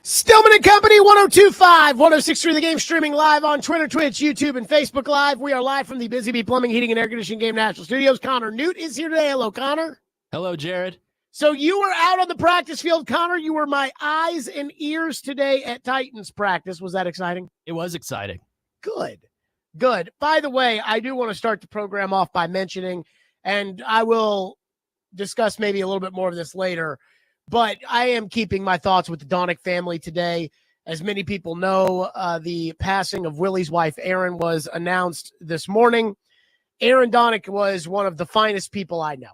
Stillman and Company, 102.5, 106.3 The Game, streaming live on Twitter, Twitch, YouTube, and Facebook Live. We are live from the Busy Bee Plumbing, Heating, and Air Conditioning Game National Studios. Connor Newt is here today. Hello, Connor. Hello, Jared. So you were out on the practice field, Connor. You were my eyes and ears today at Titans practice. Was that exciting? It was exciting. Good. By the way, I do want to start the program off by mentioning, and I will discuss maybe a little bit more of this later, but I am keeping my thoughts with the Donic family today. As many people know, the passing of Willie's wife, Erin, was announced this morning. Erin Donic was one of the finest people I know.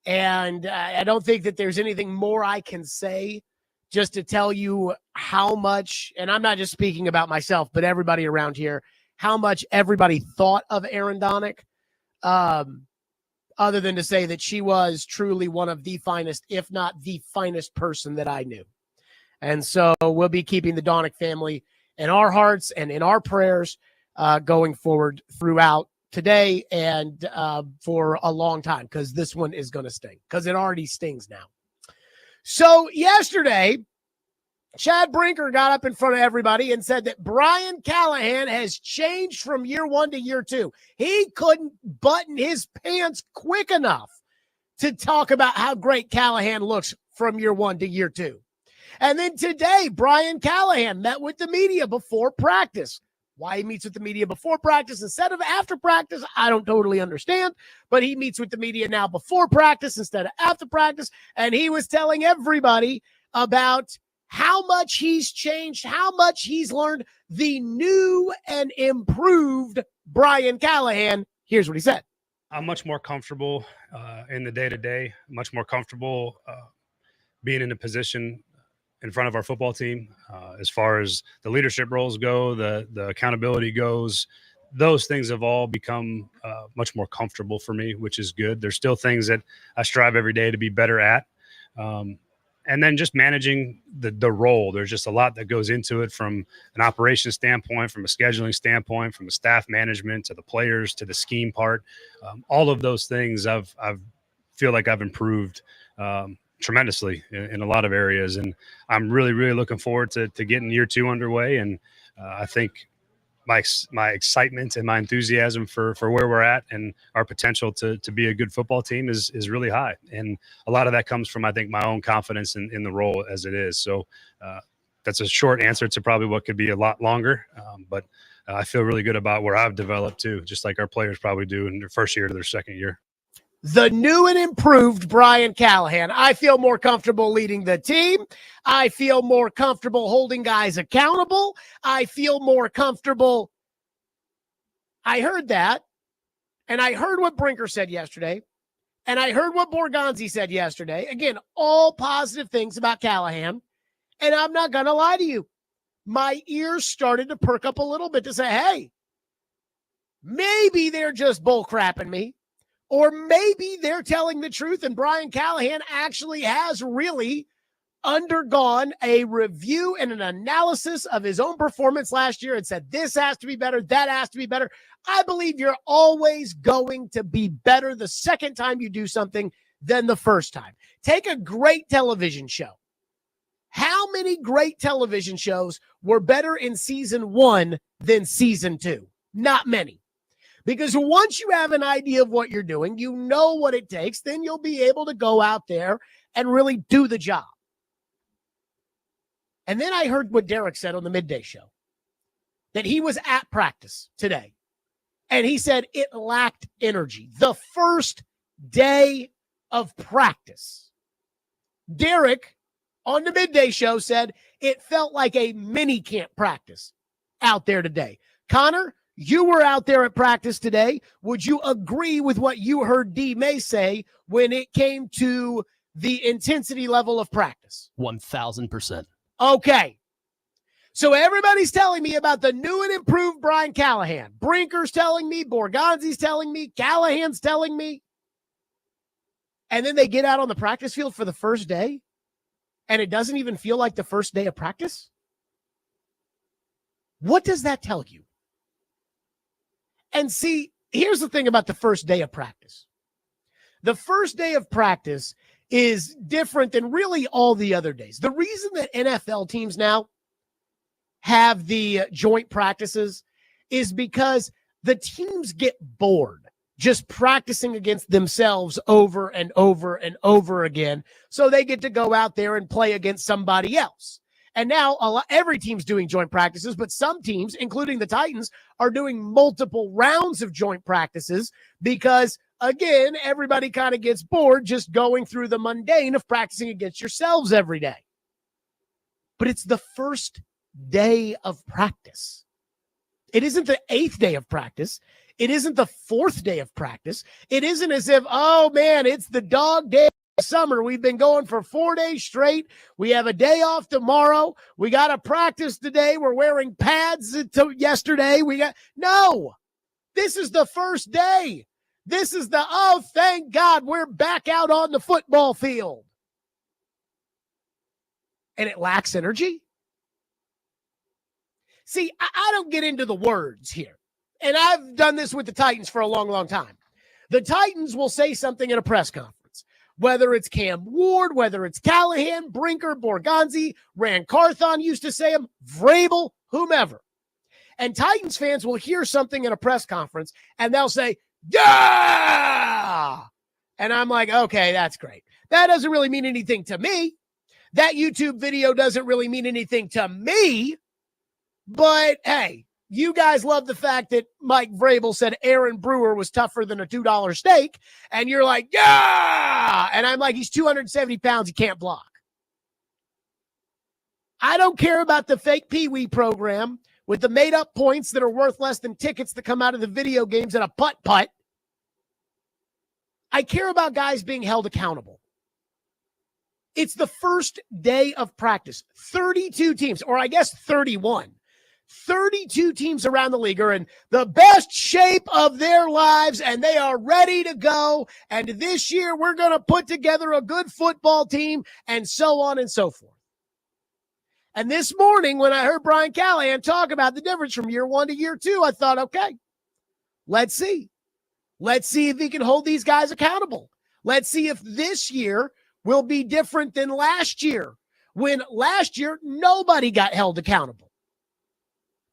And I don't think that there's anything more I can say just to tell you how much, and I'm not just speaking about myself, but everybody around here, how much everybody thought of Erin Donic. Other than to say that she was truly one of the finest, if not the finest person that I knew. And so we'll be keeping the Donic family in our hearts and in our prayers going forward throughout today and for a long time, because this one is going to sting, because it already stings now. So yesterday, Chad Brinker got up in front of everybody and said that Brian Callahan has changed from year one to year two. He couldn't button his pants quick enough to talk about how great Callahan looks from year one to year two. And then today, Brian Callahan met with the media before practice. Why he meets with the media before practice instead of after practice, I don't totally understand. But he meets with the media now before practice instead of after practice. And he was telling everybody about how much he's changed, how much he's learned, the new and improved Brian Callahan. Here's what he said. I'm much more comfortable in the day-to-day, much more comfortable being in a position in front of our football team. As far as the leadership roles go, the accountability goes, those things have all become much more comfortable for me, which is good. There's still things that I strive every day to be better at. And then just managing the role. There's just a lot that goes into it from an operations standpoint, from a scheduling standpoint, from the staff management to the players to the scheme part. All of those things I've feel like I've improved tremendously in a lot of areas. And I'm really, really looking forward to getting year two underway. And I think my excitement and my enthusiasm for where we're at and our potential to be a good football team is really high. And a lot of that comes from, I think, my own confidence in the role as it is. So that's a short answer to probably what could be a lot longer. But I feel really good about where I've developed too, just like our players probably do in their first year to their second year. The new and improved Brian Callahan. I feel more comfortable leading the team. I feel more comfortable holding guys accountable. I feel more comfortable. I heard that, and I heard what Brinker said yesterday, and I heard what Borgonzi said yesterday. Again, all positive things about Callahan, and I'm not going to lie to you. My ears started to perk up a little bit to say, hey, maybe they're just bullcrapping me. Or maybe they're telling the truth and Brian Callahan actually has really undergone a review and an analysis of his own performance last year and said, this has to be better, that has to be better. I believe you're always going to be better the second time you do something than the first time. Take a great television show. How many great television shows were better in season one than season two? Not many. Because once you have an idea of what you're doing, you know what it takes, then you'll be able to go out there and really do the job. And then I heard what Derek said on the midday show, that he was at practice today. And he said it lacked energy. The first day of practice. Derek on the midday show said it felt like a mini camp practice out there today. Connor, you were out there at practice today. Would you agree with what you heard D. May say when it came to the intensity level of practice? 1,000%. Okay. So everybody's telling me about the new and improved Brian Callahan. Brinker's telling me, Borgonzi's telling me, Callahan's telling me. And then they get out on the practice field for the first day, and it doesn't even feel like the first day of practice? What does that tell you? And see, here's the thing about the first day of practice. The first day of practice is different than really all the other days. The reason that NFL teams now have the joint practices is because the teams get bored just practicing against themselves over and over and over again. So they get to go out there and play against somebody else. And now every team's doing joint practices, but some teams, including the Titans, are doing multiple rounds of joint practices because, again, everybody kind of gets bored just going through the mundane of practicing against yourselves every day. But it's the first day of practice. It isn't the 8th day of practice. It isn't the 4th day of practice. It isn't as if, oh man, it's the dog day of summer. We've been going for 4 days straight. We have a day off tomorrow. We got to practice today. We're wearing pads yesterday. No, this is the first day. This is oh, thank God we're back out on the football field. And it lacks energy. See, I don't get into the words here. And I've done this with the Titans for a long, long time. The Titans will say something at a press conference, whether it's Cam Ward, whether it's Callahan, Brinker, Borgonzi, Rand Carthon used to say them, Vrabel, whomever. And Titans fans will hear something at a press conference, and they'll say, yeah! And I'm like, okay, that's great. That doesn't really mean anything to me. That YouTube video doesn't really mean anything to me. But, hey, you guys love the fact that Mike Vrabel said Aaron Brewer was tougher than a $2 steak, and you're like, yeah! And I'm like, he's 270 pounds, he can't block. I don't care about the fake Pee-wee program with the made-up points that are worth less than tickets that come out of the video games and a putt-putt. I care about guys being held accountable. It's the first day of practice. 32 teams, or I guess 31. 32 teams around the league are in the best shape of their lives, and they are ready to go. And this year, we're going to put together a good football team, and so on and so forth. And this morning, when I heard Brian Callahan talk about the difference from year 1 to year 2, I thought, okay, let's see. Let's see if he can hold these guys accountable. Let's see if this year will be different than last year, when last year, nobody got held accountable.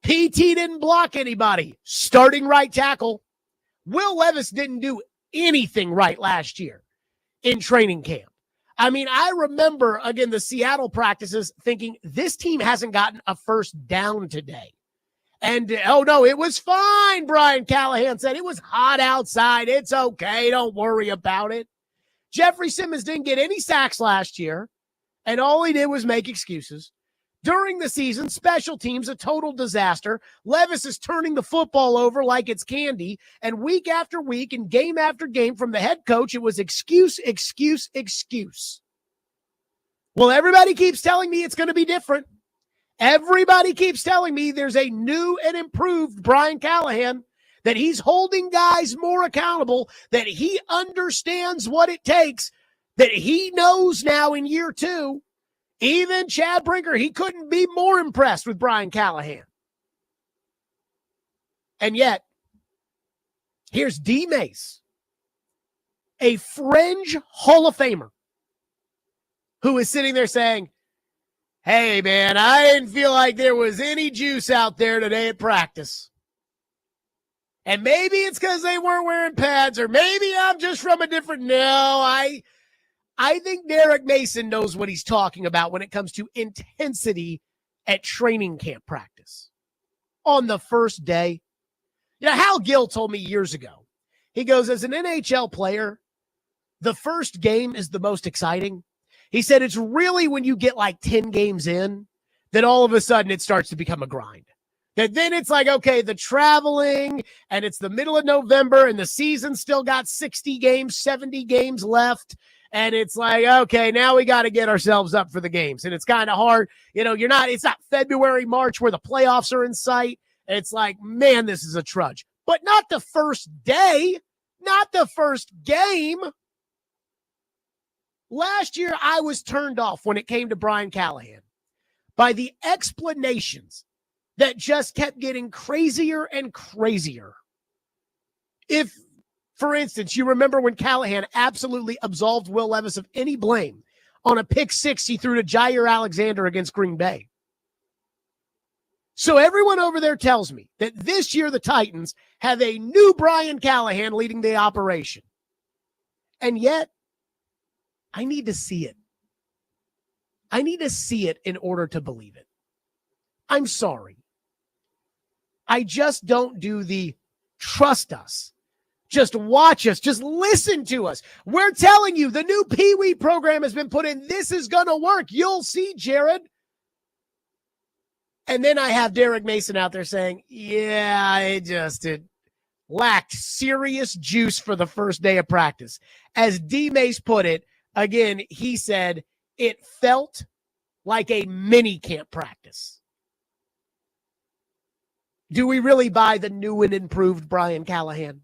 PT didn't block anybody. Starting right tackle. Will Levis didn't do anything right last year in training camp. I mean, I remember, again, the Seattle practices thinking this team hasn't gotten a first down today. And, oh, no, it was fine, Brian Callahan said. It was hot outside. It's okay. Don't worry about it. Jeffrey Simmons didn't get any sacks last year, and all he did was make excuses. During the season, special teams, a total disaster. Levis is turning the football over like it's candy. And week after week and game after game from the head coach, it was excuse, excuse, excuse. Well, everybody keeps telling me it's going to be different. Everybody keeps telling me there's a new and improved Brian Callahan, that he's holding guys more accountable, that he understands what it takes, that he knows now in year 2. Even Chad Brinker, he couldn't be more impressed with Brian Callahan. And yet, here's D. Mace, a fringe Hall of Famer, who is sitting there saying, hey, man, I didn't feel like there was any juice out there today at practice. And maybe it's because they weren't wearing pads, or maybe I'm just from a different... No, I think Derek Mason knows what he's talking about when it comes to intensity at training camp practice. On the first day, Hal Gill told me years ago, he goes, as an NHL player, the first game is the most exciting. He said it's really when you get like 10 games in that all of a sudden it starts to become a grind. That then it's like, okay, the traveling, and it's the middle of November, and the season still got 60 games, 70 games left. And it's like, okay, now we got to get ourselves up for the games. And it's kind of hard. It's not February, March where the playoffs are in sight. It's like, man, this is a trudge. But not the first day, not the first game. Last year, I was turned off when it came to Brian Callahan by the explanations that just kept getting crazier and crazier. If For instance, you remember when Callahan absolutely absolved Will Levis of any blame on a pick six he threw to Jair Alexander against Green Bay. So everyone over there tells me that this year the Titans have a new Brian Callahan leading the operation. And yet, I need to see it. I need to see it in order to believe it. I'm sorry. I just don't do the trust us. Just watch us. Just listen to us. We're telling you the new Pee Wee program has been put in. This is going to work. You'll see, Jared. And then I have Derek Mason out there saying, yeah, it lacked serious juice for the first day of practice. As D. Mace put it, again, he said it felt like a mini camp practice. Do we really buy the new and improved Brian Callahan?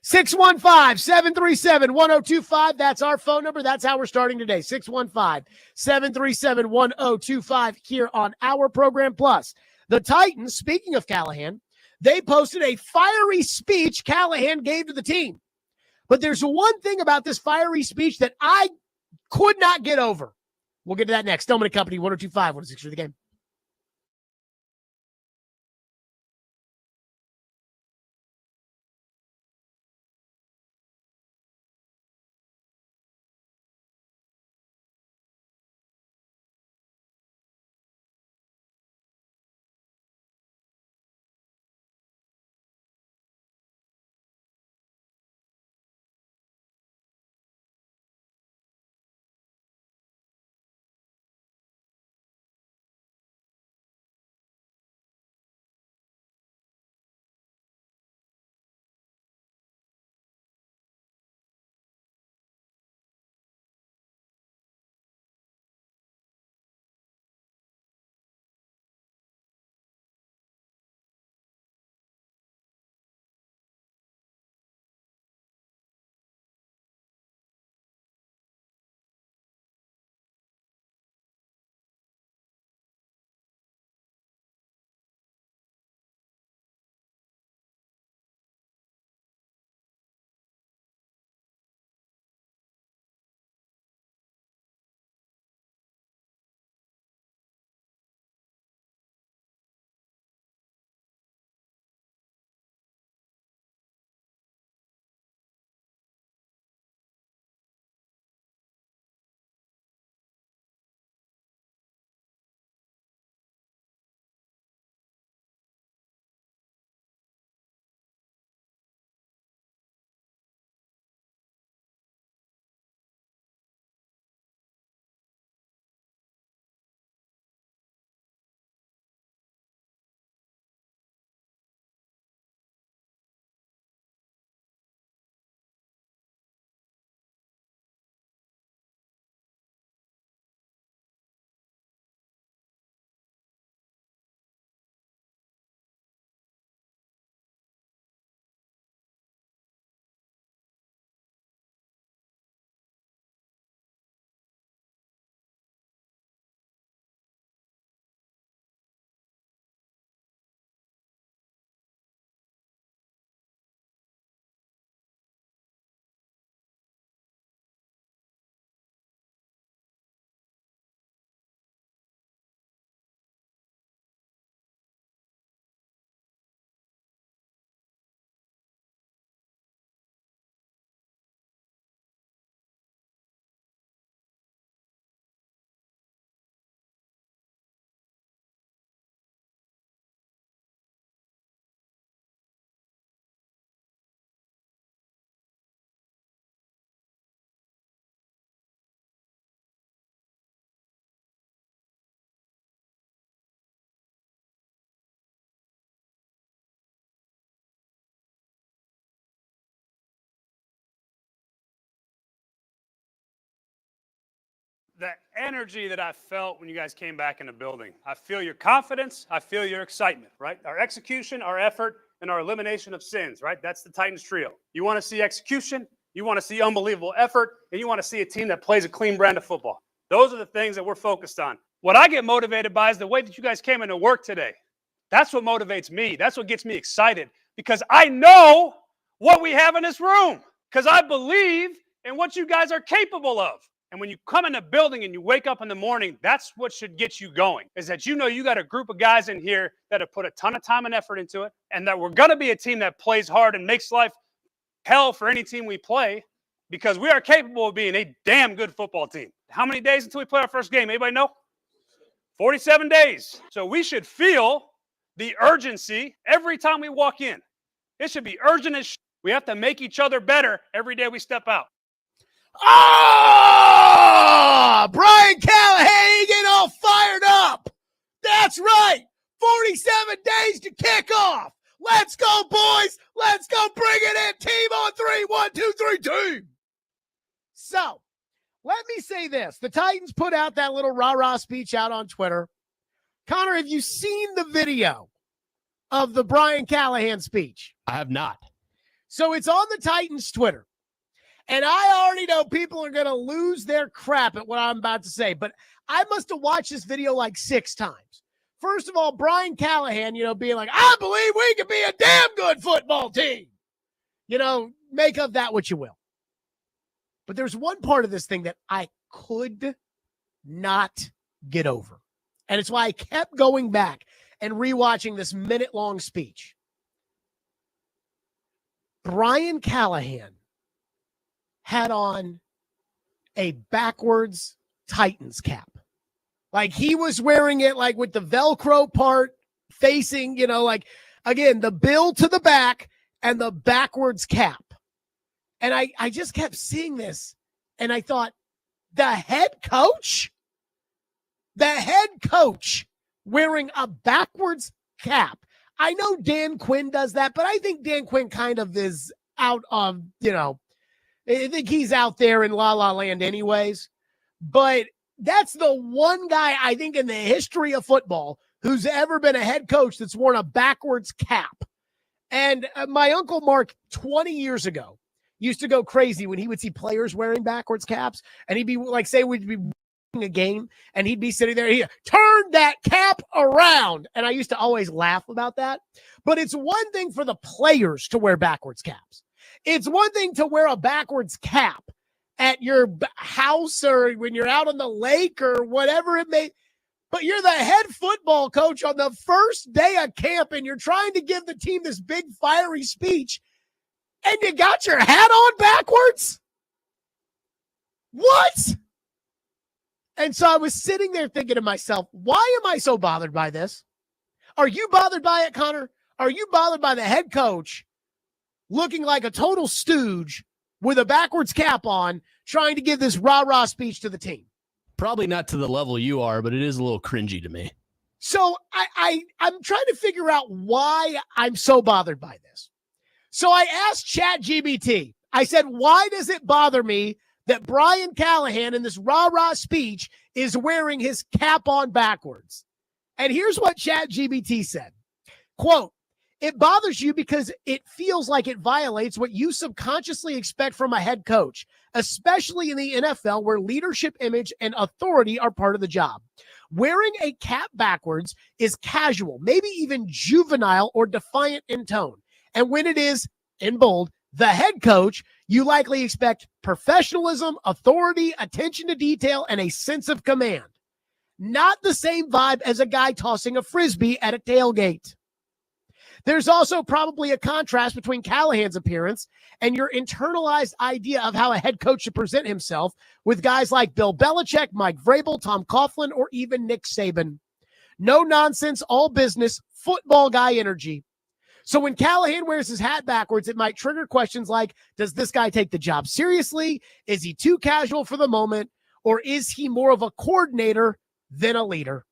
615-737-1025. That's our phone number. That's how we're starting today. 615-737-1025 here on our program. Plus, the Titans, speaking of Callahan, they posted a fiery speech Callahan gave to the team. But there's one thing about this fiery speech that I could not get over. We'll get to that next. Stillman & Company, 102.5, 106 for the game. The energy that I felt when you guys came back in the building. I feel your confidence. I feel your excitement, right? Our execution, our effort, and our elimination of sins, right? That's the Titans trio. You want to see execution, you want to see unbelievable effort, and you want to see a team that plays a clean brand of football. Those are the things that we're focused on. What I get motivated by is the way that you guys came into work today. That's what motivates me. That's what gets me excited because I know what we have in this room, because I believe in what you guys are capable of. And when you come in the building and you wake up in the morning, that's what should get you going, is that you know you got a group of guys in here that have put a ton of time and effort into it, and that we're going to be a team that plays hard and makes life hell for any team we play, because we are capable of being a damn good football team. How many days until we play our first game? Anybody know? 47 days. So we should feel the urgency every time we walk in. It should be urgent as shit. We have to make each other better every day we step out. Oh, Brian Callahan, you get all fired up. That's right. 47 days to kick off. Let's go, boys. Let's go. Bring it in. Team on 3. 1, 2, 3, team. So, let me say this. The Titans put out that little rah-rah speech out on Twitter. Connor, have you seen the video of the Brian Callahan speech? I have not. So, it's on the Titans' Twitter. And I already know people are going to lose their crap at what I'm about to say, but I must have watched this video like 6 times. First of all, Brian Callahan, being like, I believe we could be a damn good football team. Make of that what you will. But there's one part of this thing that I could not get over. And it's why I kept going back and rewatching this minute-long speech. Brian Callahan had on a backwards Titans cap. Like he was wearing it like with the Velcro part facing, again, the bill to the back and the backwards cap. And I just kept seeing this and I thought, the head coach wearing a backwards cap. I know Dan Quinn does that, but I think Dan Quinn kind of is out of, I think he's out there in La La Land anyways. But that's the one guy I think in the history of football who's ever been a head coach that's worn a backwards cap. And my Uncle Mark 20 years ago used to go crazy when he would see players wearing backwards caps. And he'd be like, say we'd be a game and he'd be sitting there, he turned that cap around. And I used to always laugh about that. But it's one thing for the players to wear backwards caps. It's one thing to wear a backwards cap at your house or when you're out on the lake or whatever it may, but you're the head football coach on the first day of camp and you're trying to give the team this big fiery speech and you got your hat on backwards? What? And so I was sitting there thinking to myself, why am I so bothered by this? Are you bothered by it, Connor? Are you bothered by the head coach looking like a total stooge with a backwards cap on, trying to give this rah-rah speech to the team? Probably not to the level you are, but it is a little cringy to me. So I'm trying to figure out why I'm so bothered by this. So I asked ChatGPT, I said, why does it bother me that Brian Callahan in this rah-rah speech is wearing his cap on backwards? And here's what ChatGPT said. Quote, it bothers you because it feels like it violates what you subconsciously expect from a head coach, especially in the NFL where leadership, image, and authority are part of the job. Wearing a cap backwards is casual, maybe even juvenile or defiant in tone. And when it is, in bold, the head coach, you likely expect professionalism, authority, attention to detail, and a sense of command. Not the same vibe as a guy tossing a Frisbee at a tailgate. There's also probably a contrast between Callahan's appearance and your internalized idea of how a head coach should present himself with guys like Bill Belichick, Mike Vrabel, Tom Coughlin, or even Nick Saban. No nonsense, all business, football guy energy. So when Callahan wears his hat backwards, it might trigger questions like, does this guy take the job seriously? Is he too casual for the moment? Or is he more of a coordinator than a leader?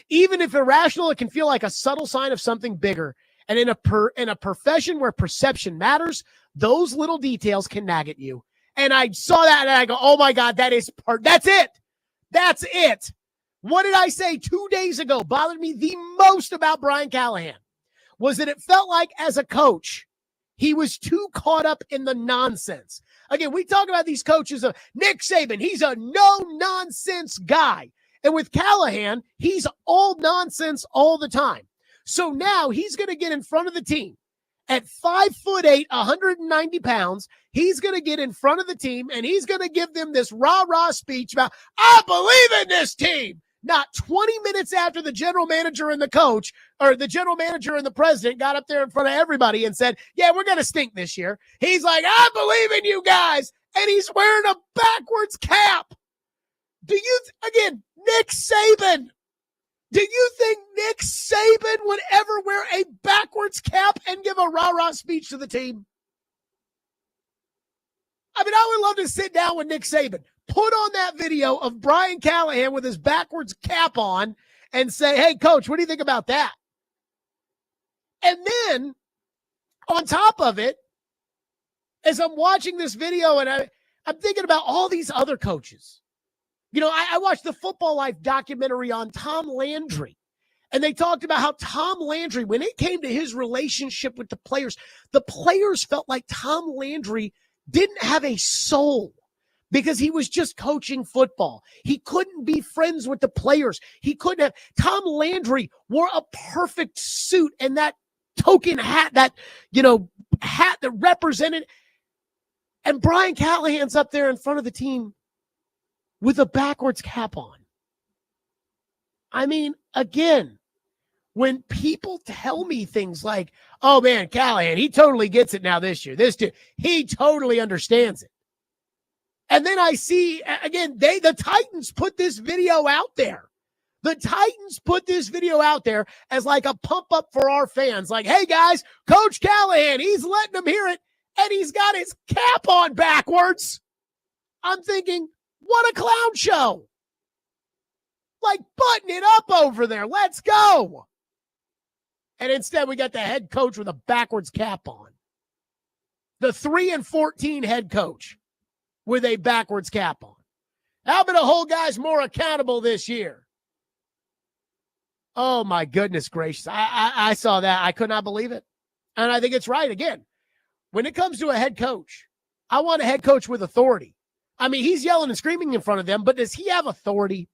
Even if irrational, it can feel like a subtle sign of something bigger. And in a profession where perception matters, those little details can nag at you. And I saw that and I go, oh my God, that's it. That's it. What did I say 2 days ago bothered me the most about Brian Callahan was that it felt like as a coach, he was too caught up in the nonsense. Again, we talk about these coaches of Nick Saban. He's a no-nonsense guy. And with Callahan, he's all nonsense all the time. So now he's going to get in front of the team At 5'8", 190 pounds, he's going to get in front of the team and he's going to give them this rah-rah speech about, I believe in this team. Not 20 minutes after the general manager and the coach, or the general manager and the president got up there in front of everybody and said, yeah, we're going to stink this year. He's like, I believe in you guys. And he's wearing a backwards cap. Again, Nick Saban. Do you think Nick Saban would ever wear a backwards cap and give a rah-rah speech to the team? I mean, I would love to sit down with Nick Saban, put on that video of Brian Callahan with his backwards cap on and say, hey, coach, what do you think about that? And then on top of it, as I'm watching this video and I'm thinking about all these other coaches. You know, I watched the Football Life documentary on Tom Landry, and they talked about how Tom Landry, when it came to his relationship with the players felt like Tom Landry didn't have a soul because he was just coaching football. He couldn't be friends with the players. He couldn't have. Tom Landry wore a perfect suit and that token hat, that, hat that represented. And Brian Callahan's up there in front of the team with a backwards cap on. I mean, again, when people tell me things like, oh man, Callahan, he totally gets it now this year. This dude, he totally understands it. And then I see, again, the Titans put this video out there. The Titans put this video out there as like a pump up for our fans. Like, hey guys, Coach Callahan, he's letting them hear it. And he's got his cap on backwards. I'm thinking, what a clown show. Like, button it up over there. Let's go. And instead, we got the head coach with a backwards cap on. The 3-14 head coach with a backwards cap on. How about to hold guys more accountable this year? Oh, my goodness gracious. I saw that. I could not believe it. And I think it's right. Again, when it comes to a head coach, I want a head coach with authority. I mean, he's yelling and screaming in front of them, but does he have authority?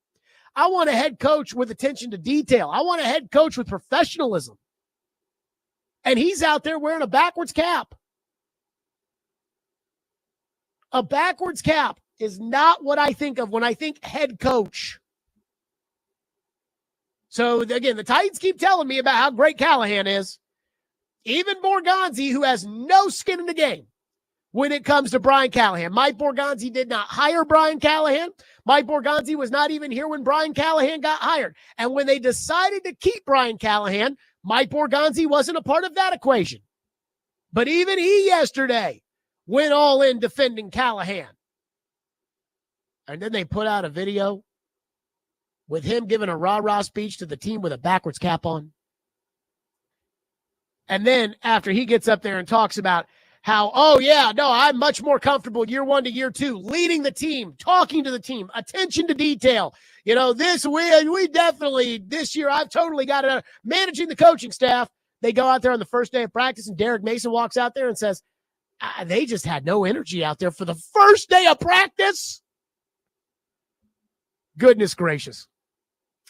I want a head coach with attention to detail. I want a head coach with professionalism. And he's out there wearing a backwards cap. A backwards cap is not what I think of when I think head coach. So, again, the Titans keep telling me about how great Callahan is. Even Borgonzi, who has no skin in the game when it comes to Brian Callahan. Mike Borgonzi did not hire Brian Callahan. Mike Borgonzi was not even here when Brian Callahan got hired. And when they decided to keep Brian Callahan, Mike Borgonzi wasn't a part of that equation. But even he yesterday went all in defending Callahan. And then they put out a video with him giving a rah-rah speech to the team with a backwards cap on. And then after he gets up there and talks about how, oh, yeah, no, I'm much more comfortable year one to year two, leading the team, talking to the team, attention to detail. We definitely, this year, I've totally got it. Managing the coaching staff. They go out there on the first day of practice, and Derek Mason walks out there and says, they just had no energy out there for the first day of practice. Goodness gracious.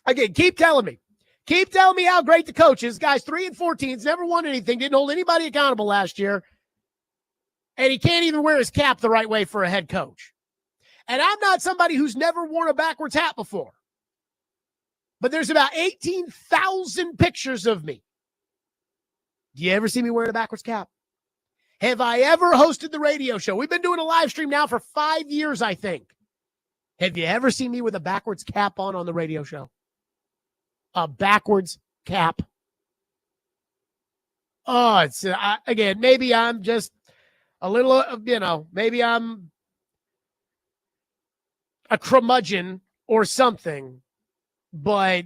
Again, keep telling me. Keep telling me how great the coach is. Guys, 3-14, never won anything, didn't hold anybody accountable last year. And he can't even wear his cap the right way for a head coach. And I'm not somebody who's never worn a backwards hat before. But there's about 18,000 pictures of me. Do you ever see me wearing a backwards cap? Have I ever hosted the radio show? We've been doing a live stream now for 5 years, I think. Have you ever seen me with a backwards cap on the radio show? A backwards cap. Oh, it's again, maybe I'm just a little, maybe I'm a curmudgeon or something, but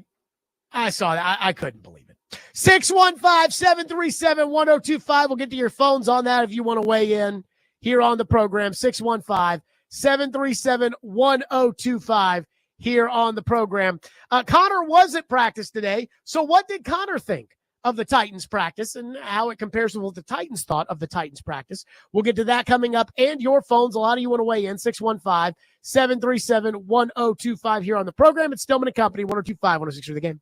I saw that. I couldn't believe it. 615-737-1025. We'll get to your phones on that if you want to weigh in here on the program. 615-737-1025 here on the program. Connor was at practice today. So what did Connor think of the Titans practice and how it compares to what the Titans thought of the Titans practice? We'll get to that coming up, and your phones. A lot of you want to weigh in. 615-737-1025 here on the program. It's Stillman & Company, 102.5, 106 for the game.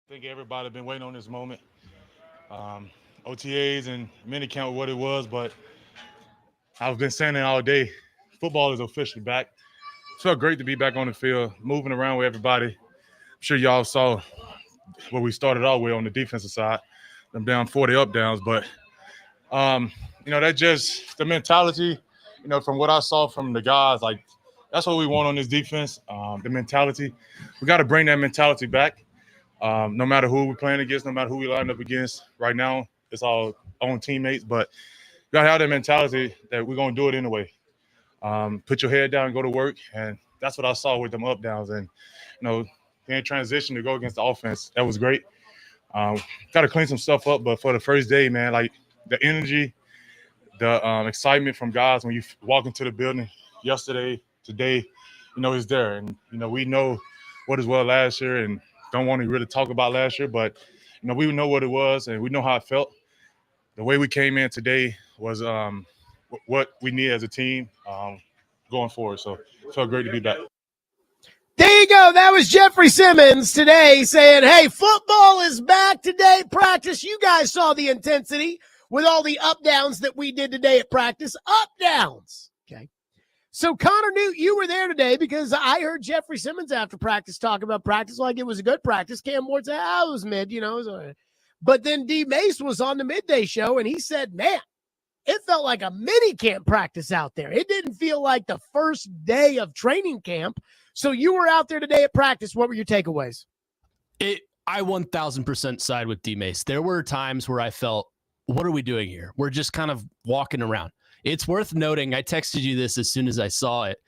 I think everybody been waiting on this moment. OTAs and minicamp were what it was, but I've been saying it all day. Football is officially back. It felt great to be back on the field, moving around with everybody. I'm sure y'all saw what we started out with on the defensive side, them down 40 up downs. But, that just the mentality, from what I saw from the guys, like that's what we want on this defense, the mentality. We got to bring that mentality back. No matter who we're playing against, no matter who we line up against. Right now, it's all own teammates, but you got to have that mentality that we're going to do it anyway. Put your head down and go to work, and that's what I saw with them up downs. And, in transition to go against the offense, that was great. Got to clean some stuff up, but for the first day, man, like the energy, the excitement from guys when you walk into the building yesterday, today, it's there. And, we know what is well last year and don't want to really talk about last year, but, we know what it was and we know how it felt. The way we came in today was what we need as a team going forward. So it felt great to be back. There you go. That was Jeffrey Simmons today saying, hey, football is back today. Practice. You guys saw the intensity with all the up downs that we did today at practice. Up downs. Okay. So Connor Newt, you were there today because I heard Jeffrey Simmons after practice talk about practice like it was a good practice. Cam Ward said, it was mid, it was all right. But then D Mace was on the midday show and he said, man, it felt like a mini camp practice out there. It didn't feel like the first day of training camp. So you were out there today at practice. What were your takeaways? I 1000% side with D-Mace. There were times where I felt, what are we doing here? We're just kind of walking around. It's worth noting, I texted you this as soon as I saw it.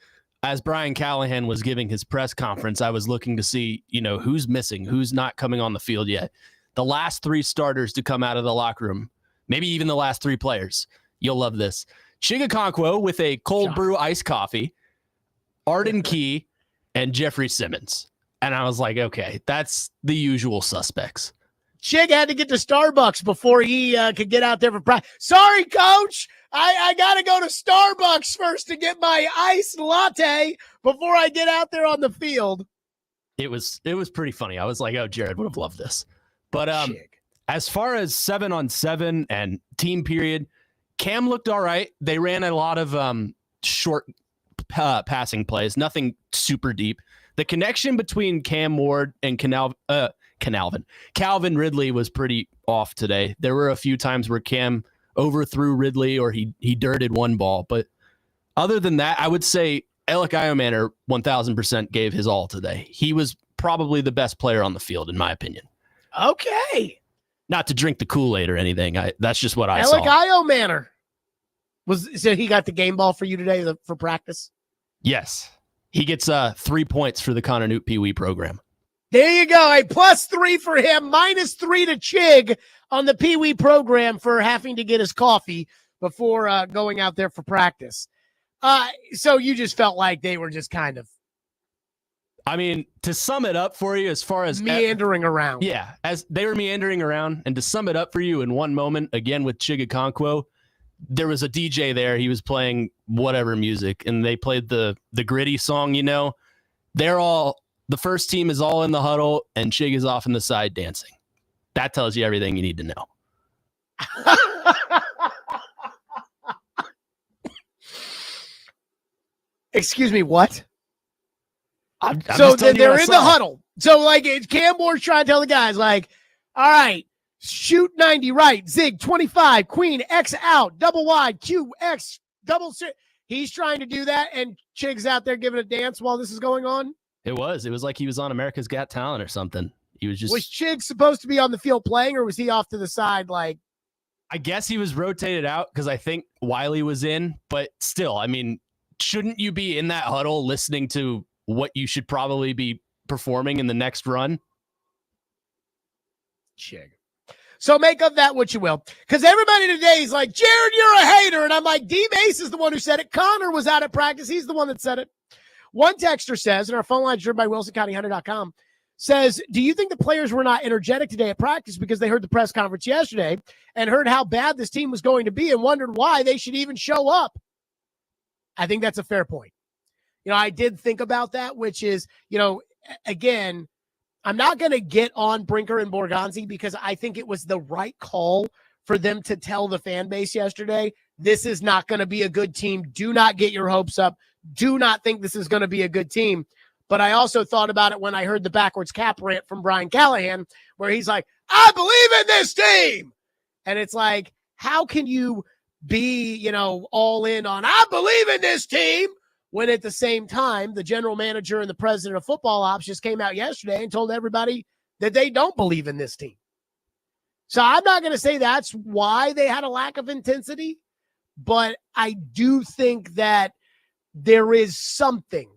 As Brian Callahan was giving his press conference, I was looking to see, who's missing, who's not coming on the field yet. The last 3 starters to come out of the locker room, maybe even the last 3 players. You'll love this. Chigakonkwo with a cold brew iced coffee, Arden Key, and Jeffrey Simmons. And I was like, okay, that's the usual suspects. Chig had to get to Starbucks before he could get out there for practice. Sorry, coach. I got to go to Starbucks first to get my iced latte before I get out there on the field. It was pretty funny. I was like, oh, Jared would have loved this. But as far as 7-on-7 and team period, Cam looked all right. They ran a lot of short passing plays, nothing super deep. The connection between Cam Ward and Calvin Ridley was pretty off today. There were a few times where Cam overthrew Ridley or he dirted one ball. But other than that, I would say Alec Iomanner 1000% gave his all today. He was probably the best player on the field, in my opinion. Okay. Not to drink the Kool-Aid or anything. That's just what I saw. Alec Iomanner. So he got the game ball for you today for practice? Yes. He gets 3 points for the Connor Newt Pee Wee program. There you go. A +3 for him, -3 to Chig on the Pee Wee program for having to get his coffee before going out there for practice. So you just felt like they were just kind of, I mean, to sum it up for you as far as meandering around. Yeah, as they were meandering around. And to sum it up for you in one moment, again with Chigakonkwo, there was a DJ there. He was playing whatever music, and they played the Gritty song, They're all, the first team is all in the huddle, and Chig is off in the side dancing. That tells you everything you need to know. Excuse me, what? I'm so they're in the huddle. So, Cam Ward's trying to tell the guys, all right, shoot 90 right, zig 25, queen, X out, double wide, Q, X, double. He's trying to do that, and Chig's out there giving a dance while this is going on. It was like he was on America's Got Talent or something. He was just. Was Chig supposed to be on the field playing, or was he off to the side? I guess he was rotated out because I think Wiley was in, but still, I mean, shouldn't you be in that huddle listening to what you should probably be performing in the next run? Chig. So make of that what you will. Because everybody today is like, Jared, you're a hater. And I'm like, D-Mace is the one who said it. Connor was out at practice. He's the one that said it. One texter says, and our phone line is driven by WilsonCountyHunter.com, says, do you think the players were not energetic today at practice because they heard the press conference yesterday and heard how bad this team was going to be and wondered why they should even show up? I think that's a fair point. I did think about that, which is, again, I'm not going to get on Brinker and Borgonzi because I think it was the right call for them to tell the fan base yesterday, this is not going to be a good team. Do not get your hopes up. Do not think this is going to be a good team. But I also thought about it when I heard the backwards cap rant from Brian Callahan, where he's like, I believe in this team. And it's like, how can you be, all in on, I believe in this team, when at the same time, the general manager and the president of football ops just came out yesterday and told everybody that they don't believe in this team. So I'm not going to say that's why they had a lack of intensity, but I do think that there is something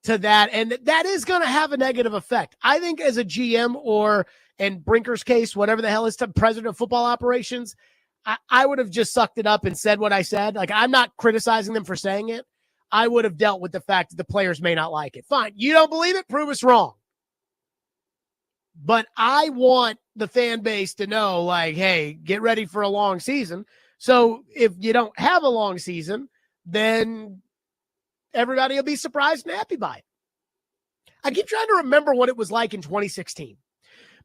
to that, and that is going to have a negative effect. I think as a GM or, in Brinker's case, whatever the hell is the president of football operations, I would have just sucked it up and said what I said. Like, I'm not criticizing them for saying it. I would have dealt with the fact that the players may not like it. Fine. You don't believe it? Prove us wrong. But I want the fan base to know, like, hey, get ready for a long season. So if you don't have a long season, then everybody will be surprised and happy by it. I keep trying to remember what it was like in 2016.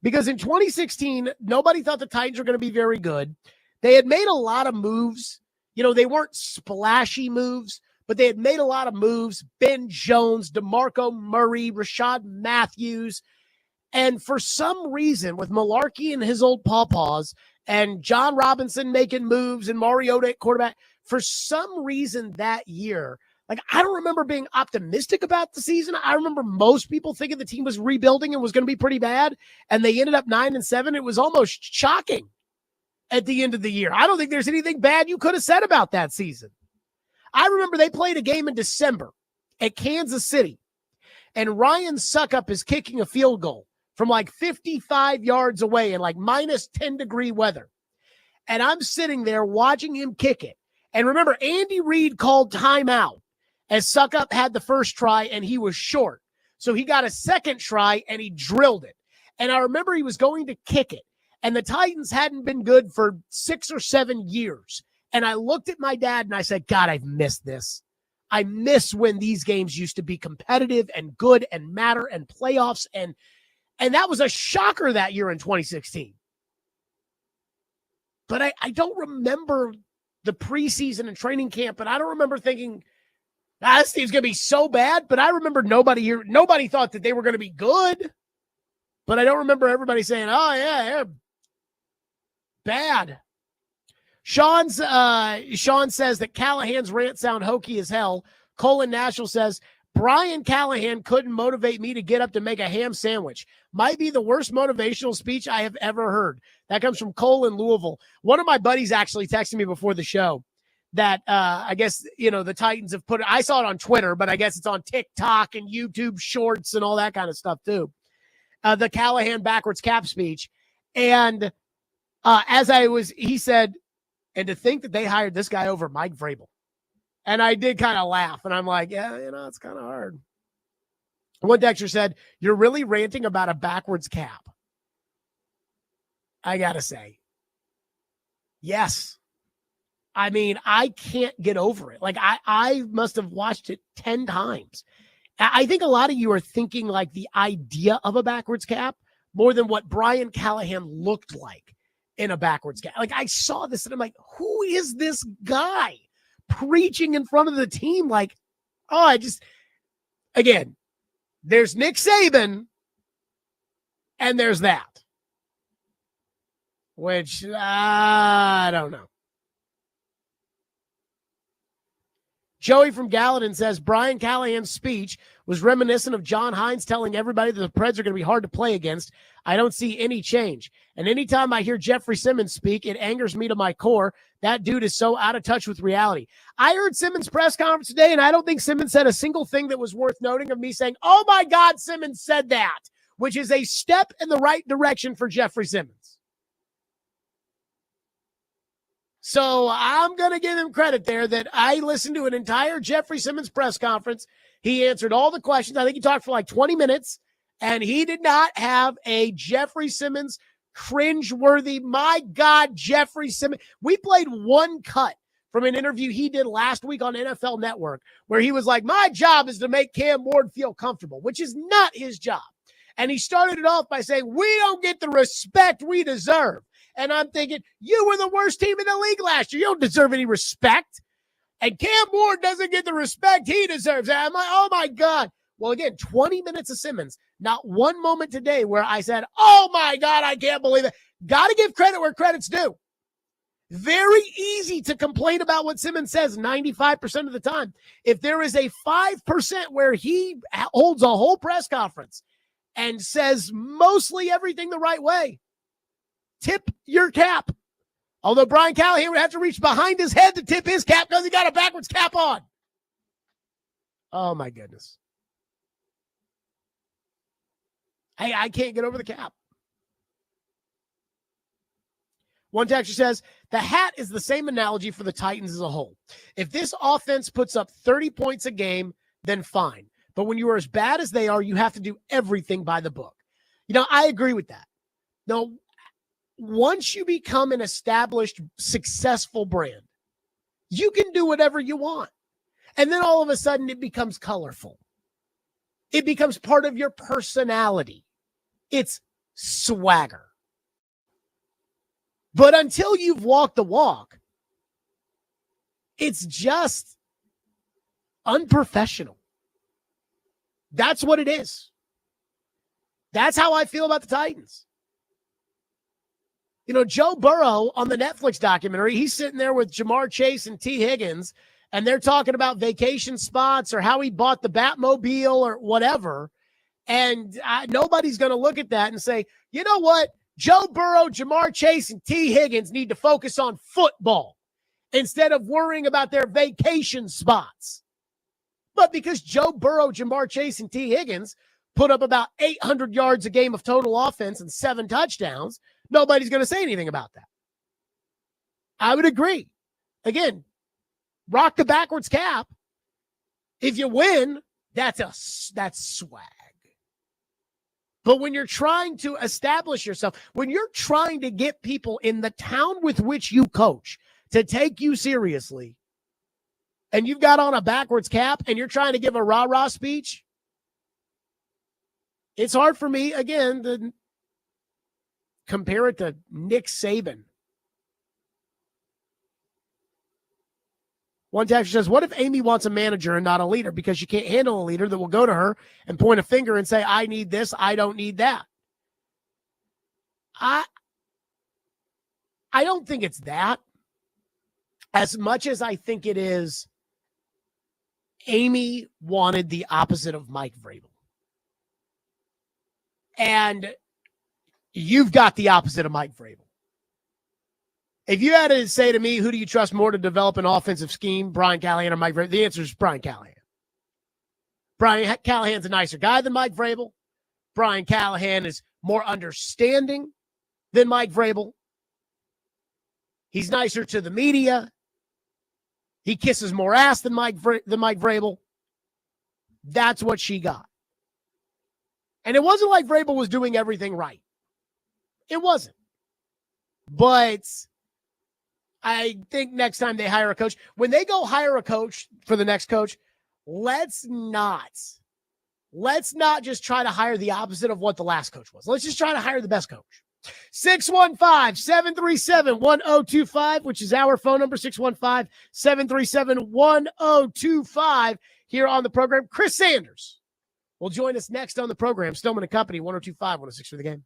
Because in 2016, nobody thought the Titans were going to be very good. They had made a lot of moves. They weren't splashy moves, but they had made a lot of moves. Ben Jones, DeMarco Murray, Rashad Matthews. And for some reason, with Malarkey and his old pawpaws and John Robinson making moves and Mariota at quarterback, for some reason that year, I don't remember being optimistic about the season. I remember most people thinking the team was rebuilding and was going to be pretty bad, and they ended up 9-7. It was almost shocking at the end of the year. I don't think there's anything bad you could have said about that season. I remember they played a game in December at Kansas City, and Ryan Suckup is kicking a field goal from 55 yards away in minus 10-degree weather. And I'm sitting there watching him kick it. And remember, Andy Reid called timeout as Suckup had the first try and he was short. So he got a second try and he drilled it. And I remember he was going to kick it. And the Titans hadn't been good for 6 or 7 years. And I looked at my dad and I said, God, I've missed this. I miss when these games used to be competitive and good and matter and playoffs. And that was a shocker that year in 2016. But I don't remember the preseason and training camp, and I don't remember thinking, this team's going to be so bad. But I remember nobody thought that they were going to be good. But I don't remember everybody saying, oh, yeah, they're bad. Sean says that Callahan's rant sound hokey as hell. Colin Nashville says, Brian Callahan couldn't motivate me to get up to make a ham sandwich. Might be the worst motivational speech I have ever heard. That comes from Cole in Louisville. One of my buddies actually texted me before the show that I guess, the Titans have put it. I saw it on Twitter, but I guess it's on TikTok and YouTube shorts and all that kind of stuff too. The Callahan backwards cap speech. And he said, and to think that they hired this guy over Mike Vrabel. And I did kind of laugh, and I'm like, yeah, it's kind of hard. One texter said, you're really ranting about a backwards cap. I got to say, yes. I mean, I can't get over it. I must have watched it 10 times. I think a lot of you are thinking the idea of a backwards cap more than what Brian Callahan looked like in a backwards cap. I saw this, and I'm like, who is this guy preaching in front of the team? Again, there's Nick Saban and there's that, which I don't know. Joey from Gallatin says Brian Callahan's speech was reminiscent of John Hines telling everybody that the Preds are going to be hard to play against. I don't see any change. And anytime I hear Jeffrey Simmons speak, it angers me to my core. That dude is so out of touch with reality. I heard Simmons' press conference today, and I don't think Simmons said a single thing that was worth noting of me saying, oh my God, Simmons said that, which is a step in the right direction for Jeffrey Simmons. So I'm going to give him credit there that I listened to an entire Jeffrey Simmons press conference. He answered all the questions. I think he talked for 20 minutes, and he did not have a Jeffrey Simmons cringeworthy, my God, Jeffrey Simmons. We played one cut from an interview he did last week on NFL Network where he was like, my job is to make Cam Ward feel comfortable, which is not his job. And he started it off by saying, we don't get the respect we deserve. And I'm thinking, you were the worst team in the league last year. You don't deserve any respect. And Cam Ward doesn't get the respect he deserves. And I'm like, oh, my God. Well, again, 20 minutes of Simmons. Not one moment today where I said, oh, my God, I can't believe it. Got to give credit where credit's due. Very easy to complain about what Simmons says 95% of the time. If there is a 5% where he holds a whole press conference and says mostly everything the right way, tip your cap. Although Brian Callahan would have to reach behind his head to tip his cap because he got a backwards cap on. Oh, my goodness. Hey, I can't get over the cap. One texter says, the hat is the same analogy for the Titans as a whole. If this offense puts up 30 points a game, then fine. But when you are as bad as they are, you have to do everything by the book. You know, I agree with that. Now, once you become an established, successful brand, you can do whatever you want. And then all of a sudden it becomes colorful. It becomes part of your personality. It's swagger. But until you've walked the walk, it's just unprofessional. That's what it is. That's how I feel about the Titans. You know, Joe Burrow on the Netflix documentary, he's sitting there with Jamar Chase and T. Higgins, and they're talking about vacation spots or how he bought the Batmobile or whatever. And nobody's going to look at that and say, you know what? Joe Burrow, Jamar Chase, and T. Higgins need to focus on football instead of worrying about their vacation spots. But because Joe Burrow, Jamar Chase, and T. Higgins put up about 800 yards a game of total offense and 7 touchdowns, nobody's going to say anything about that. I would agree. Again, rock the backwards cap. If you win, that's swag. But when you're trying to establish yourself, when you're trying to get people in the town with which you coach to take you seriously, and you've got on a backwards cap and you're trying to give a rah-rah speech, it's hard for me, again, to compare it to Nick Saban. One texter says, what if Amy wants a manager and not a leader because she can't handle a leader that will go to her and point a finger and say, I need this, I don't need that? I don't think it's that. As much as I think it is, Amy wanted the opposite of Mike Vrabel. And you've got the opposite of Mike Vrabel. If you had to say to me, who do you trust more to develop an offensive scheme, Brian Callahan or Mike Vrabel? The answer is Brian Callahan. Brian Callahan's a nicer guy than Mike Vrabel. Brian Callahan is more understanding than Mike Vrabel. He's nicer to the media. He kisses more ass than Mike Vrabel. That's what she got. And it wasn't like Vrabel was doing everything right. It wasn't. But I think next time they hire a coach, when they go hire a coach for the next coach, let's not just try to hire the opposite of what the last coach was. Let's just try to hire the best coach. 615-737-1025, which is our phone number, 615-737-1025 here on the program. Chris Sanders will join us next on the program. Stillman and Company, 102.5, 106 for the game.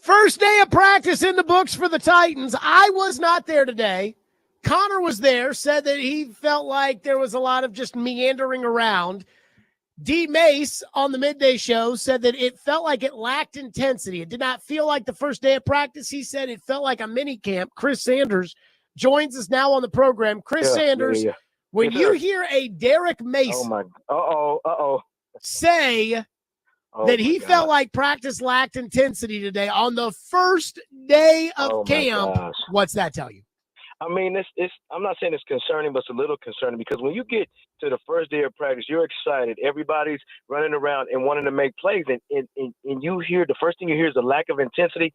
First day of practice in the books for the Titans. I was not there today. Connor was there, said that he felt like there was a lot of just meandering around. D. Mace on the midday show said that it felt like it lacked intensity. It did not feel like the first day of practice. He said it felt like a mini camp. Chris Sanders joins us now on the program. Chris Sanders, when you hear a Derek Mace say that he felt like practice lacked intensity today on the first day of camp, what's that tell you? I mean, I'm not saying it's concerning, but it's a little concerning because when you get to the first day of practice, you're excited. Everybody's running around and wanting to make plays, and you hear the first thing you hear is a lack of intensity.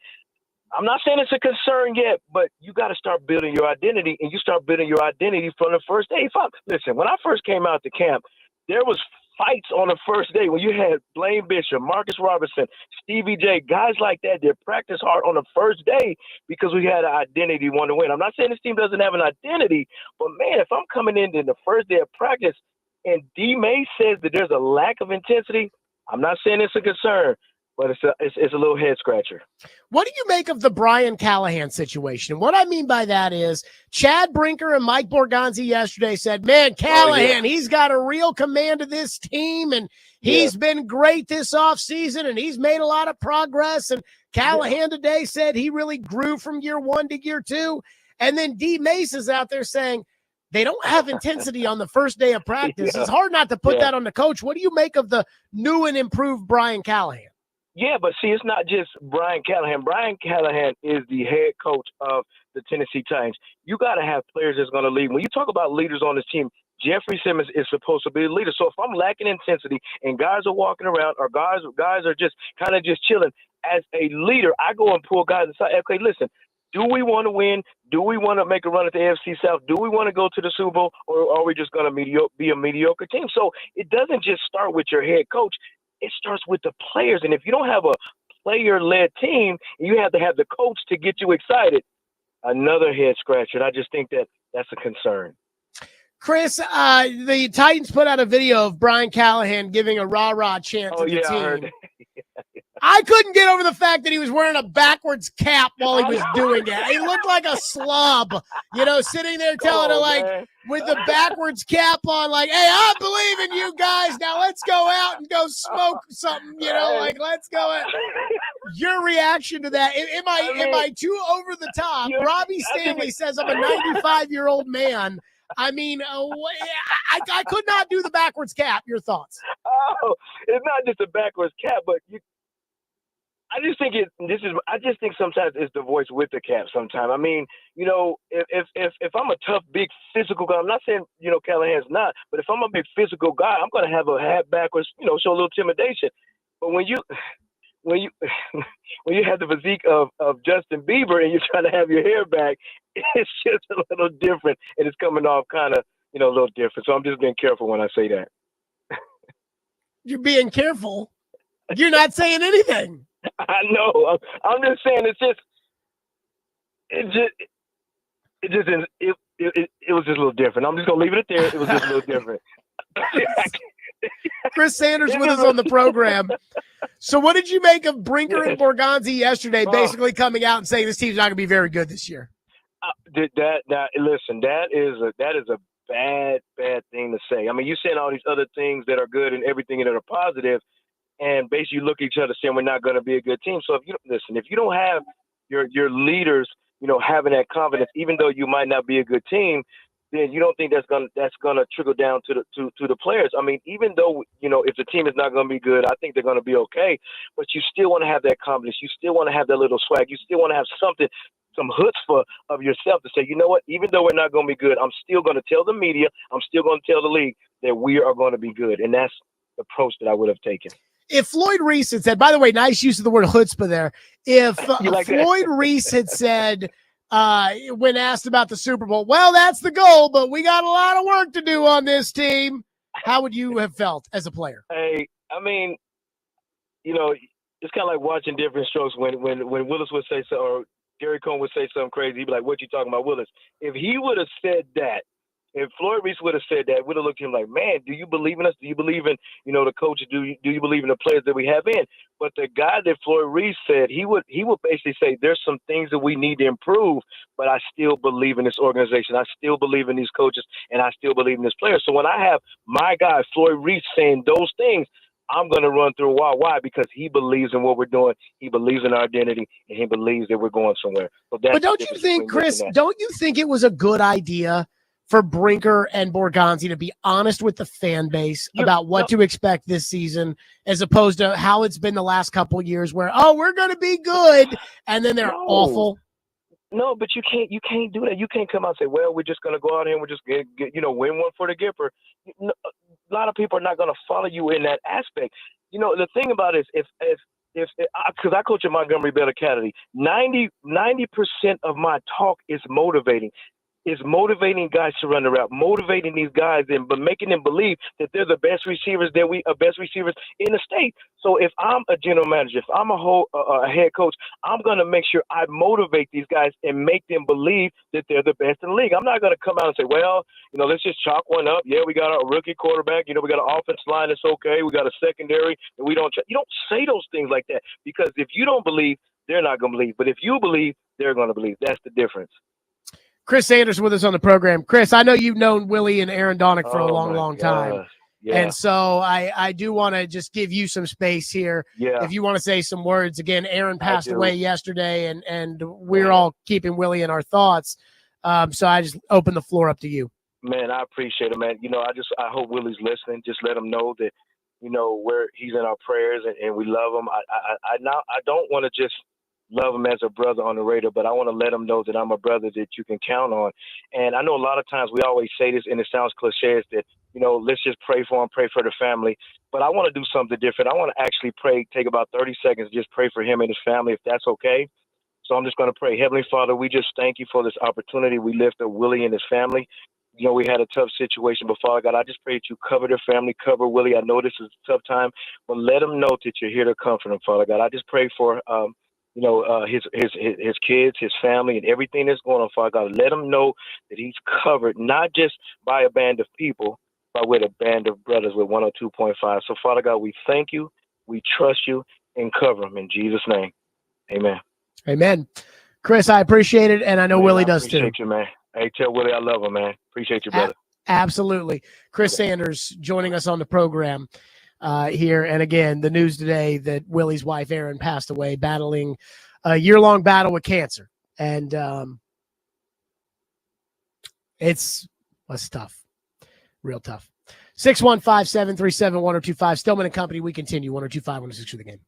I'm not saying it's a concern yet, but you got to start building your identity, and you start building your identity from the first day. Listen, when I first came out to camp, there was fights on the first day when you had Blaine Bishop, Marcus Robertson, Stevie J, guys like that. They practice hard on the first day because we had an identity we want to win. I'm not saying this team doesn't have an identity, but man, if I'm coming in the first day of practice and D. May says that there's a lack of intensity, I'm not saying it's a concern, but it's a little head scratcher. What do you make of the Brian Callahan situation? And what I mean by that is Chad Brinker and Mike Borgonzi yesterday said, man, Callahan, he's got a real command of this team, and he's been great this offseason, and he's made a lot of progress. And Callahan today said he really grew from year 1 to year 2. And then D. Mace is out there saying they don't have intensity on the first day of practice. It's hard not to put that on the coach. What do you make of the new and improved Brian Callahan? Yeah, but see, it's not just Brian Callahan. Brian Callahan is the head coach of the Tennessee Titans. You got to have players that's going to lead. When you talk about leaders on this team, Jeffrey Simmons is supposed to be a leader. So if I'm lacking intensity and guys are walking around or guys are just kind of just chilling, as a leader, I go and pull guys aside. Okay, listen, do we want to win? Do we want to make a run at the AFC South? Do we want to go to the Super Bowl, or are we just going to be a mediocre team? So it doesn't just start with your head coach. It starts with the players. And if you don't have a player-led team, you have to have the coach to get you excited. Another head scratcher. I just think that's a concern. Chris, the Titans put out a video of Brian Callahan giving a rah-rah chant to the team. I heard that. I couldn't get over the fact that he was wearing a backwards cap while he was doing it. He looked like a slob, sitting there telling it like with the backwards cap on, like, hey, I believe in you guys. Now let's go out and go smoke something, like let's go out. Your reaction to that? Am I too over the top? Robbie Stanley says I'm a 95-year-old man. I mean, I could not do the backwards cap. Your thoughts? Oh, it's not just a backwards cap, but I just think sometimes it's the voice with the cap. Sometimes, I mean, if I'm a tough, big, physical guy, I'm not saying Callahan's not, but if I'm a big physical guy, I'm going to have a hat backwards, show a little intimidation. But when you have the physique of Justin Bieber and you're trying to have your hair back, it's just a little different, and it's coming off kind of a little different. So I'm just being careful when I say that. You're being careful. You're not saying anything. I know. I'm just saying it was just a little different. I'm just gonna leave it at there. It was just a little different. Chris Sanders with us on the program. So what did you make of Brinker and Borgonzi yesterday basically coming out and saying this team's not going to be very good this year? Listen, that is a bad thing to say. I mean, you're saying all these other things that are good and everything that are positive, and basically you look at each other saying we're not going to be a good team. So if you don't have your leaders, having that confidence, even though you might not be a good team, then you don't think that's gonna trickle down to the players. I mean, even though if the team is not gonna be good, I think they're gonna be okay. But you still want to have that confidence. You still want to have that little swag. You still want to have something, some chutzpah of yourself to say, you know what? Even though we're not gonna be good, I'm still gonna tell the media, I'm still gonna tell the league that we are going to be good, and that's the approach that I would have taken. If Floyd Reese had said, by the way, nice use of the word chutzpah there. If Floyd Reese had said, when asked about the Super Bowl, well, that's the goal, but we got a lot of work to do on this team, how would you have felt as a player? Hey, I mean, it's kind of like watching different strokes when Willis would say so, or Gary Cohn would say something crazy. He'd be like, what you talking about, Willis? If he would have said that, If Floyd Reese would have said that, we'd have looked at him like, man, do you believe in us? Do you believe in, the coach? Do you believe in the players that we have in? But the guy that Floyd Reese said, he would basically say, there's some things that we need to improve, but I still believe in this organization. I still believe in these coaches, and I still believe in this player. So when I have my guy, Floyd Reese, saying those things, I'm going to run through a wall. Why? Because he believes in what we're doing. He believes in our identity, and he believes that we're going somewhere. So that's but don't you think, Chris, don't you think it was a good idea for Brinker and Borgonzi to be honest with the fan base about what to expect this season, as opposed to how it's been the last couple of years where, we're going to be good, and then they're awful? No, but you can't do that. You can't come out and say, well, we're just going to go out here and we're just get win one for the Gipper. A lot of people are not going to follow you in that aspect. The thing about it is because I coach at Montgomery Bell Academy, 90% of my talk is motivating. Is motivating guys to run the route, motivating these guys, but making them believe that they're the best receivers best receivers in the state. So if I'm a general manager, if I'm a head coach, I'm going to make sure I motivate these guys and make them believe that they're the best in the league. I'm not going to come out and say, well, let's just chalk one up. Yeah, we got a rookie quarterback. We got an offense line that's okay. We got a secondary that we don't. You don't say those things like that, because if you don't believe, they're not going to believe. But if you believe, they're going to believe. That's the difference. Chris Sanders with us on the program. Chris, I know you've known Willie and Aaron Donic for a long time. Yeah. And so I do want to just give you some space here. Yeah. If you want to say some words. Again, Aaron passed away yesterday, and we're all keeping Willie in our thoughts. So I just open the floor up to you. Man, I appreciate it, man. I hope Willie's listening. Just let him know that, where he's in our prayers, and we love him. I don't want to just love him as a brother on the radio, but I want to let him know that I'm a brother that you can count on. And I know a lot of times we always say this, and it sounds cliche, is that, let's just pray for him, pray for the family. But I want to do something different. I want to actually pray, take about 30 seconds, just pray for him and his family, if that's okay. So I'm just going to pray. Heavenly Father, we just thank you for this opportunity. We lift up Willie and his family. We had a tough situation, but Father God, I just pray that you cover their family, cover Willie. I know this is a tough time, but let them know that you're here to comfort them, Father God. I just pray for his kids, his family, and everything that's going on, Father God. Let him know that he's covered, not just by a band of people, but with a band of brothers with 102.5. So, Father God, we thank you, we trust you, and cover him in Jesus' name. Amen. Amen. Chris, I appreciate it, and I know Willie does too. Appreciate you, man. Hey, tell Willie I love him, man. Appreciate you, brother. Absolutely. Chris Sanders joining us on the program here. And again, the news today that Willie's wife, Erin, passed away battling a year-long battle with cancer. And it's tough, real tough. 615-737-1025. Stillman and Company. We continue. 102.5, 106 for the game.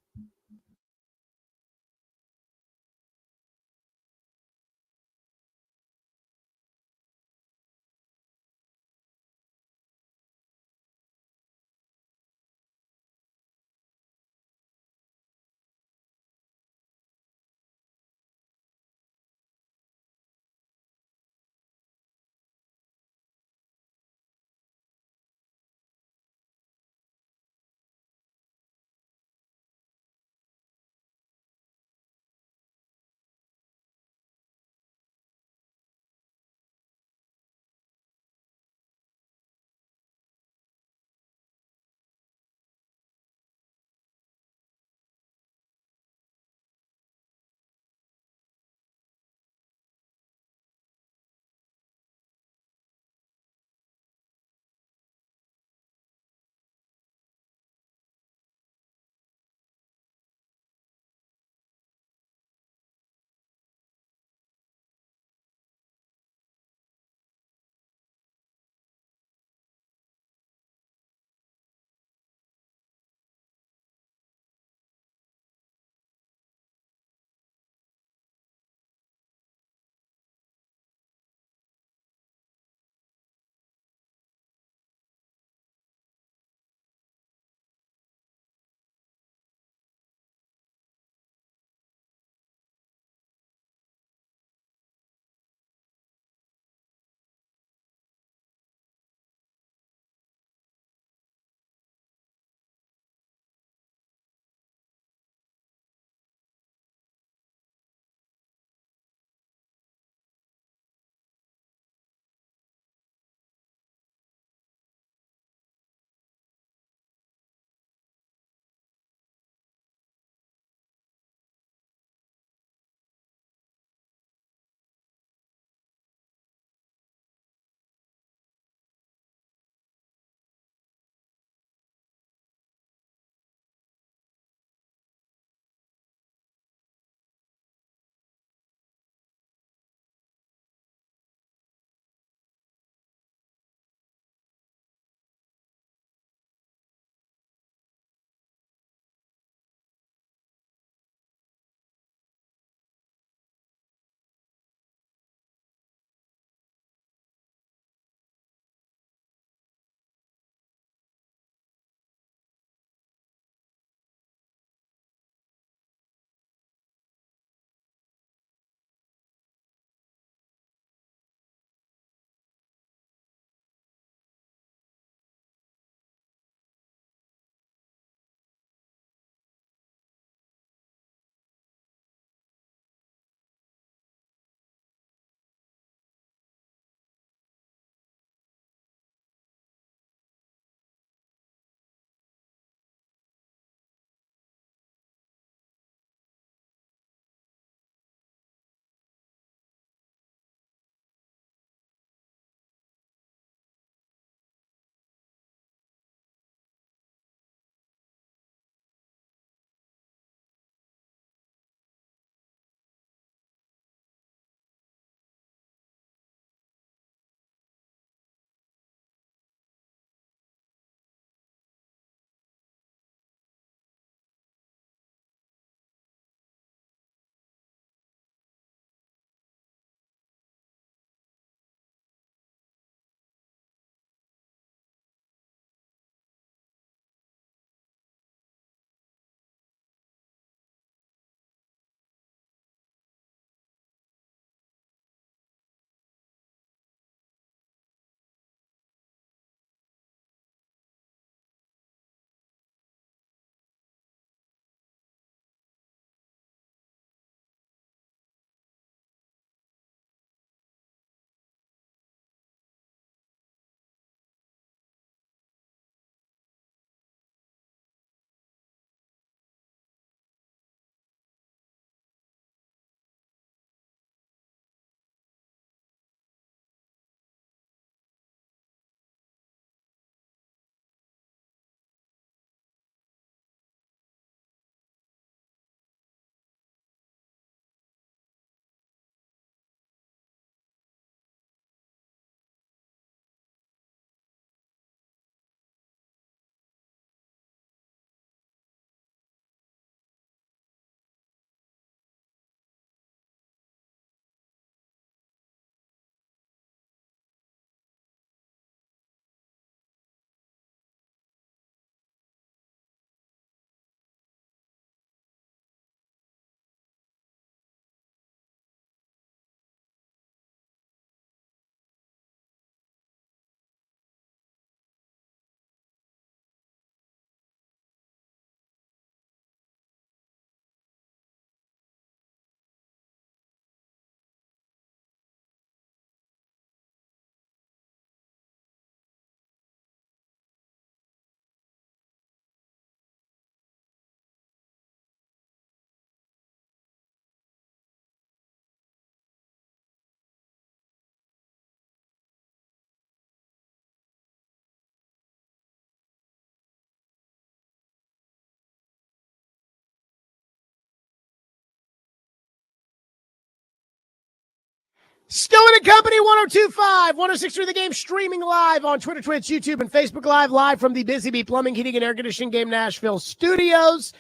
Stillman and Company, 102.5, 106.3 The Game, streaming live on Twitter, Twitch, YouTube, and Facebook live from the Busy Bee Plumbing, Heating, and Air Conditioning Game Nashville studios.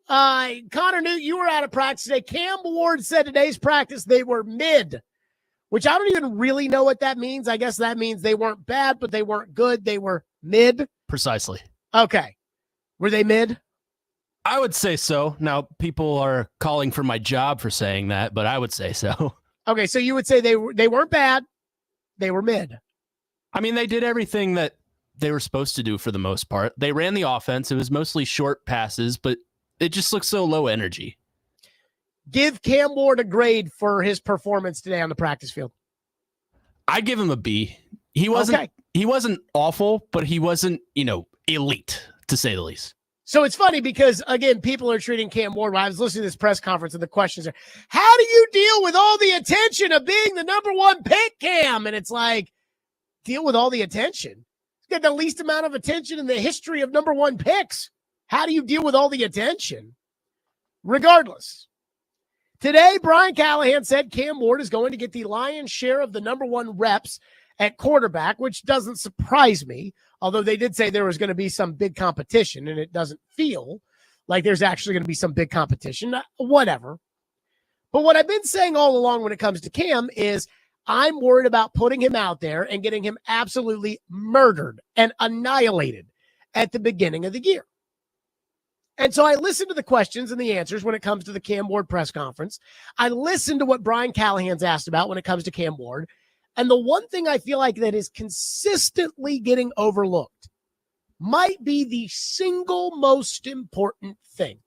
Connor Newt, you were out of practice today. Cam Ward said today's practice they were mid, which I don't even really know what that means. I guess that means they weren't bad, but they weren't good. They were mid. Precisely. Okay. Were they mid? I would say so. Now, people are calling for my job for saying that, but I would say so. Okay, so you would say they weren't bad, they were mid. I mean, they did everything that they were supposed to do for the most part. They ran the offense. It was mostly short passes, but it just looked so low energy. Give Cam Ward a grade for his performance today on the practice field. I give him a B. He wasn't awful, but he wasn't, elite, to say the least. So it's funny because, again, people are treating Cam Ward. When I was listening to this press conference and the questions are, how do you deal with all the attention of being the number one pick, Cam? And it's like, deal with all the attention. He's got the least amount of attention in the history of number one picks. How do you deal with all the attention? Regardless, today, Brian Callahan said Cam Ward is going to get the lion's share of the number one reps at quarterback, which doesn't surprise me. Although they did say there was going to be some big competition, and it doesn't feel like there's actually going to be some big competition, whatever. But what I've been saying all along when it comes to Cam is I'm worried about putting him out there and getting him absolutely murdered and annihilated at the beginning of the year. And so I listened to the questions and the answers when it comes to the Cam Ward press conference. I listened to what Brian Callahan's asked about when it comes to Cam Ward. And the one thing I feel like that is consistently getting overlooked might be the single most important thing.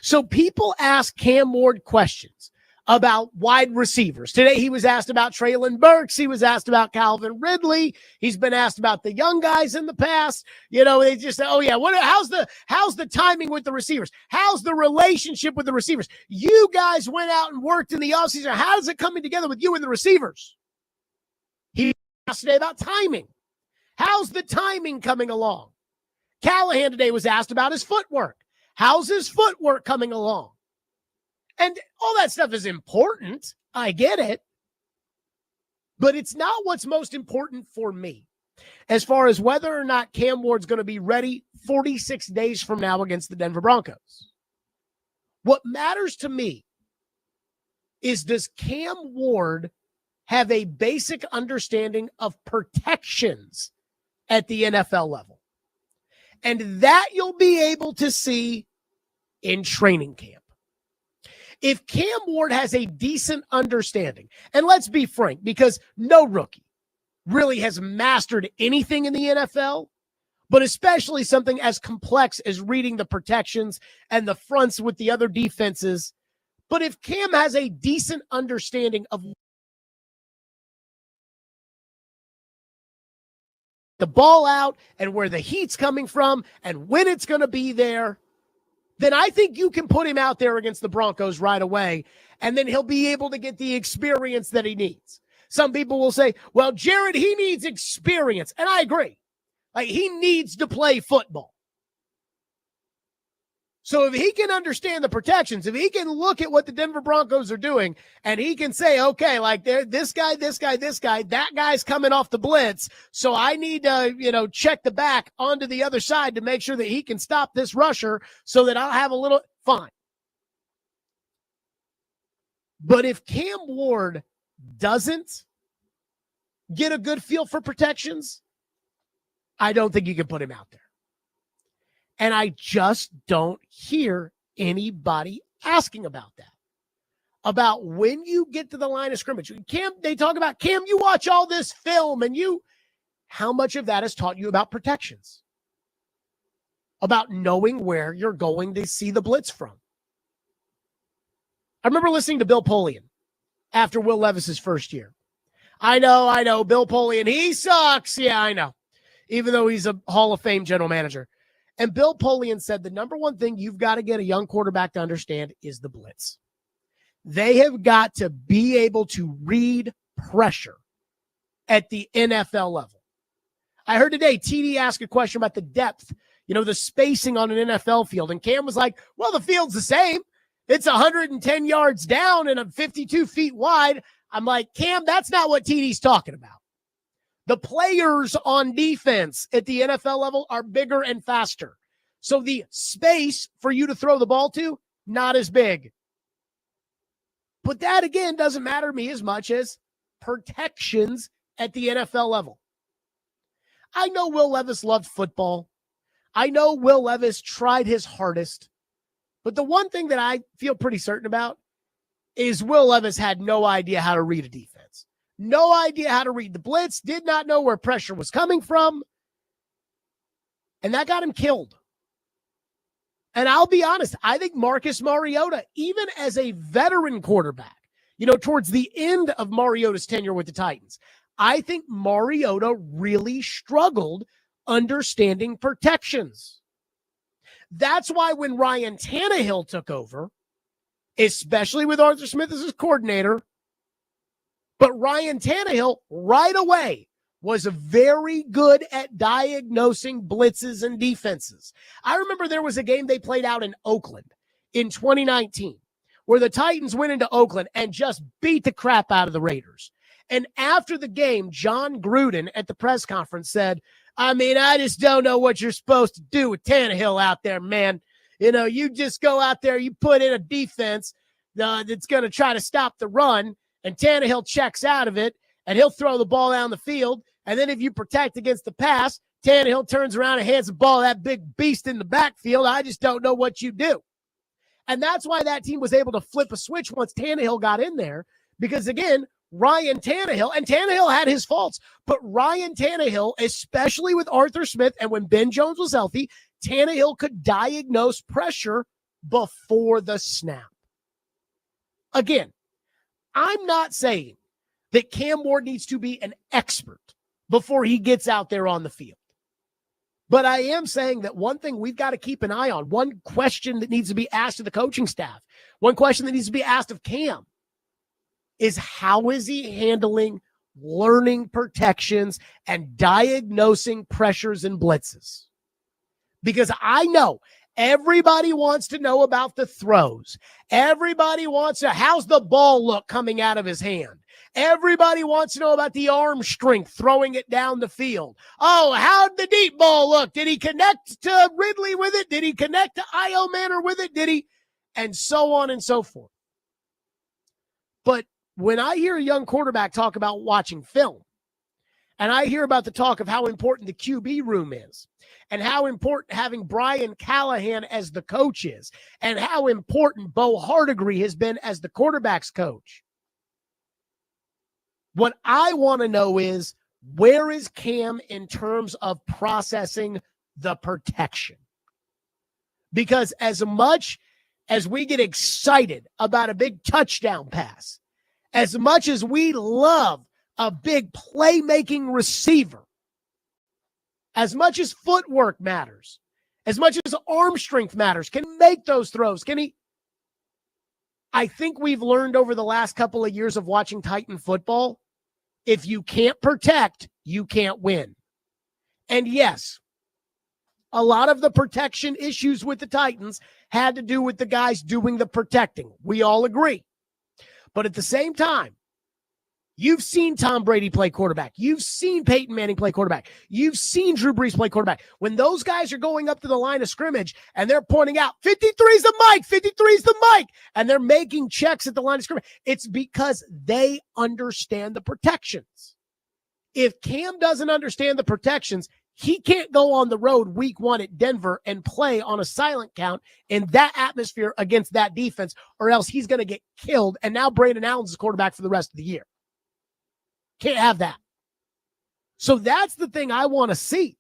So people ask Cam Ward questions about wide receivers. Today he was asked about Treylon Burks. He was asked about Calvin Ridley. He's been asked about the young guys in the past. They just say, oh yeah, how's the timing with the receivers? How's the relationship with the receivers? You guys went out and worked in the offseason. How's it coming together with you and the receivers? He asked today about timing. How's the timing coming along? Callahan today was asked about his footwork. How's his footwork coming along? And all that stuff is important. I get it. But it's not what's most important for me as far as whether or not Cam Ward's going to be ready 46 days from now against the Denver Broncos. What matters to me is, does Cam Ward have a basic understanding of protections at the NFL level? And that you'll be able to see in training camp. If Cam Ward has a decent understanding, and let's be frank, because no rookie really has mastered anything in the NFL, but especially something as complex as reading the protections and the fronts with the other defenses. But if Cam has a decent understanding of the ball out and where the heat's coming from and when it's going to be there, then I think you can put him out there against the Broncos right away, and then he'll be able to get the experience that he needs. Some people will say, well, Jared, he needs experience. And I agree. Like, he needs to play football. So if he can understand the protections, if he can look at what the Denver Broncos are doing, and he can say, okay, like this guy, that guy's coming off the blitz, so I need to, check the back onto the other side to make sure that he can stop this rusher so that I'll have a little fine. But if Cam Ward doesn't get a good feel for protections, I don't think you can put him out there. And I just don't hear anybody asking about that. About when you get to the line of scrimmage. Cam, they talk about, Cam, you watch all this film and how much of that has taught you about protections? About knowing where you're going to see the blitz from. I remember listening to Bill Polian after Will Levis's first year. I know, Bill Polian, he sucks. Yeah, I know. Even though he's a Hall of Fame general manager. And Bill Polian said the number one thing you've got to get a young quarterback to understand is the blitz. They have got to be able to read pressure at the NFL level. I heard today TD ask a question about the depth, the spacing on an NFL field. And Cam was like, well, the field's the same. It's 110 yards down and 52 feet wide. I'm like, Cam, that's not what TD's talking about. The players on defense at the NFL level are bigger and faster. So the space for you to throw the ball to, not as big. But that, again, doesn't matter to me as much as protections at the NFL level. I know Will Levis loved football. I know Will Levis tried his hardest. But the one thing that I feel pretty certain about is Will Levis had no idea how to read a defense. No idea how to read the blitz, did not know where pressure was coming from. And that got him killed. And I'll be honest, I think Marcus Mariota, even as a veteran quarterback, towards the end of Mariota's tenure with the Titans, I think Mariota really struggled understanding protections. That's why when Ryan Tannehill took over, especially with Arthur Smith as his coordinator, but Ryan Tannehill right away was very good at diagnosing blitzes and defenses. I remember there was a game they played out in Oakland in 2019 where the Titans went into Oakland and just beat the crap out of the Raiders. And after the game, John Gruden at the press conference said, I just don't know what you're supposed to do with Tannehill out there, man. You just go out there, you put in a defense that's going to try to stop the run, and Tannehill checks out of it, and he'll throw the ball down the field. And then if you protect against the pass, Tannehill turns around and hands the ball to that big beast in the backfield. I just don't know what you do. And that's why that team was able to flip a switch once Tannehill got in there, because, again, Ryan Tannehill, and Tannehill had his faults, but Ryan Tannehill, especially with Arthur Smith and when Ben Jones was healthy, Tannehill could diagnose pressure before the snap. Again, I'm not saying that Cam Ward needs to be an expert before he gets out there on the field. But I am saying that one thing we've got to keep an eye on, one question that needs to be asked of the coaching staff, one question that needs to be asked of Cam, is how is he handling learning protections and diagnosing pressures and blitzes? Because I know everybody wants to know about the throws. Everybody wants to, how's the ball look coming out of his hand? Everybody wants to know about the arm strength, throwing it down the field. Oh, how'd the deep ball look? Did he connect to Ridley with it? Did he connect to Io Manor with it? Did he? And so on and so forth. But when I hear a young quarterback talk about watching film, and I hear about the talk of how important the QB room is, and how important having Brian Callahan as the coach is, and how important Bo Hardigree has been as the quarterback's coach, what I want to know is, where is Cam in terms of processing the protection? Because as much as we get excited about a big touchdown pass, as much as we love a big playmaking receiver, as much as footwork matters, as much as arm strength matters, can he make those throws? Can he? I think we've learned over the last couple of years of watching Titan football, if you can't protect, you can't win. And yes, a lot of the protection issues with the Titans had to do with the guys doing the protecting. We all agree. But at the same time, you've seen Tom Brady play quarterback. You've seen Peyton Manning play quarterback. You've seen Drew Brees play quarterback. When those guys are going up to the line of scrimmage and they're pointing out, 53's the mic, 53's the mic, and they're making checks at the line of scrimmage, it's because they understand the protections. If Cam doesn't understand the protections, he can't go on the road week 1 at Denver and play on a silent count in that atmosphere against that defense, or else he's going to get killed. And now Brandon Allen's the quarterback for the rest of the year. Can't have that. So that's the thing I want to see,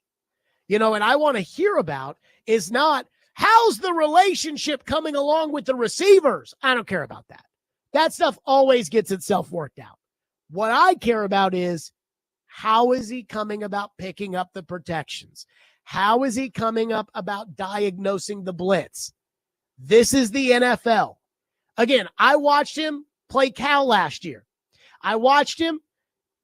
and I want to hear about is not, how's the relationship coming along with the receivers? I don't care about that. That stuff always gets itself worked out. What I care about is, how is he coming about picking up the protections? How is he coming up about diagnosing the blitz? This is the NFL. Again, I watched him play Cal last year. I watched him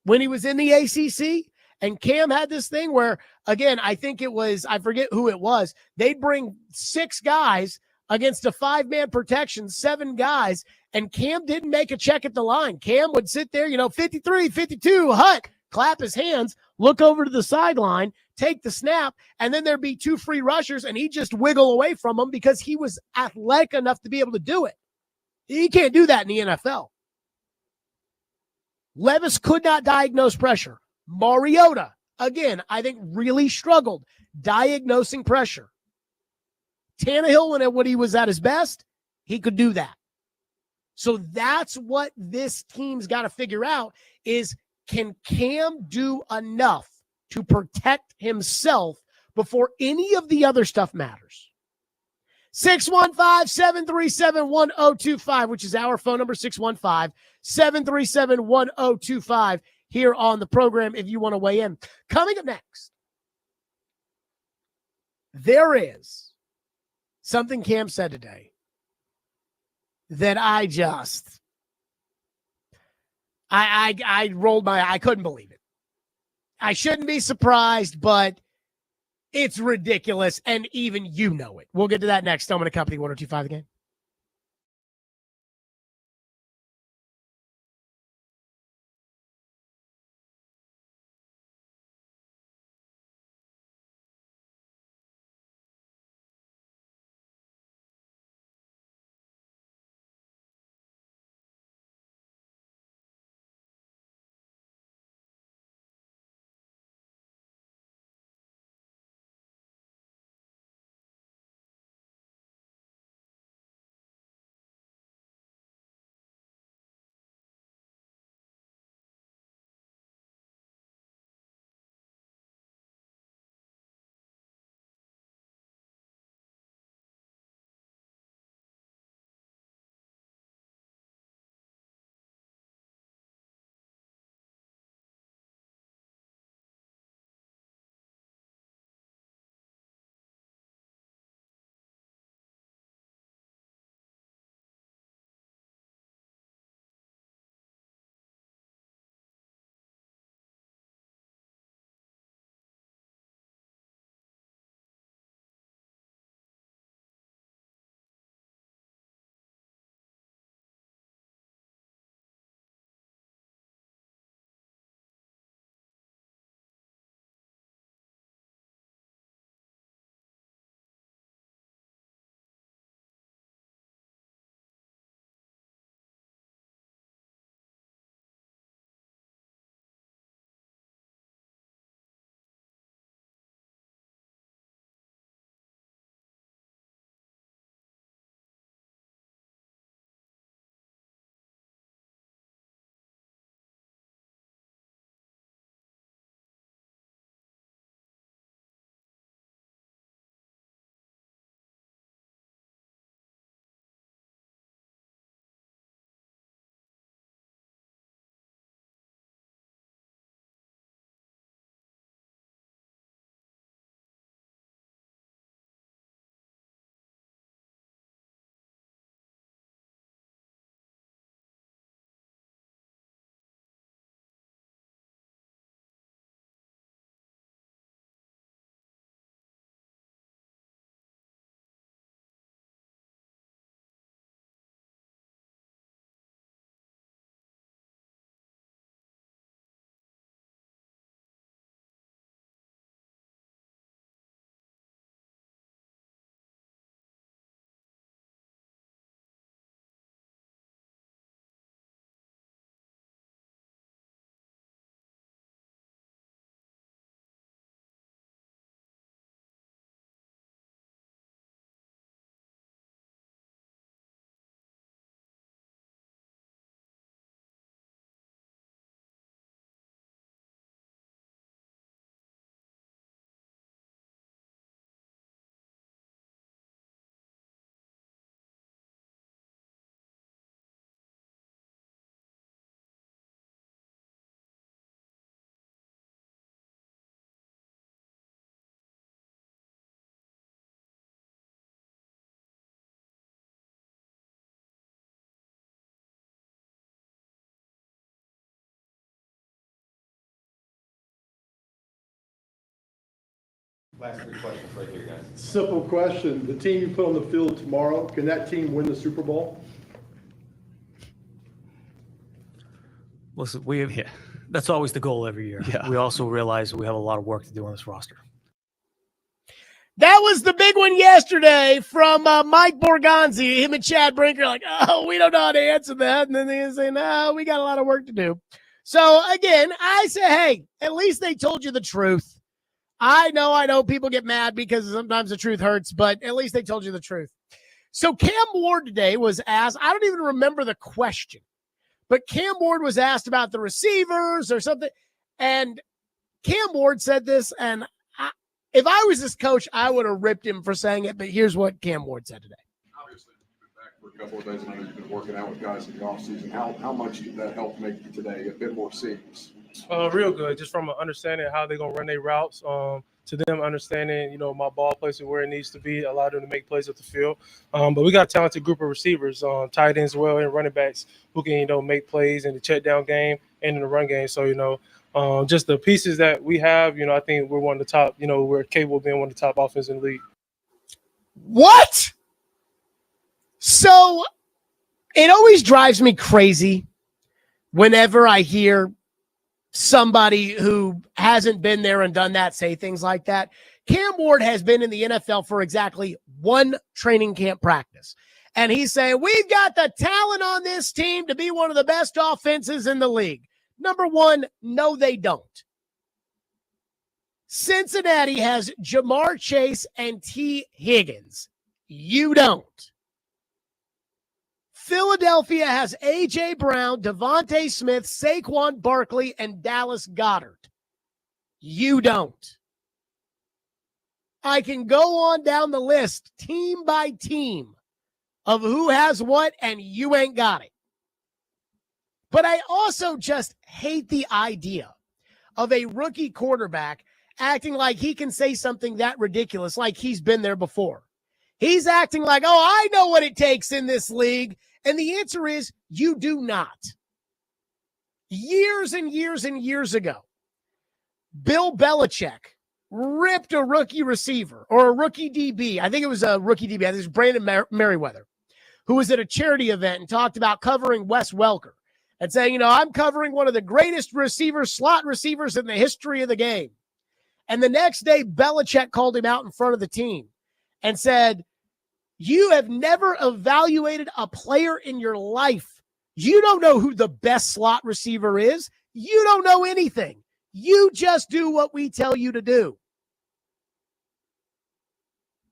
when he was in the ACC, and Cam had this thing where, again, I think it was, I forget who it was, they'd bring 6 guys against a 5-man protection, 7 guys, and Cam didn't make a check at the line. Cam would sit there, 53, 52, hut, clap his hands, look over to the sideline, take the snap, and then there'd be 2 free rushers, and he'd just wiggle away from them because he was athletic enough to be able to do it. He can't do that in the NFL. Levis could not diagnose pressure. Mariota, again, I think really struggled diagnosing pressure. Tannehill, when he was at his best, he could do that. So that's what this team's got to figure out is, can Cam do enough to protect himself before any of the other stuff matters? 615-737-1025, which is our phone number, 615-737-1025 here on the program if you want to weigh in. Coming up next, there is something Cam said today that I rolled my eye. I couldn't believe it. I shouldn't be surprised, but it's ridiculous, and even you know it. We'll get to that next. Stillman & Company, 102.5 The Game. Last 3 questions right here, guys. Simple question. The team you put on the field tomorrow, can that team win the Super Bowl? Listen, that's always the goal every year. Yeah. We also realize we have a lot of work to do on this roster. That was the big one yesterday from Mike Borgonzi. Him and Chad Brinker like, oh, we don't know how to answer that. And then they say, no, we got a lot of work to do. So, again, I say, hey, at least they told you the truth. I know people get mad because sometimes the truth hurts, but at least they told you the truth. So Cam Ward today was asked, I don't even remember the question, but Cam Ward was asked about the receivers or something. And Cam Ward said this, and if I was this coach, I would have ripped him for saying it, but here's what Cam Ward said today. Obviously, you've been back for a couple of days. I know you've been working out with guys in the offseason. How much did that help make today a bit more seamless? Real good, just from an understanding of how they're going to run their routes, to them understanding, my ball placement where it needs to be, allow them to make plays at the field. But we got a talented group of receivers, tight ends as well, and running backs who can, make plays in the check down game and in the run game. So, just the pieces that we have, I think we're one of the top, we're capable of being one of the top offenses in the league. What? So it always drives me crazy whenever I hear somebody who hasn't been there and done that say things like that. Cam Ward has been in the NFL for exactly one training camp practice. And he's saying, we've got the talent on this team to be one of the best offenses in the league. Number one, no, they don't. Cincinnati has Jamar Chase and T. Higgins. You don't. Philadelphia has A.J. Brown, Devontae Smith, Saquon Barkley, and Dallas Goedert. You don't. I can go on down the list, team by team, of who has what, and you ain't got it. But I also just hate the idea of a rookie quarterback acting like he can say something that ridiculous, like he's been there before. He's acting like, oh, I know what it takes in this league. And the answer is you do not. Years and years and years ago, Bill Belichick ripped a rookie receiver or a rookie DB. I think it was a rookie DB. I think it was Brandon Merriweather, who was at a charity event and talked about covering Wes Welker and saying, I'm covering one of the greatest receivers, slot receivers in the history of the game. And the next day, Belichick called him out in front of the team and said, you have never evaluated a player in your life. You don't know who the best slot receiver is. You don't know anything. You just do what we tell you to do.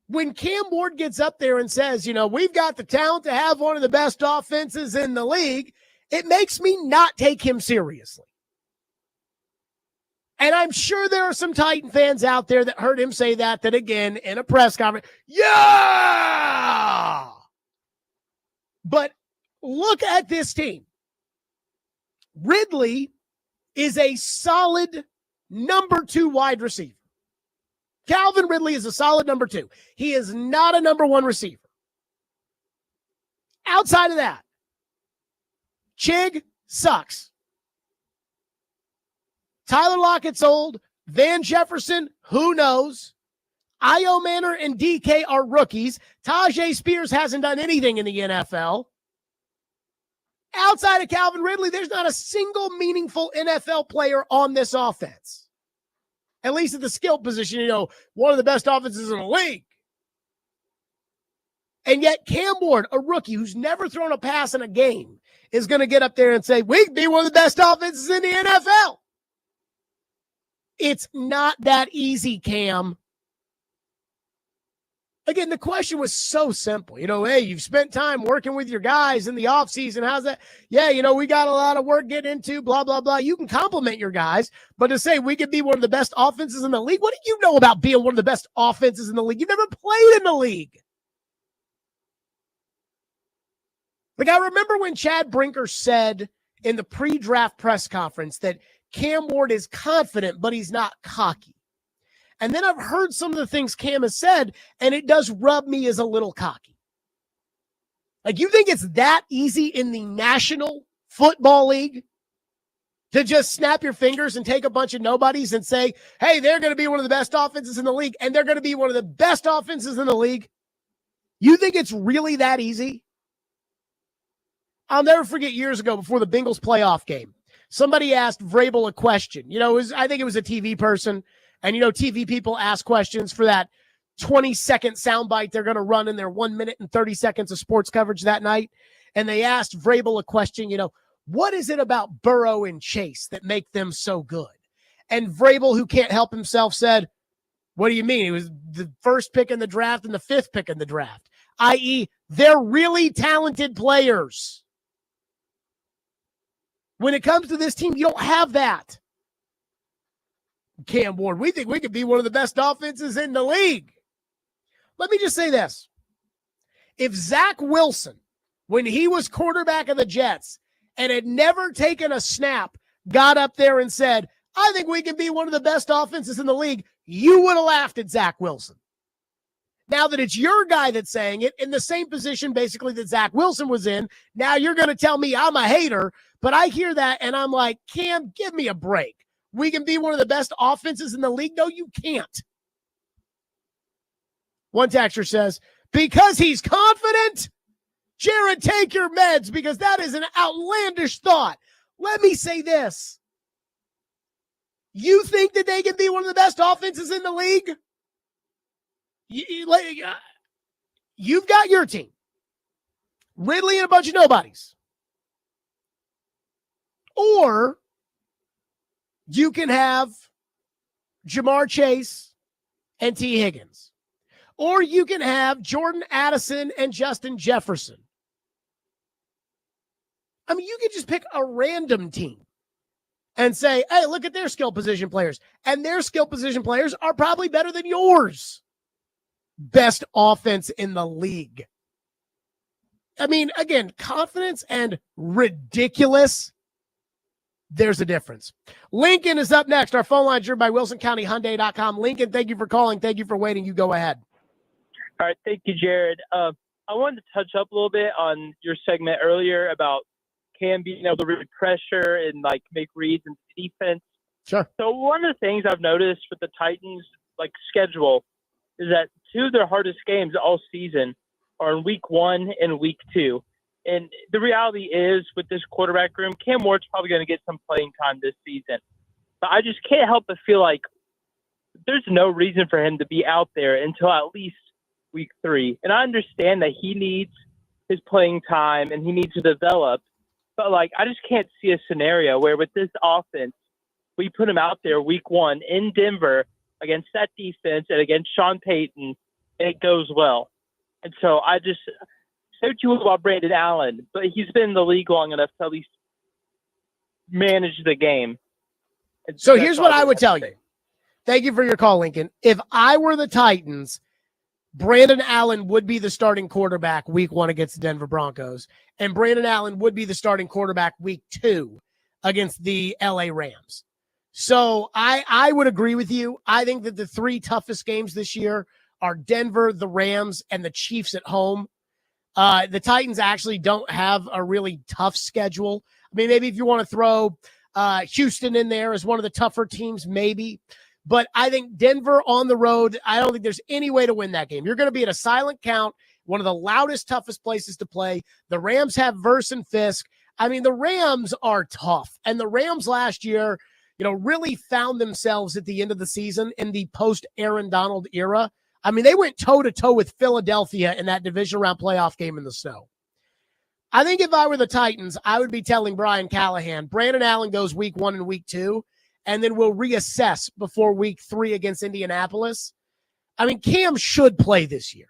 When Cam Ward gets up there and says, we've got the talent to have one of the best offenses in the league, it makes me not take him seriously. And I'm sure there are some Titan fans out there that heard him say that again in a press conference. Yeah! But look at this team. Ridley is a solid number 2 wide receiver. Calvin Ridley is a solid number 2. He is not a number 1 receiver. Outside of that, Chig sucks. Tyler Lockett's old. Van Jefferson, who knows? Io Manor and DK are rookies. Tajay Spears hasn't done anything in the NFL. Outside of Calvin Ridley, there's not a single meaningful NFL player on this offense. At least at the skill position, one of the best offenses in the league. And yet Cam Ward, a rookie who's never thrown a pass in a game, is going to get up there and say, we can be one of the best offenses in the NFL. It's not that easy, Cam. Again, the question was so simple. Hey, you've spent time working with your guys in the offseason. How's that? Yeah, we got a lot of work getting into, blah, blah, blah. You can compliment your guys, but to say we could be one of the best offenses in the league, what do you know about being one of the best offenses in the league? You've never played in the league. I remember when Chad Brinker said in the pre-draft press conference that Cam Ward is confident, but he's not cocky. And then I've heard some of the things Cam has said, and it does rub me as a little cocky. You think it's that easy in the National Football League To just snap your fingers and take a bunch of nobodies and say, hey, they're going to be one of the best offenses in the league, and they're going to be one of the best offenses in the league? You think it's really that easy? I'll never forget years ago before the Bengals playoff game, somebody asked Vrabel a question. I think it was a TV person, and TV people ask questions for that 20-second soundbite they're going to run in their 1 minute and 30 seconds of sports coverage that night. And they asked Vrabel a question, what is it about Burrow and Chase that make them so good? And Vrabel, who can't help himself, said, what do you mean? He was the first pick in the draft and the fifth pick in the draft, i.e., they're really talented players. When it comes to this team, you don't have that. Cam Ward, we think we could be one of the best offenses in the league. Let me just say this. If Zach Wilson, when he was quarterback of the Jets and had never taken a snap, got up there and said, I think we can be one of the best offenses in the league, you would have laughed at Zach Wilson. Now that it's your guy that's saying it, in the same position basically that Zach Wilson was in, now you're going to tell me I'm a hater, but I hear that and I'm like, Cam, give me a break. We can be one of the best offenses in the league? No, you can't. One texter says, because he's confident? Jared, take your meds, because that is an outlandish thought. Let me say this. You think that they can be one of the best offenses in the league? You've got your team. Ridley and a bunch of nobodies. Or you can have Jamar Chase and T. Higgins. Or you can have Jordan Addison and Justin Jefferson. I mean, you could just pick a random team and say, hey, look at their skill position players. And their skill position players are probably better than yours. Best offense in the league. I mean, again, confidence and ridiculous. There's a difference. Lincoln is up next. Our phone line is driven by WilsonCountyHyundai.com. Lincoln, thank you for calling. Thank you for waiting. You go ahead. All right. Thank you, Jared. I wanted to touch up a little bit on your segment earlier about Cam being able to read pressure and make reads in defense. Sure. So one of the things I've noticed with the Titans schedule is that two of their hardest games all season are in week 1 and week 2. And the reality is, with this quarterback room, Cam Ward's probably going to get some playing time this season. But I just can't help but feel like there's no reason for him to be out there until at least week 3. And I understand that he needs his playing time and he needs to develop. But, I just can't see a scenario where with this offense, we put him out there week 1 in Denver against that defense and against Sean Payton, and it goes well. And so I just say what you will about Brandon Allen, but he's been in the league long enough to at least manage the game. And so here's what I would tell you. Thank you for your call, Lincoln. If I were the Titans, Brandon Allen would be the starting quarterback week 1 against the Denver Broncos, and Brandon Allen would be the starting quarterback week 2 against the LA Rams. So I would agree with you. I think that the 3 toughest games this year are Denver, the Rams, and the Chiefs at home. The Titans actually don't have a really tough schedule. I mean, maybe if you want to throw Houston in there as one of the tougher teams, maybe. But I think Denver on the road, I don't think there's any way to win that game. You're going to be at a silent count, one of the loudest, toughest places to play. The Rams have Verse and Fisk. I mean, the Rams are tough. And the Rams last year, really found themselves at the end of the season in the post-Aaron Donald era. I mean, they went toe-to-toe with Philadelphia in that division round playoff game in the snow. I think if I were the Titans, I would be telling Brian Callahan, Brandon Allen goes week 1 and week 2, and then we'll reassess before week 3 against Indianapolis. I mean, Cam should play this year.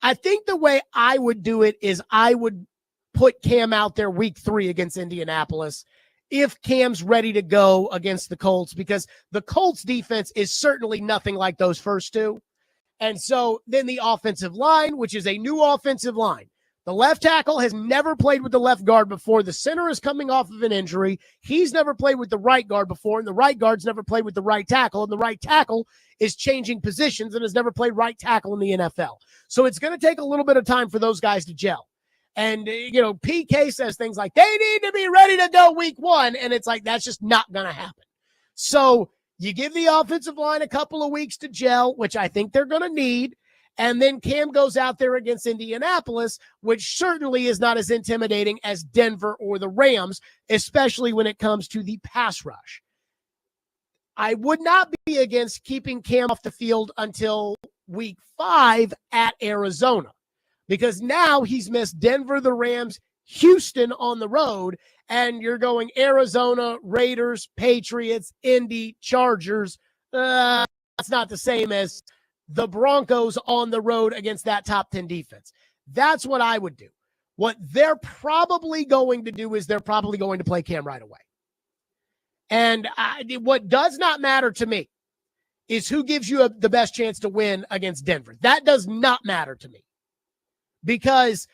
I think the way I would do it is I would put Cam out there week 3 against Indianapolis if Cam's ready to go against the Colts, because the Colts defense is certainly nothing like those first 2. And so then the offensive line, which is a new offensive line. The left tackle has never played with the left guard before. The center is coming off of an injury. He's never played with the right guard before, and the right guard's never played with the right tackle, and the right tackle is changing positions and has never played right tackle in the NFL. So it's going to take a little bit of time for those guys to gel. And, PK says things like, they need to be ready to go week 1. And it's like, that's just not going to happen. So you give the offensive line a couple of weeks to gel, which I think they're going to need. And then Cam goes out there against Indianapolis, which certainly is not as intimidating as Denver or the Rams, especially when it comes to the pass rush. I would not be against keeping Cam off the field until week 5 at Arizona, because now he's missed Denver, the Rams, Houston on the road, and you're going Arizona, Raiders, Patriots, Indy, Chargers. That's not the same as the Broncos on the road against that top 10 defense. That's what I would do. What they're probably going to do is they're probably going to play Cam right away. And what does not matter to me is who gives you the best chance to win against Denver. That does not matter to me. Because,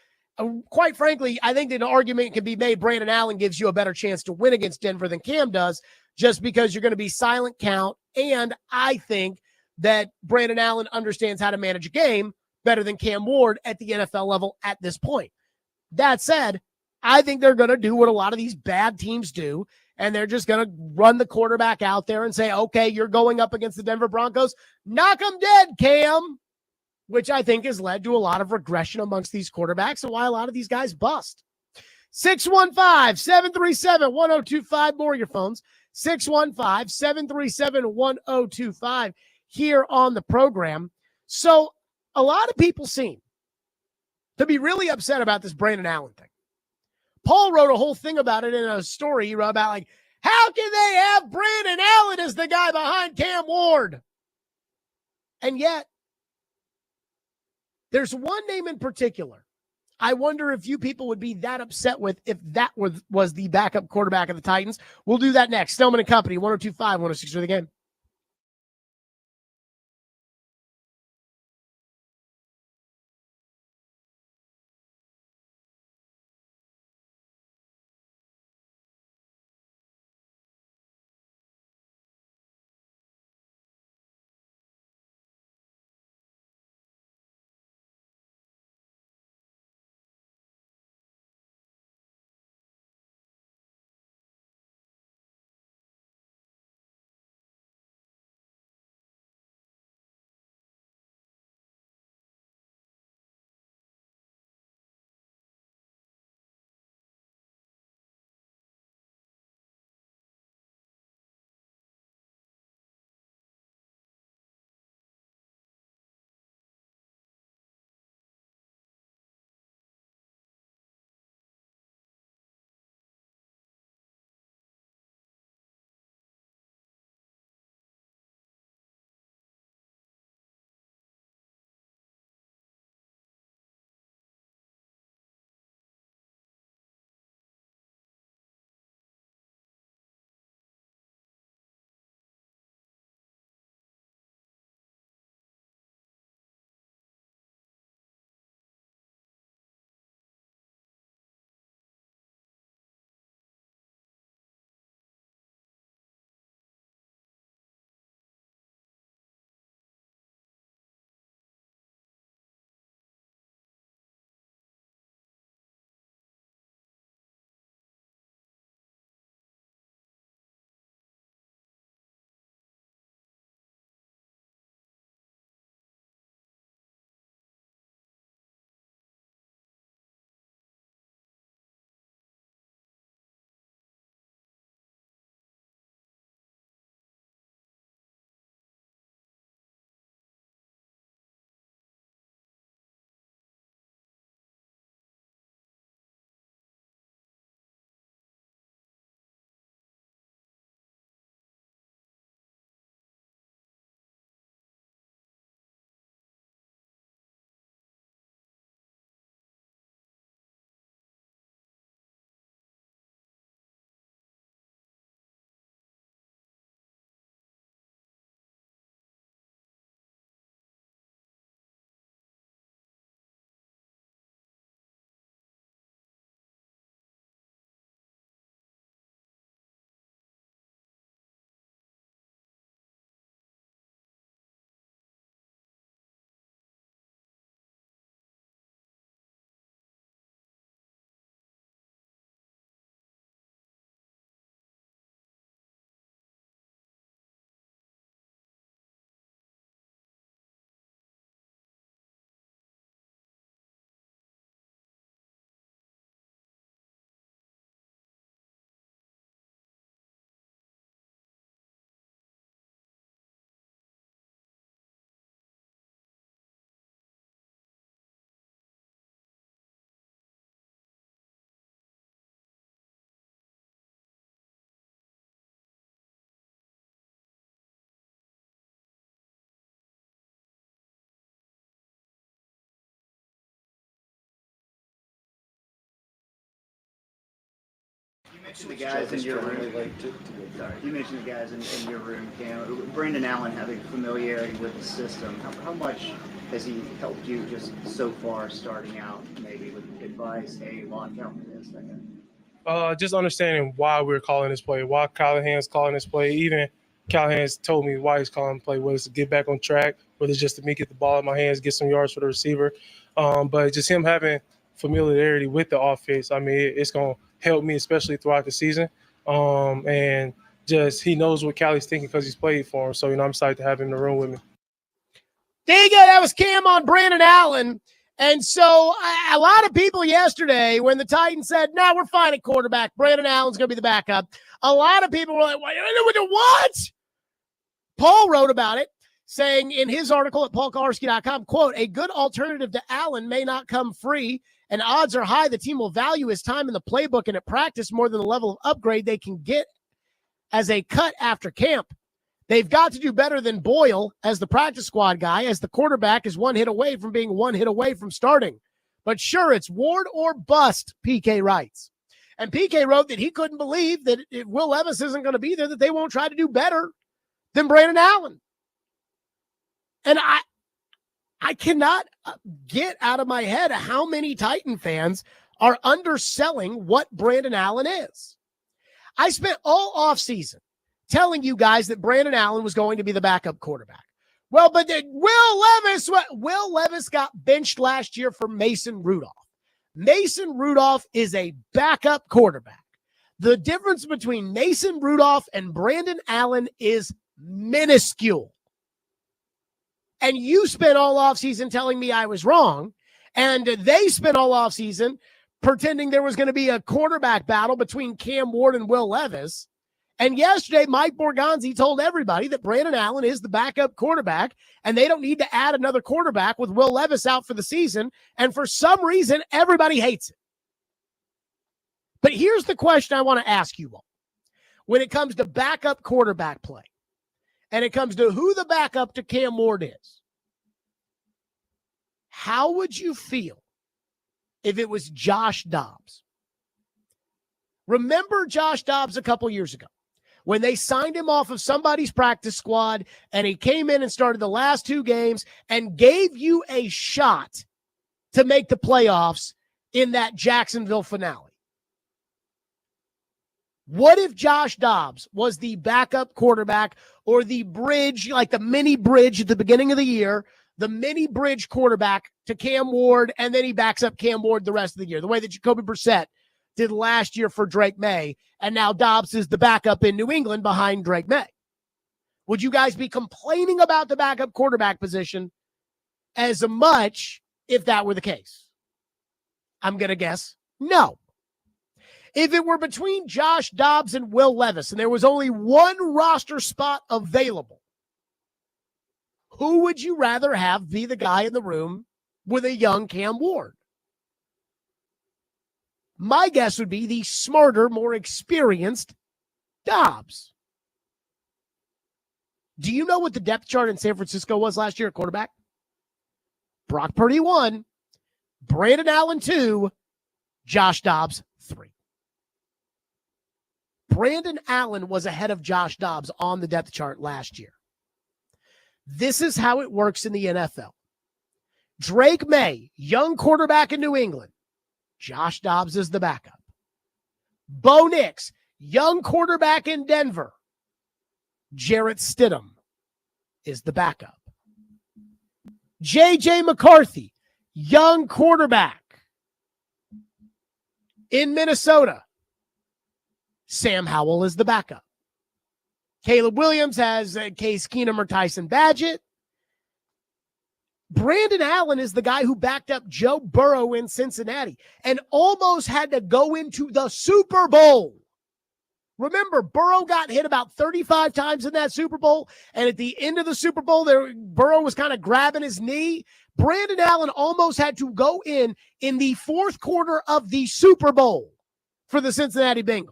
quite frankly, I think that an argument can be made Brandon Allen gives you a better chance to win against Denver than Cam does, just because you're going to be silent count. And I think that Brandon Allen understands how to manage a game better than Cam Ward at the NFL level at this point. That said, I think they're going to do what a lot of these bad teams do, and they're just going to run the quarterback out there and say, okay, you're going up against the Denver Broncos. Knock them dead, Cam, which I think has led to a lot of regression amongst these quarterbacks and why a lot of these guys bust. 615-737-1025, more of your phones. 615-737-1025 here on the program. So a lot of people seem to be really upset about this Brandon Allen thing. Paul wrote a whole thing about it in a story he wrote about, like, how can they have Brandon Allen as the guy behind Cam Ward? And yet, there's one name in particular I wonder if you people would be that upset with if that was the backup quarterback of the Titans. We'll do that next. Stillman and Company, 102.5, 106 for the game. mentioned the guys in your room. Sorry, you mentioned the guys in your room, Cam. Brandon Allen having familiarity with the system. How much has he helped you just so far starting out, maybe with advice, hey, lock out for this, that kind of? Just understanding why we're calling this play, why Callahan's calling this play. Even Callahan's told me why he's calling the play, whether it's to get back on track, whether it's just to me get the ball in my hands, get some yards for the receiver. But just him having familiarity with the offense, I mean, it's going to help me, especially throughout the season. And just he knows what Callie's thinking because he's played for him. So, I'm excited to have him in the room with me. There you go. That was Cam on Brandon Allen. And so a lot of people yesterday, when the Titans said, no, we're fine at quarterback, Brandon Allen's going to be the backup, a lot of people were like, what? Paul wrote about it, saying in his article at paulkaharski.com, quote, a good alternative to Allen may not come free, and odds are high the team will value his time in the playbook and at practice more than the level of upgrade they can get as a cut after camp. They've got to do better than Boyle as the practice squad guy, as the quarterback is one hit away from being one hit away from starting. But sure, it's Ward or bust, PK writes. And PK wrote that he couldn't believe that if Will Levis isn't going to be there, that they won't try to do better than Brandon Allen. And I cannot get out of my head how many Titan fans are underselling what Brandon Allen is. I spent all offseason telling you guys that Brandon Allen was going to be the backup quarterback. Well, but Will Levis got benched last year for Mason Rudolph. Mason Rudolph is a backup quarterback. The difference between Mason Rudolph and Brandon Allen is minuscule. And you spent all offseason telling me I was wrong, and they spent all offseason pretending there was going to be a quarterback battle between Cam Ward and Will Levis. And yesterday, Mike Borgonzi told everybody that Brandon Allen is the backup quarterback, and they don't need to add another quarterback with Will Levis out for the season. And for some reason, everybody hates it. But here's the question I want to ask you all. When it comes to backup quarterback play, and it comes to who the backup to Cam Ward is, how would you feel if it was Josh Dobbs? Remember Josh Dobbs a couple years ago when they signed him off of somebody's practice squad and he came in and started the last two games and gave you a shot to make the playoffs in that Jacksonville finale? What if Josh Dobbs was the backup quarterback or the bridge, like the mini bridge at the beginning of the year, the mini bridge quarterback to Cam Ward, and then he backs up Cam Ward the rest of the year, the way that Jacoby Brissett did last year for Drake May, and now Dobbs is the backup in New England behind Drake May? Would you guys be complaining about the backup quarterback position as much if that were the case? I'm going to guess no. If it were between Josh Dobbs and Will Levis and there was only one roster spot available, who would you rather have be the guy in the room with a young Cam Ward? My guess would be the smarter, more experienced Dobbs. Do you know what the depth chart in San Francisco was last year at quarterback? Brock Purdy 1, Brandon Allen 2, Josh Dobbs 3. Brandon Allen was ahead of Josh Dobbs on the depth chart last year. This is how it works in the NFL. Drake May, young quarterback in New England. Josh Dobbs is the backup. Bo Nix, young quarterback in Denver. Jarrett Stidham is the backup. J.J. McCarthy, young quarterback in Minnesota. Sam Howell is the backup. Caleb Williams has Case Keenum or Tyson Badgett. Brandon Allen is the guy who backed up Joe Burrow in Cincinnati and almost had to go into the Super Bowl. Remember, Burrow got hit about 35 times in that Super Bowl, and at the end of the Super Bowl, Burrow was kind of grabbing his knee. Brandon Allen almost had to go in the fourth quarter of the Super Bowl for the Cincinnati Bengals.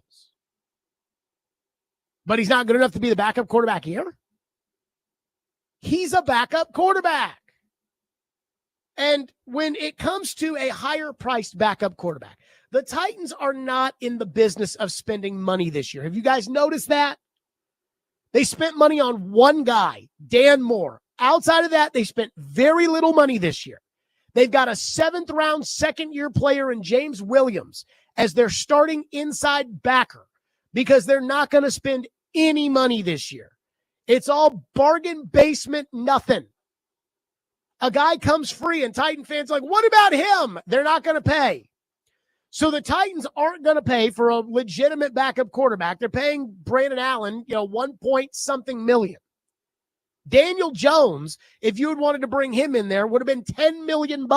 But he's not good enough to be the backup quarterback here. He's a backup quarterback. And when it comes to a higher priced backup quarterback, the Titans are not in the business of spending money this year. Have you guys noticed that? They spent money on one guy, Dan Moore. Outside of that, they spent very little money this year. They've got a 7th-round, second-year player in James Williams as their starting inside backer because they're not going to spend any money this year. It's all bargain basement nothing. A guy comes free and Titan fans are like, what about him? They're not going to pay. So the Titans aren't going to pay for a legitimate backup quarterback. They're paying Brandon Allen, 1 point something million. Daniel Jones, if you had wanted to bring him in there, would have been $10 million.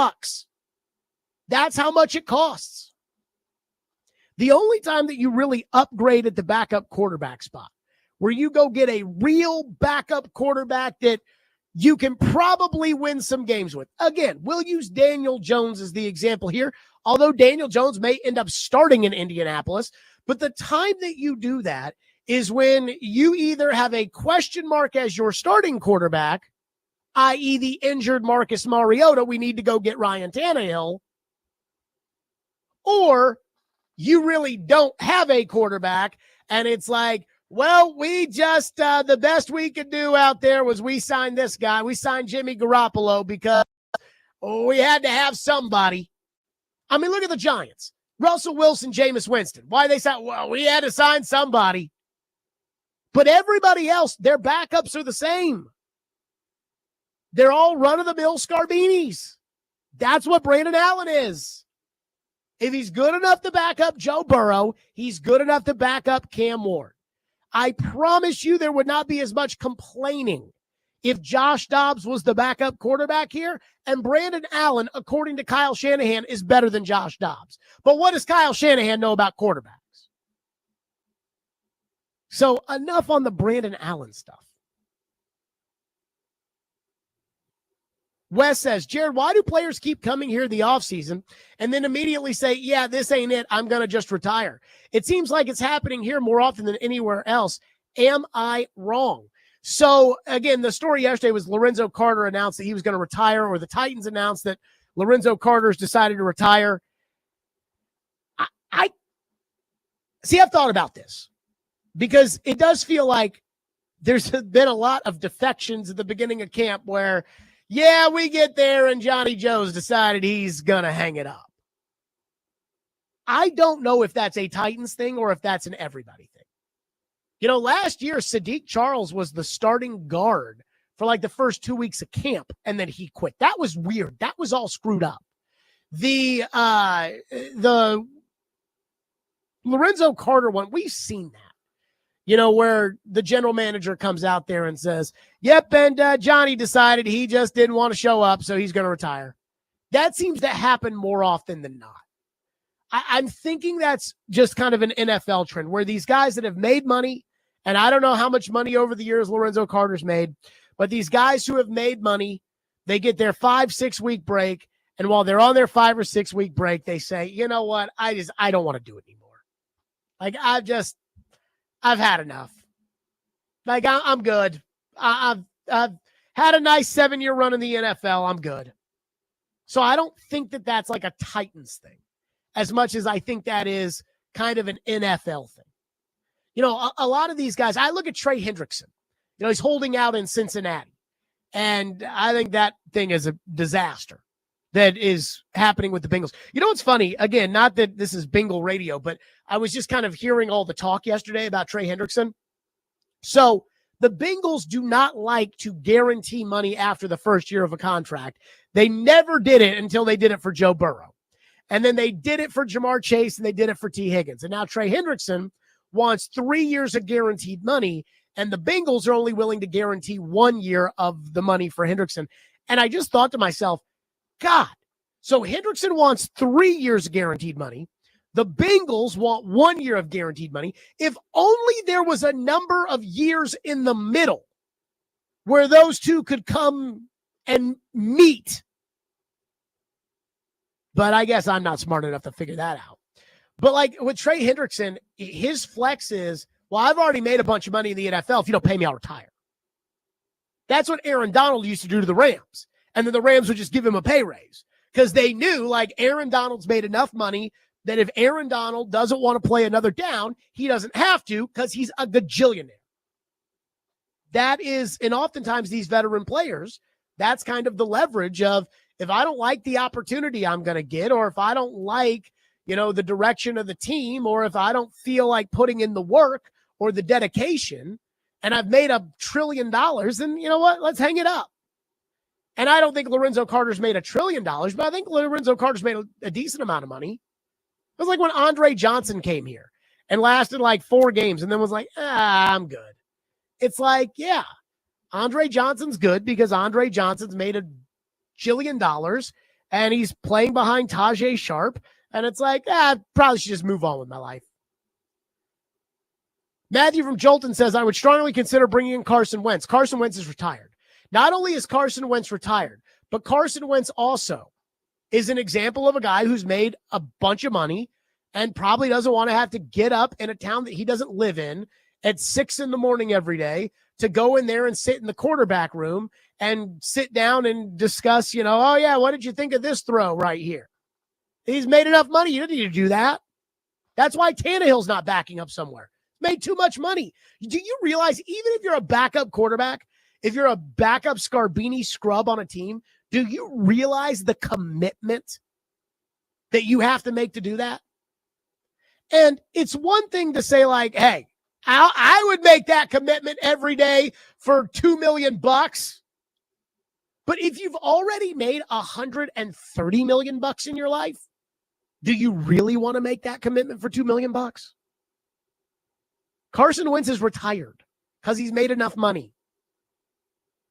That's how much it costs. The only time that you really upgrade at the backup quarterback spot, where you go get a real backup quarterback that you can probably win some games with. Again, we'll use Daniel Jones as the example here, although Daniel Jones may end up starting in Indianapolis. But the time that you do that is when you either have a question mark as your starting quarterback, i.e. the injured Marcus Mariota, we need to go get Ryan Tannehill, or you really don't have a quarterback, and it's like, well, we just, the best we could do out there was we signed this guy. We signed Jimmy Garoppolo because we had to have somebody. I mean, look at the Giants. Russell Wilson, Jameis Winston. Why they say, well, we had to sign somebody. But everybody else, their backups are the same. They're all run-of-the-mill Scarbinis. That's what Brandon Allen is. If he's good enough to back up Joe Burrow, he's good enough to back up Cam Ward. I promise you there would not be as much complaining if Josh Dobbs was the backup quarterback here, and Brandon Allen, according to Kyle Shanahan, is better than Josh Dobbs. But what does Kyle Shanahan know about quarterbacks? So enough on the Brandon Allen stuff. Wes says, Jared, why do players keep coming here in the offseason and then immediately say, yeah, this ain't it, I'm going to just retire? It seems like it's happening here more often than anywhere else. Am I wrong? So, again, the story yesterday was Lorenzo Carter announced that he was going to retire, or the Titans announced that Lorenzo Carter's decided to retire. I've thought about this because it does feel like there's been a lot of defections at the beginning of camp where, yeah, we get there and Johnny Joe's decided he's going to hang it up. I don't know if that's a Titans thing or if that's an everybody thing. Last year, Sadiq Charles was the starting guard for like the first 2 weeks of camp, and then he quit. That was weird. That was all screwed up. The Lorenzo Carter one, we've seen that. Where the general manager comes out there and says, yep, and Johnny decided he just didn't want to show up, so he's going to retire. That seems to happen more often than not. I'm thinking that's just kind of an NFL trend where these guys that have made money, and I don't know how much money over the years Lorenzo Carter's made, but these guys who have made money, they get their 5-6 week break, and while they're on their 5 or 6 week break, they say, you know what, I don't want to do it anymore. Like, I've had enough. Like, I'm good. I've had a nice 7-year run in the NFL. I'm good. So I don't think that that's like a Titans thing as much as I think that is kind of an NFL thing. A lot of these guys, I look at Trey Hendrickson. He's holding out in Cincinnati. And I think that thing is a disaster that is happening with the Bengals. What's funny? Again, not that this is Bengal radio, but I was just kind of hearing all the talk yesterday about Trey Hendrickson. So the Bengals do not like to guarantee money after the first year of a contract. They never did it until they did it for Joe Burrow. And then they did it for Jamar Chase, and they did it for T. Higgins. And now Trey Hendrickson wants 3 years of guaranteed money, and the Bengals are only willing to guarantee 1 year of the money for Hendrickson. And I just thought to myself, God, so Hendrickson wants 3 years of guaranteed money. The Bengals want 1 year of guaranteed money. If only there was a number of years in the middle where those two could come and meet. But I guess I'm not smart enough to figure that out. But like with Trey Hendrickson, his flex is, well, I've already made a bunch of money in the NFL. If you don't pay me, I'll retire. That's what Aaron Donald used to do to the Rams. And then the Rams would just give him a pay raise because they knew like Aaron Donald's made enough money that if Aaron Donald doesn't want to play another down, he doesn't have to because he's a gajillionaire. That is, and oftentimes these veteran players, that's kind of the leverage of if I don't like the opportunity I'm going to get, or if I don't like, the direction of the team, or if I don't feel like putting in the work or the dedication, and I've made $1 trillion, then you know what? Let's hang it up. And I don't think Lorenzo Carter's made $1 trillion, but I think Lorenzo Carter's made a decent amount of money. It was like when Andre Johnson came here and lasted like 4 games and then was like, I'm good. It's like, yeah, Andre Johnson's good because Andre Johnson's made $1 jillion and he's playing behind Tajay Sharp. And it's like, I probably should just move on with my life. Matthew from Jolton says, I would strongly consider bringing in Carson Wentz. Carson Wentz is retired. Not only is Carson Wentz retired, but Carson Wentz also is an example of a guy who's made a bunch of money and probably doesn't want to have to get up in a town that he doesn't live in at 6 a.m. every day to go in there and sit in the quarterback room and sit down and discuss, oh yeah, what did you think of this throw right here? He's made enough money. You don't need to do that. That's why Tannehill's not backing up somewhere. Made too much money. Do you realize even if you're a backup quarterback, if you're a backup Scarbini scrub on a team, do you realize the commitment that you have to make to do that? And it's one thing to say like, hey, I would make that commitment every day for $2 million. But if you've already made $130 million in your life, do you really want to make that commitment for $2 million? Carson Wentz is retired because he's made enough money.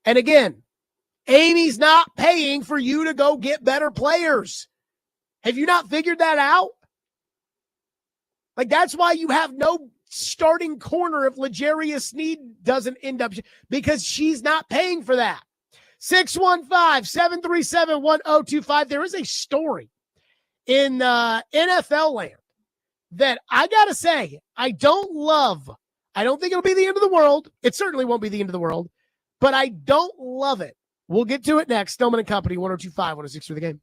And again, Amy's not paying for you to go get better players. Have you not figured that out? Like, that's why you have no starting corner if L'Jarius Sneed doesn't end up, because she's not paying for that. 615-737-1025. There is a story in NFL land that I got to say, I don't love. I don't think it'll be the end of the world. It certainly won't be the end of the world, but I don't love it. We'll get to it next. Stillman and Company, 102.5, 106 for the game.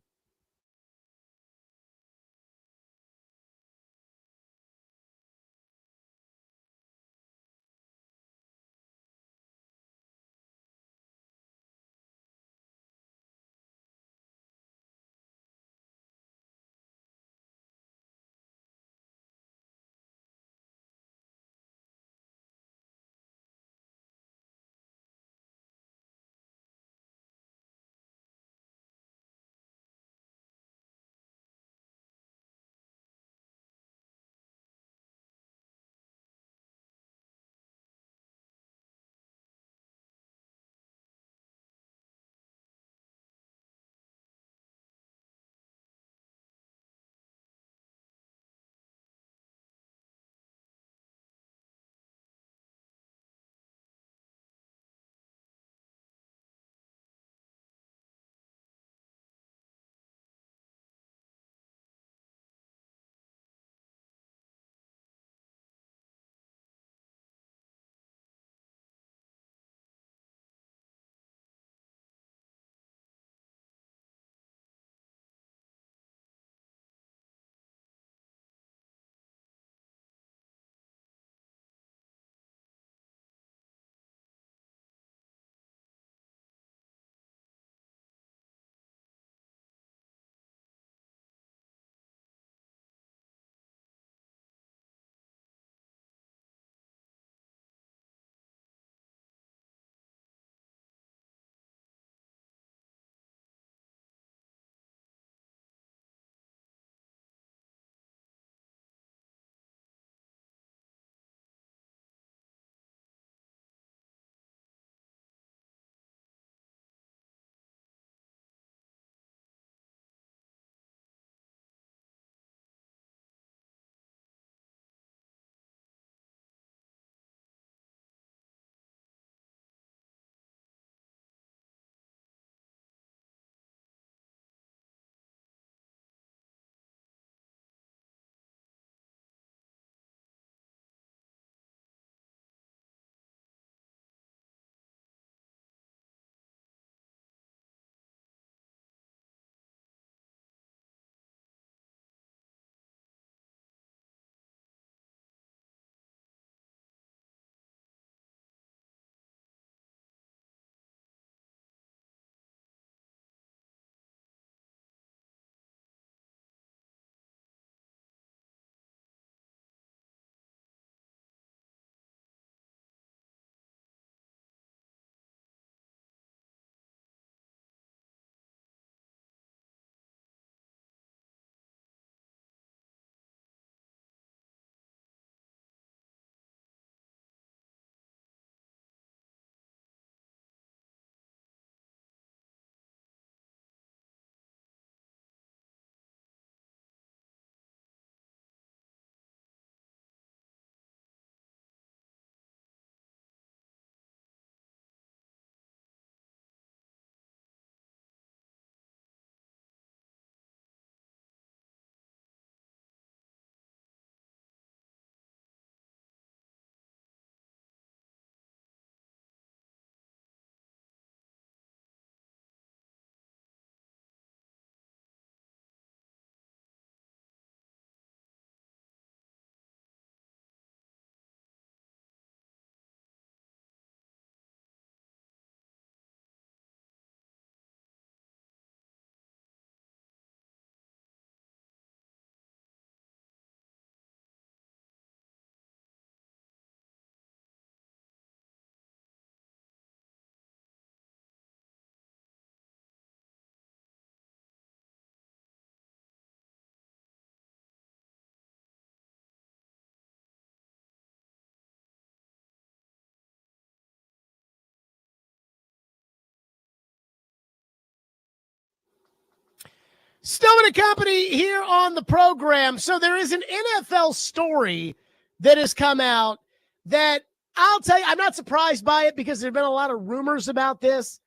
Stillman and Company here on the program. So there is an NFL story that has come out that I'll tell you, I'm not surprised by it because there have been a lot of rumors about this,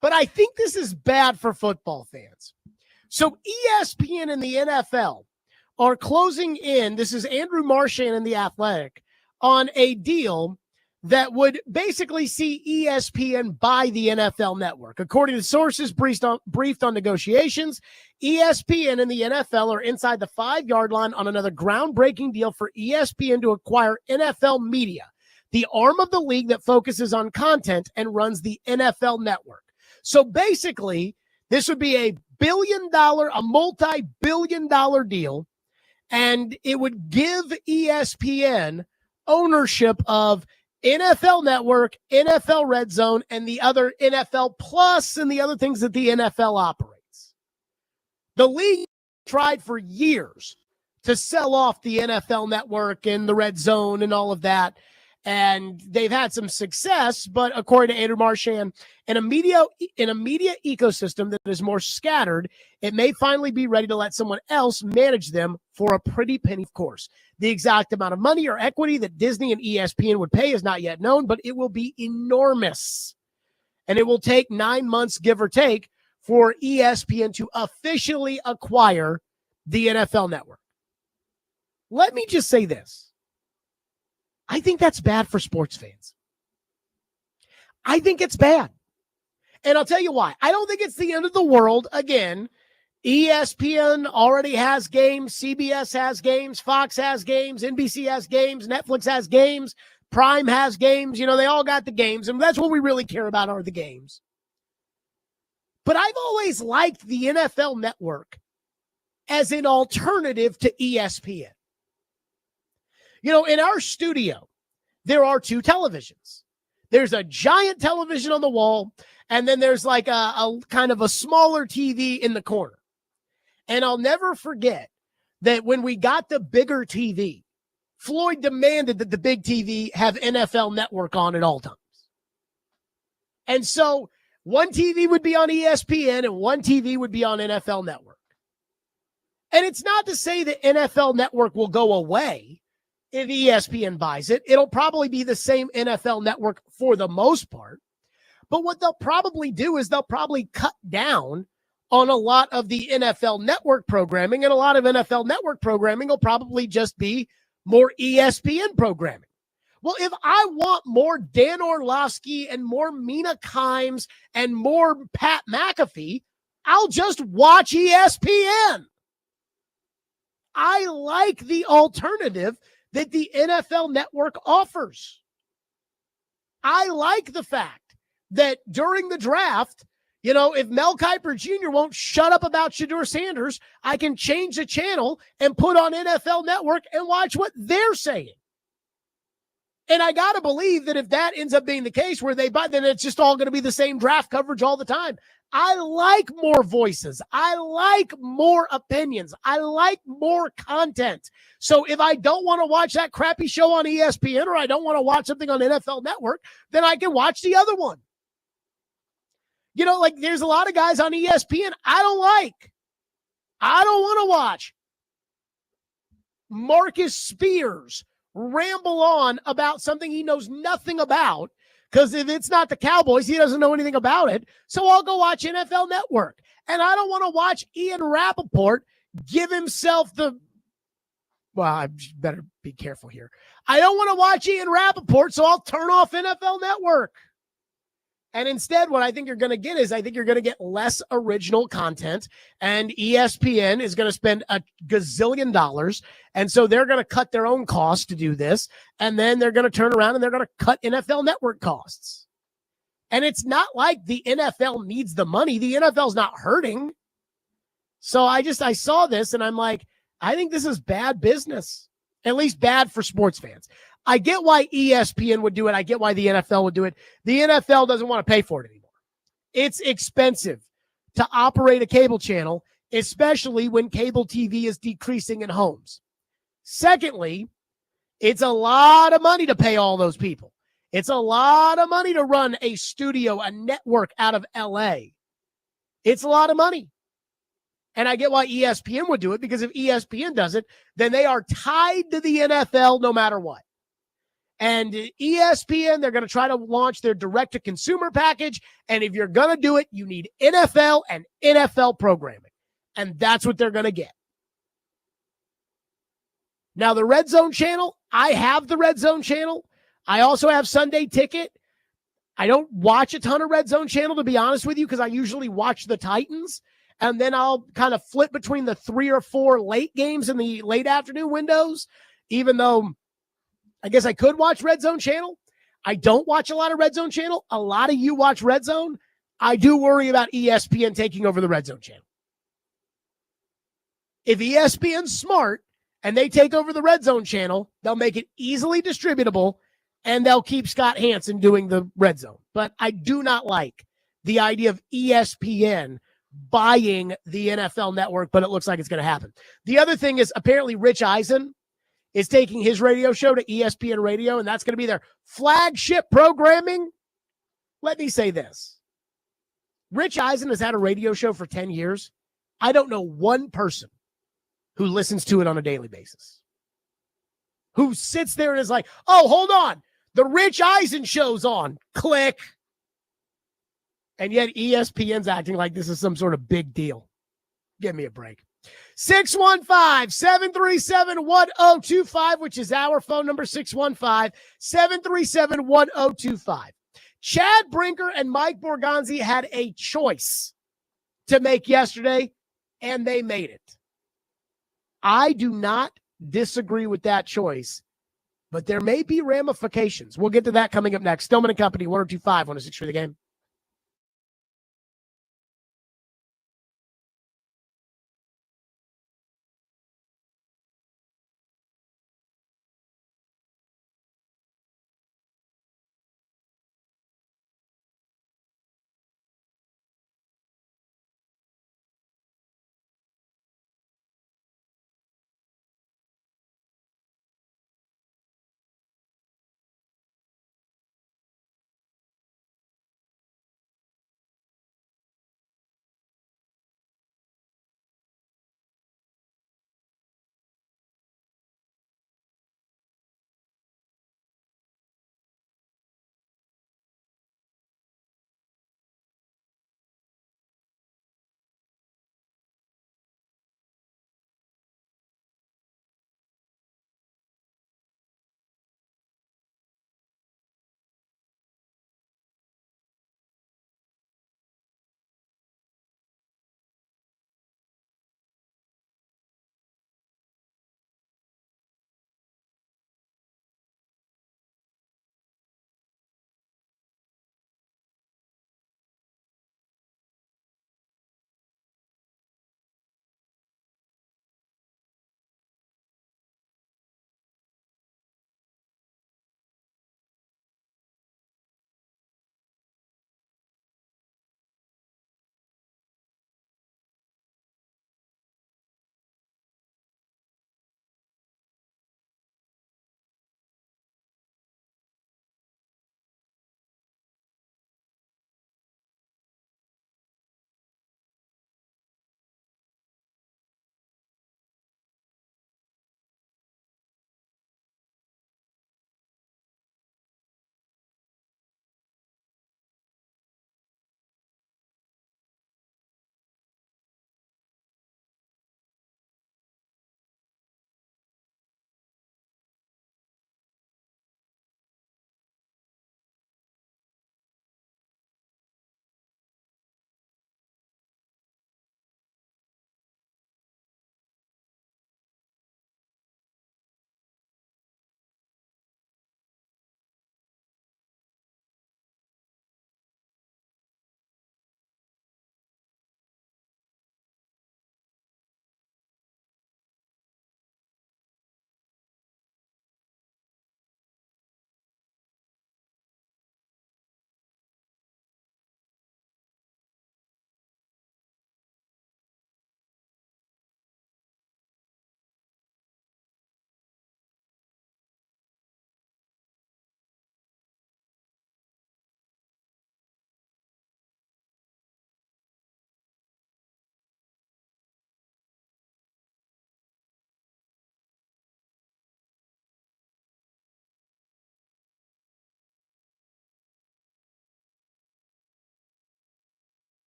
but I think this is bad for football fans. So ESPN and the NFL are closing in, this is Andrew Marchand in The Athletic, on a deal that would basically see ESPN buy the NFL network. According to sources briefed on negotiations, ESPN and the NFL are inside the 5-yard line on another groundbreaking deal for ESPN to acquire NFL Media, the arm of the league that focuses on content and runs the NFL network. So basically, this would be a multi-billion-dollar deal, and it would give ESPN ownership of NFL Network, NFL Red Zone, and the other NFL Plus and the other things that the NFL operates. The league tried for years to sell off the NFL Network and the Red Zone and all of that, and they've had some success, but according to Andrew Marchand, in a media ecosystem that is more scattered, it may finally be ready to let someone else manage them for a pretty penny, of course. The exact amount of money or equity that Disney and ESPN would pay is not yet known, but it will be enormous. And it will take 9 months, give or take, for ESPN to officially acquire the NFL Network. Let me just say this. I think that's bad for sports fans. I think it's bad. And I'll tell you why. I don't think it's the end of the world. Again, ESPN already has games. CBS has games. Fox has games. NBC has games. Netflix has games. Prime has games. You know, they all got the games. And that's what we really care about are the games. But I've always liked the NFL Network as an alternative to ESPN. You know, in our studio, there are 2 televisions. There's a giant television on the wall, and then there's like a kind of a smaller TV in the corner. And I'll never forget that when we got the bigger TV, Floyd demanded that the big TV have NFL Network on at all times. And so one TV would be on ESPN and one TV would be on NFL Network. And it's not to say that NFL Network will go away if ESPN buys it. It'll probably be the same NFL Network for the most part. But what they'll probably do is they'll probably cut down on a lot of the NFL Network programming, and a lot of NFL Network programming will probably just be more ESPN programming. Well, if I want more Dan Orlovsky and more Mina Kimes and more Pat McAfee, I'll just watch ESPN. I like the alternative that the NFL Network offers. I like the fact that during the draft, you know, if Mel Kiper Jr. won't shut up about Shedeur Sanders, I can change the channel and put on NFL Network and watch what they're saying. And I got to believe that if that ends up being the case where they buy, then it's just all going to be the same draft coverage all the time. I like more voices. I like more opinions. I like more content. So if I don't want to watch that crappy show on ESPN or I don't want to watch something on NFL Network, then I can watch the other one. You know, like there's a lot of guys on ESPN I don't like. I don't want to watch Marcus Spears ramble on about something he knows nothing about, because if it's not the Cowboys, he doesn't know anything about it. So I'll go watch NFL Network. And I don't want to watch Ian Rappaport give himself the, well, I better be careful here. I don't want to watch Ian Rappaport, so I'll turn off NFL Network. And instead, what I think you're going to get is I think you're going to get less original content, and ESPN is going to spend a gazillion dollars. And so they're going to cut their own costs to do this. And then they're going to turn around and they're going to cut NFL Network costs. And it's not like the NFL needs the money. The NFL's not hurting. So I saw this and I'm like, I think this is bad business, at least bad for sports fans. I get why ESPN would do it. I get why the NFL would do it. The NFL doesn't want to pay for it anymore. It's expensive to operate a cable channel, especially when cable TV is decreasing in homes. Secondly, it's a lot of money to pay all those people. It's a lot of money to run a studio, a network out of LA. It's a lot of money. And I get why ESPN would do it, because if ESPN does it, then they are tied to the NFL no matter what. And ESPN, they're going to try to launch their direct-to-consumer package. And if you're going to do it, you need NFL and NFL programming. And that's what they're going to get. Now, the Red Zone channel, I have the Red Zone channel. I also have Sunday Ticket. I don't watch a ton of Red Zone channel, to be honest with you, because I usually watch the Titans. And then I'll kind of flip between the 3 or 4 late games in the late afternoon windows, even though I guess I could watch Red Zone channel. I don't watch a lot of Red Zone channel. A lot of you watch Red Zone. I do worry about ESPN taking over the Red Zone channel. If ESPN's smart and they take over the Red Zone channel, they'll make it easily distributable and they'll keep Scott Hansen doing the Red Zone. But I do not like the idea of ESPN buying the NFL network, but it looks like it's going to happen. The other thing is apparently Rich Eisen is taking his radio show to ESPN Radio, and that's going to be their flagship programming. Let me say this. Rich Eisen has had a radio show for 10 years. I don't know one person who listens to it on a daily basis, who sits there and is like, oh, hold on, the Rich Eisen show's on. Click. And yet ESPN's acting like this is some sort of big deal. Give me a break. 615-737-1025, which is our phone number, 615-737-1025. Chad Brinker and Mike Borgonzi had a choice to make yesterday, and they made it. I do not disagree with that choice, but there may be ramifications. We'll get to that coming up next. Stillman and Company, 102.5, 106 for the game.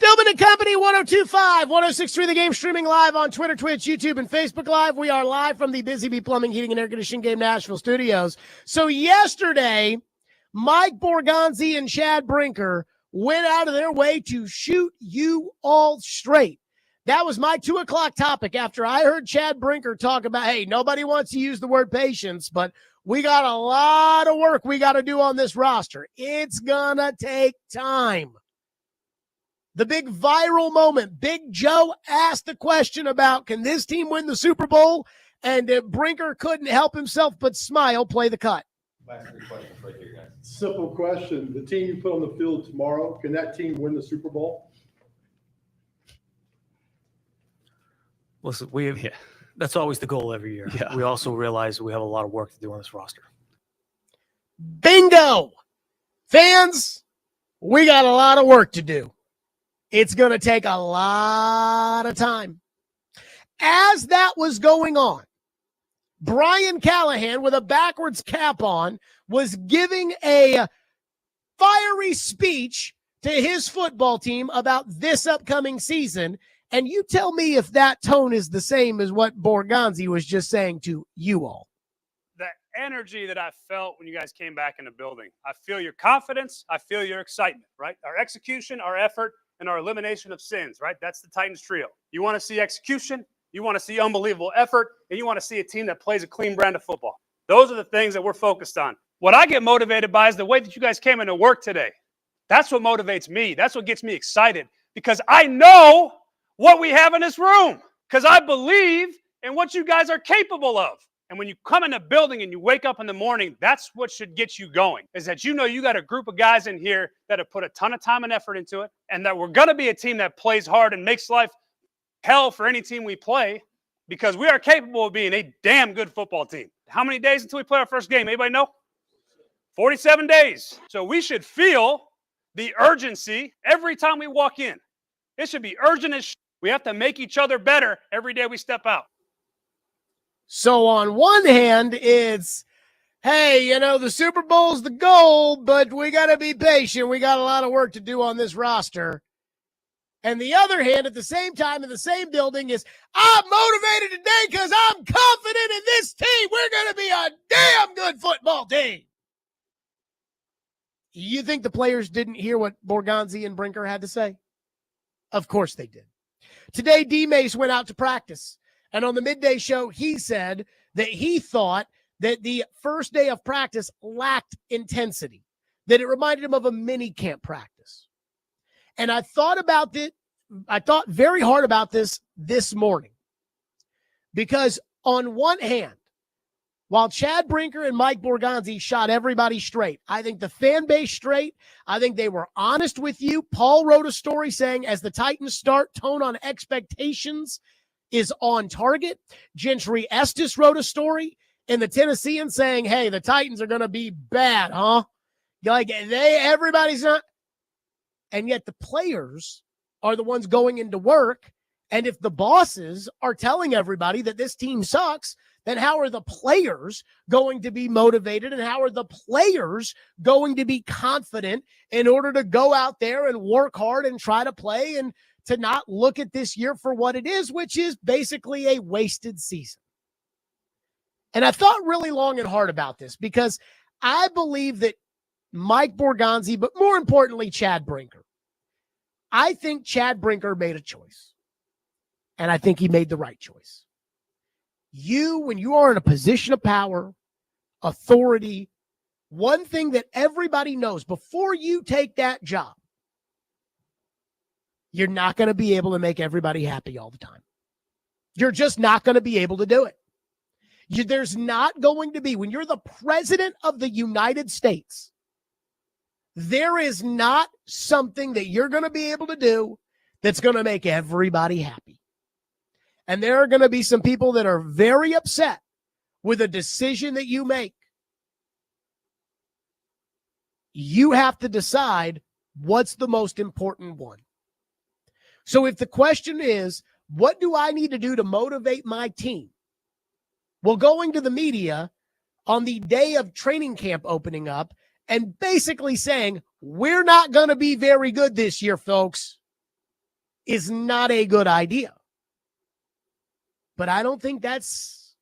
Stillman and Company, 102.5, 106.3 The Game, streaming live on Twitter, Twitch, YouTube, and Facebook Live. We are live from the Busy Bee Plumbing, Heating, and Air Conditioning Game Nashville studios. So yesterday, Mike Borgonzi and Chad Brinker went out of their way to shoot you all straight. That was my 2 o'clock topic after I heard Chad Brinker talk about, hey, nobody wants to use the word patience, but we got a lot of work we got to do on this roster. It's going to take time. The big viral moment, Big Joe asked the question about, can this team win the Super Bowl? And Brinker couldn't help himself but smile. Play the cut. Last 3 questions right here, guys. Simple question. The team you put on the field tomorrow, can that team win the Super Bowl? Listen, that's always the goal every year. Yeah. We also realize we have a lot of work to do on this roster. Bingo! Fans, we got a lot of work to do. It's going to take a lot of time. As that was going on, Brian Callahan, with a backwards cap on, was giving a fiery speech to his football team about this upcoming season. And you tell me if that tone is the same as what Borgonzi was just saying to you all. The energy that I felt when you guys came back in the building, I feel your confidence. I feel your excitement, right? Our execution, our effort, and our elimination of sins, right? That's the Titans trio. You want to see execution, you want to see unbelievable effort, and you want to see a team that plays a clean brand of football. Those are the things that we're focused on. What I get motivated by is the way that you guys came into work today. That's what motivates me. That's what gets me excited, because I know what we have in this room, because I believe in what you guys are capable of. And when you come in the building and you wake up in the morning, that's what should get you going, is that you know you got a group of guys in here that have put a ton of time and effort into it, and that we're going to be a team that plays hard and makes life hell for any team we play, because we are capable of being a damn good football team. How many days until we play our first game? Anybody know? 47 days. So we should feel the urgency every time we walk in. It should be urgent as shit. We have to make each other better every day we step out. So on one hand, it's, hey, the Super Bowl's the goal, but we got to be patient. We got a lot of work to do on this roster. And the other hand, at the same time, in the same building, is, I'm motivated today because I'm confident in this team. We're going to be a damn good football team. You think the players didn't hear what Borgonzi and Brinker had to say? Of course they did. Today, D-Mace went out to practice. And on the midday show, he said that he thought that the first day of practice lacked intensity, that it reminded him of a mini camp practice. And I thought very hard about this morning, because on one hand, while Chad Brinker and Mike Borgonzi shot everybody straight, I think the fan base straight, I think they were honest with you. Paul wrote a story saying, as the Titans start, tone on expectations is on target. Gentry Estes wrote a story in the Tennessean saying, hey, the Titans are going to be bad, huh? Like, everybody's not. And yet the players are the ones going into work. And if the bosses are telling everybody that this team sucks, then how are the players going to be motivated, and how are the players going to be confident in order to go out there and work hard and try to play, and to not look at this year for what it is, which is basically a wasted season? And I thought really long and hard about this, because I believe that Mike Borgonzi, but more importantly, Chad Brinker, I think Chad Brinker made a choice, and I think he made the right choice. When you are in a position of power, authority, one thing that everybody knows before you take that job, you're not going to be able to make everybody happy all the time. You're just not going to be able to do it. There's not going to be, when you're the president of the United States, there is not something that you're going to be able to do that's going to make everybody happy. And there are going to be some people that are very upset with a decision that you make. You have to decide what's the most important one. So if the question is, what do I need to do to motivate my team? Well, going to the media on the day of training camp opening up and basically saying, we're not going to be very good this year, folks. is not a good idea. But I don't think that's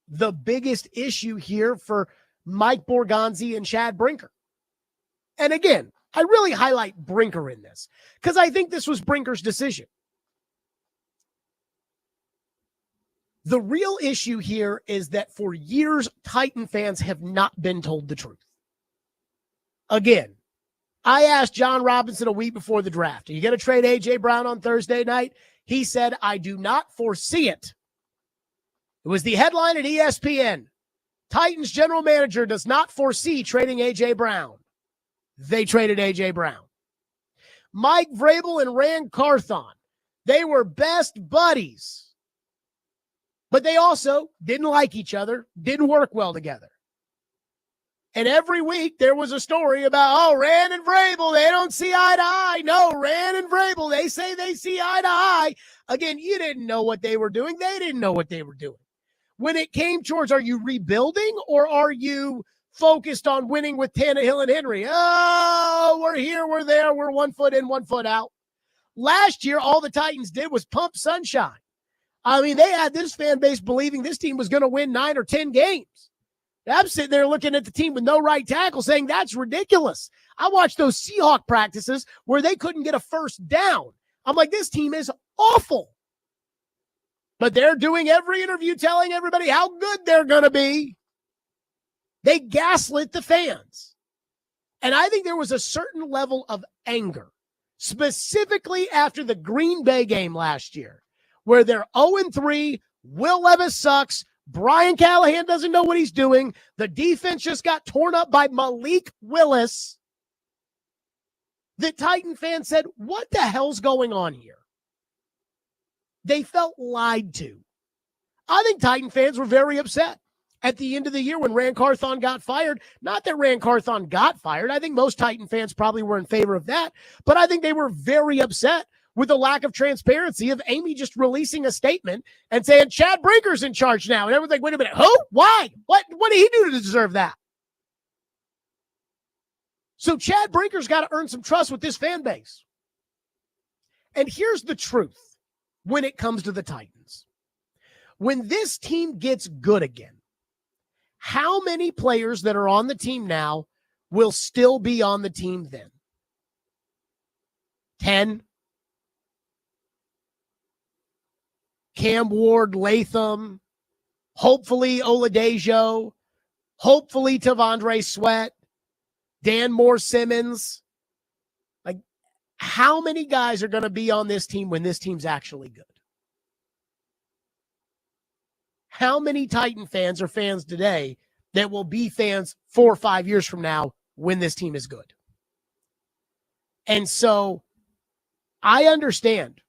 the biggest issue here for Mike Borgonzi and Chad Brinker. And again, I really highlight Brinker in this because I think this was Brinker's decision. The real issue here is that for years, Titan fans have not been told the truth. Again, I asked John Robinson a week before the draft, are you going to trade A.J. Brown on Thursday night? He said, I do not foresee it. It was the headline at ESPN. Titans general manager does not foresee trading A.J. Brown. They traded A.J. Brown. Mike Vrabel and Rand Carthon, they were best buddies. But they also didn't like each other, didn't work well together. And every week there was a story about, Rand and Vrabel, they don't see eye to eye. No, Rand and Vrabel, they say they see eye to eye. Again, you didn't know what they were doing. They didn't know what they were doing. When it came towards, are you rebuilding or are you focused on winning with Tannehill and Henry? Oh, we're here, we're there, we're 1 foot in, 1 foot out. Last year, all the Titans did was pump sunshine. I mean, they had this fan base believing this team was going to win 9 or 10 games. I'm sitting there looking at the team with no right tackle saying that's ridiculous. I watched those Seahawk practices where they couldn't get a first down. I'm like, this team is awful. But they're doing every interview telling everybody how good they're going to be. They gaslit the fans. And I think there was a certain level of anger, specifically after the Green Bay game last year, where they're 0-3, Will Levis sucks, Brian Callahan doesn't know what he's doing, the defense just got torn up by Malik Willis. The Titan fans said, what the hell's going on here? They felt lied to. I think Titan fans were very upset at the end of the year when Rand Carthon got fired. Not that Rand Carthon got fired. I think most Titan fans probably were in favor of that, but I think they were very upset with the lack of transparency of Amy just releasing a statement and saying, Chad Brinker's in charge now. And everyone's like, wait a minute, who? Why? What did he do to deserve that? So Chad Brinker's got to earn some trust with this fan base. And here's the truth when it comes to the Titans. When this team gets good again, how many players that are on the team now will still be on the team then? 10? Cam Ward, Latham, hopefully Oladejo, hopefully Tavondre Sweat, Dan Moore Simmons. Like, how many guys are going to be on this team when this team's actually good? How many Titan fans are fans today that will be fans 4 or 5 years from now when this team is good? And so I understand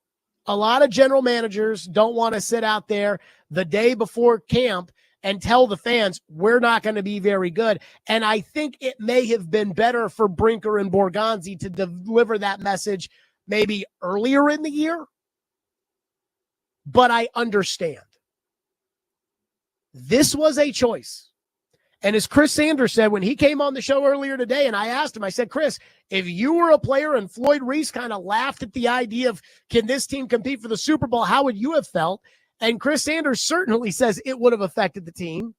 a lot of general managers don't want to sit out there the day before camp and tell the fans we're not going to be very good. And I think it may have been better for Brinker and Borgonzi to deliver that message maybe earlier in the year. But I understand. This was a choice. And as Chris Sanders said when he came on the show earlier today, and I asked him, I said, Chris, if you were a player and Floyd Reese kind of laughed at the idea of can this team compete for the Super Bowl, how would you have felt? And Chris Sanders certainly says it would have affected the team.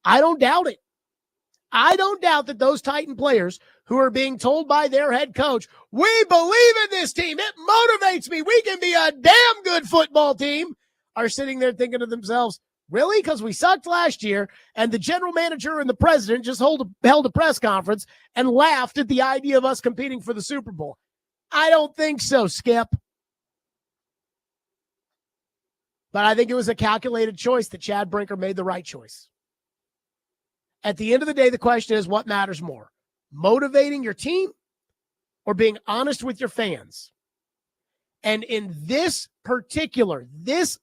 I don't doubt it. I don't doubt that those Titan players who are being told by their head coach, we believe in this team, it motivates me, we can be a damn good football team, are sitting there thinking to themselves, really? Because we sucked last year, and the general manager and the president just held a press conference and laughed at the idea of us competing for the Super Bowl. I don't think so, Skip. But I think it was a calculated choice that Chad Brinker made the right choice. At the end of the day, the question is, what matters more? Motivating your team or being honest with your fans? And in this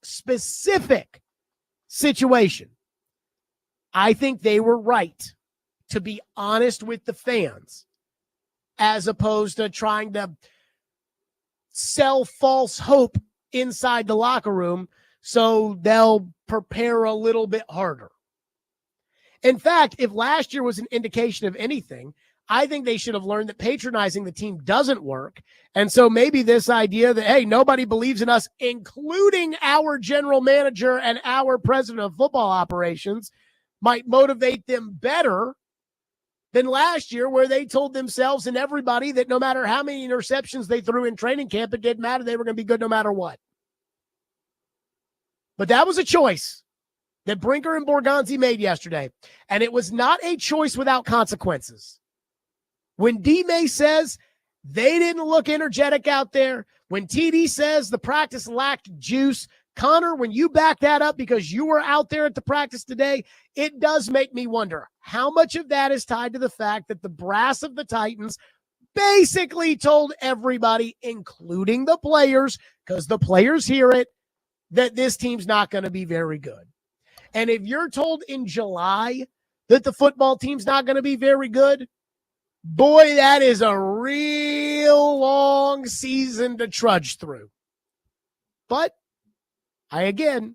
specific situation, I think they were right to be honest with the fans as opposed to trying to sell false hope inside the locker room so they'll prepare a little bit harder. In fact, if last year was an indication of anything, I think they should have learned that patronizing the team doesn't work. And so maybe this idea that, hey, nobody believes in us, including our general manager and our president of football operations, might motivate them better than last year, where they told themselves and everybody that no matter how many interceptions they threw in training camp, it didn't matter. They were going to be good no matter what. But that was a choice that Brinker and Borgonzi made yesterday. And it was not a choice without consequences. When D-May says they didn't look energetic out there, when TD says the practice lacked juice, Connor, when you back that up because you were out there at the practice today, it does make me wonder how much of that is tied to the fact that the brass of the Titans basically told everybody, including the players, because the players hear it, that this team's not going to be very good. And if you're told in July that the football team's not going to be very good, boy, that is a real long season to trudge through. But I, again,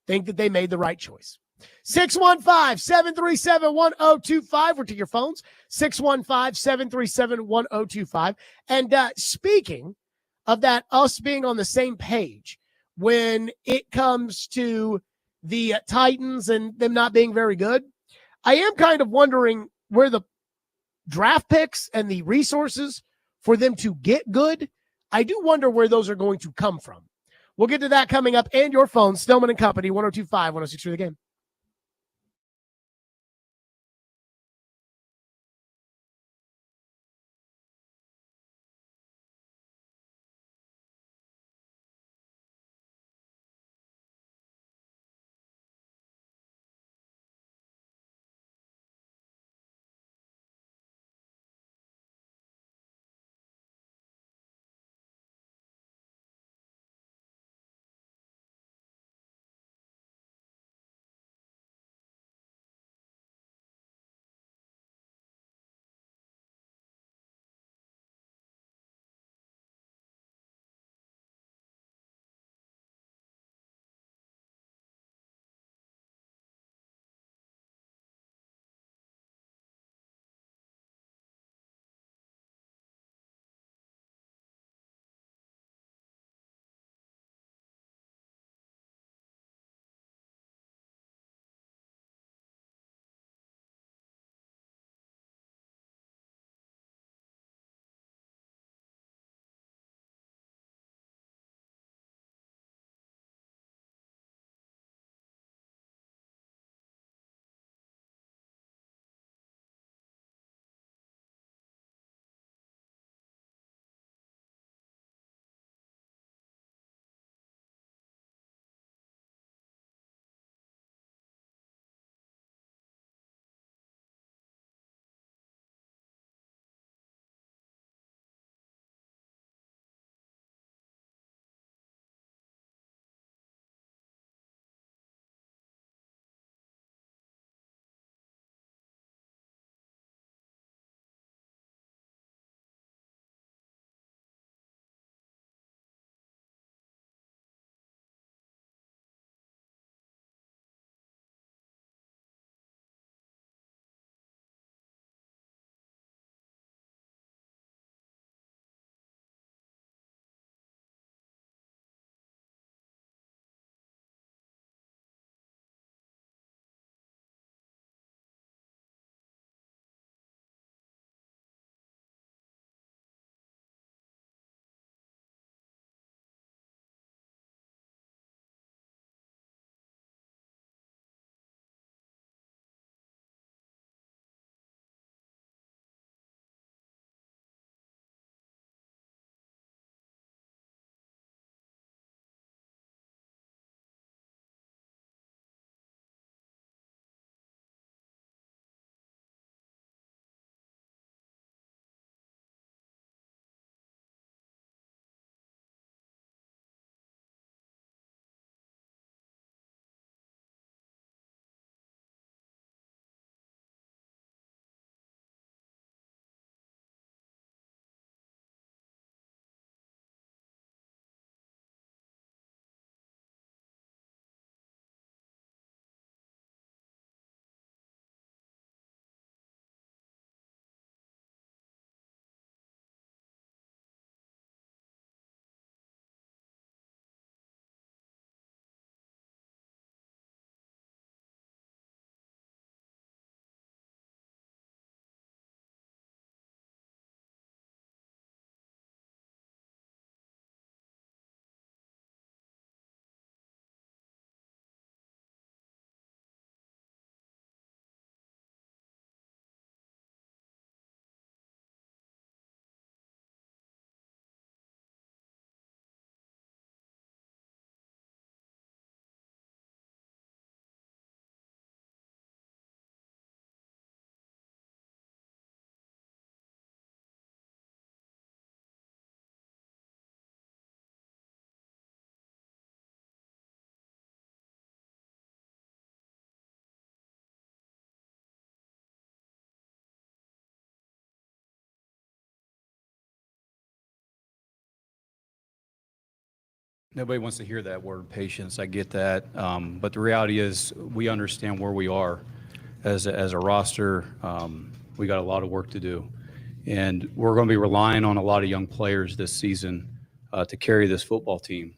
think that they made the right choice. 615-737-1025. We're to your phones, 615-737-1025. And speaking of that, us being on the same page when it comes to the Titans and them not being very good, I am kind of wondering where the draft picks and the resources for them to get good, I do wonder where those are going to come from. We'll get to that coming up, and your phone, Stillman and Company, 102.5, 106 The Game. Nobody wants to hear that word, patience. I get that. But the reality is we understand where we are as a roster. We got a lot of work to do. And we're going to be relying on a lot of young players this season to carry this football team.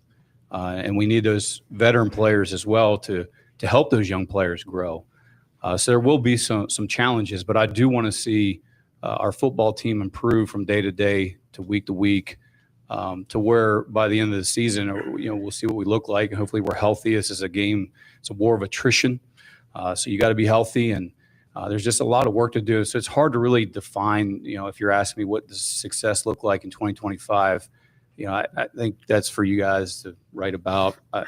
And we need those veteran players as well to help those young players grow. So there will be some challenges, but I do want to see our football team improve from day to day to week, to where by the end of the season, we'll see what we look like. And hopefully we're healthy. This is a game. It's a war of attrition. So you got to be healthy, and there's just a lot of work to do. So it's hard to really define, if you're asking me what does success look like in 2025, I think that's for you guys to write about. I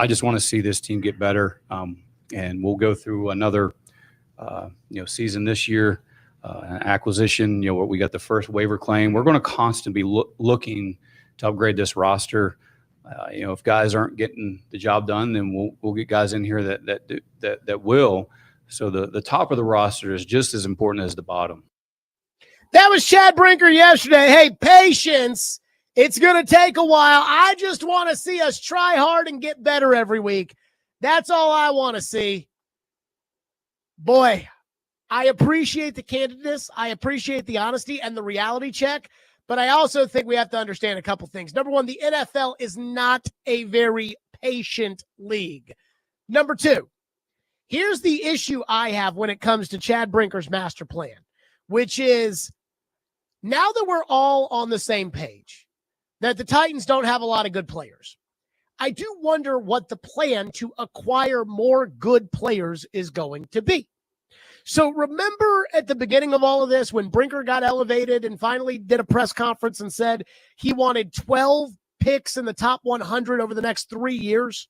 just want to see this team get better. And we'll go through another, season this year, acquisition. We got the first waiver claim. We're going to constantly be looking to upgrade this roster. If guys aren't getting the job done, then we'll get guys in here that will. So the top of the roster is just as important as the bottom. That was Chad Brinker yesterday. Hey, patience. It's going to take a while. I just want to see us try hard and get better every week. That's all I want to see. Boy, I appreciate the candidness. I appreciate the honesty and the reality check. But I also think we have to understand a couple things. Number one, the NFL is not a very patient league. Number two, here's the issue I have when it comes to Chad Brinker's master plan, which is now that we're all on the same page, that the Titans don't have a lot of good players, I do wonder what the plan to acquire more good players is going to be. So remember at the beginning of all of this when Brinker got elevated and finally did a press conference and said he wanted 12 picks in the top 100 over the next 3 years?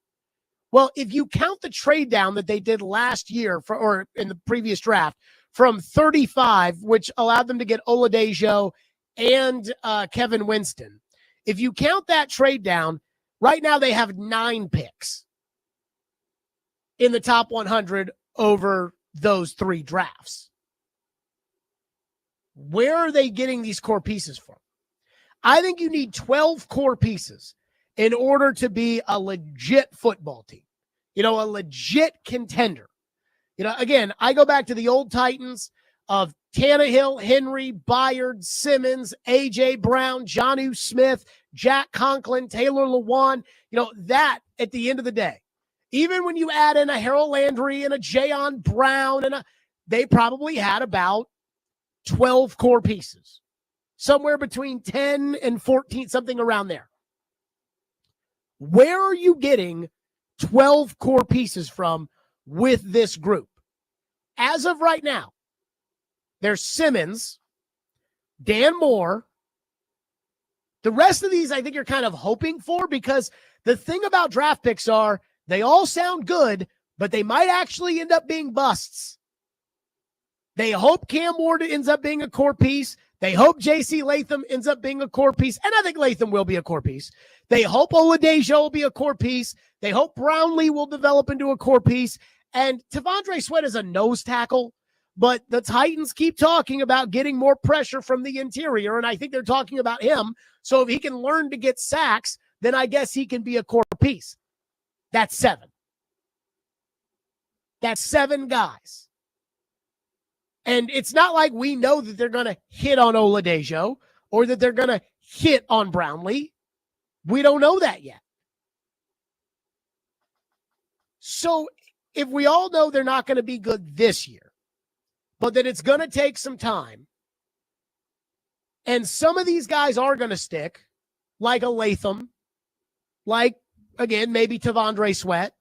Well, if you count the trade down that they did last year or in the previous draft from 35, which allowed them to get Oladejo and Kevin Winston, if you count that trade down, right now they have 9 picks in the top 100 over those 3 drafts. Where are they getting these core pieces from? I think you need 12 core pieces in order to be a legit football team, a legit contender. Again, I go back to the old Titans of Tannehill, Henry, Byard, Simmons, A.J. Brown, Jonnu Smith, Jack Conklin, Taylor Lewan. That at the end of the day, even when you add in a Harold Landry and a Jayon Brown, they probably had about 12 core pieces, somewhere between 10 and 14, something around there. Where are you getting 12 core pieces from with this group? As of right now, there's Simmons, Dan Moore. The rest of these I think you're kind of hoping for, because the thing about draft picks are they all sound good, but they might actually end up being busts. They hope Cam Ward ends up being a core piece. They hope J.C. Latham ends up being a core piece, and I think Latham will be a core piece. They hope Oladejo will be a core piece. They hope Brownlee will develop into a core piece. And T'Vondre Sweat is a nose tackle, but the Titans keep talking about getting more pressure from the interior, and I think they're talking about him. So if he can learn to get sacks, then I guess he can be a core piece. That's 7. That's 7 guys. And it's not like we know that they're going to hit on Oladejo or that they're going to hit on Brownlee. We don't know that yet. So if we all know they're not going to be good this year, but that it's going to take some time, and some of these guys are going to stick, like a Latham, like, again, maybe T'Vondre Sweat,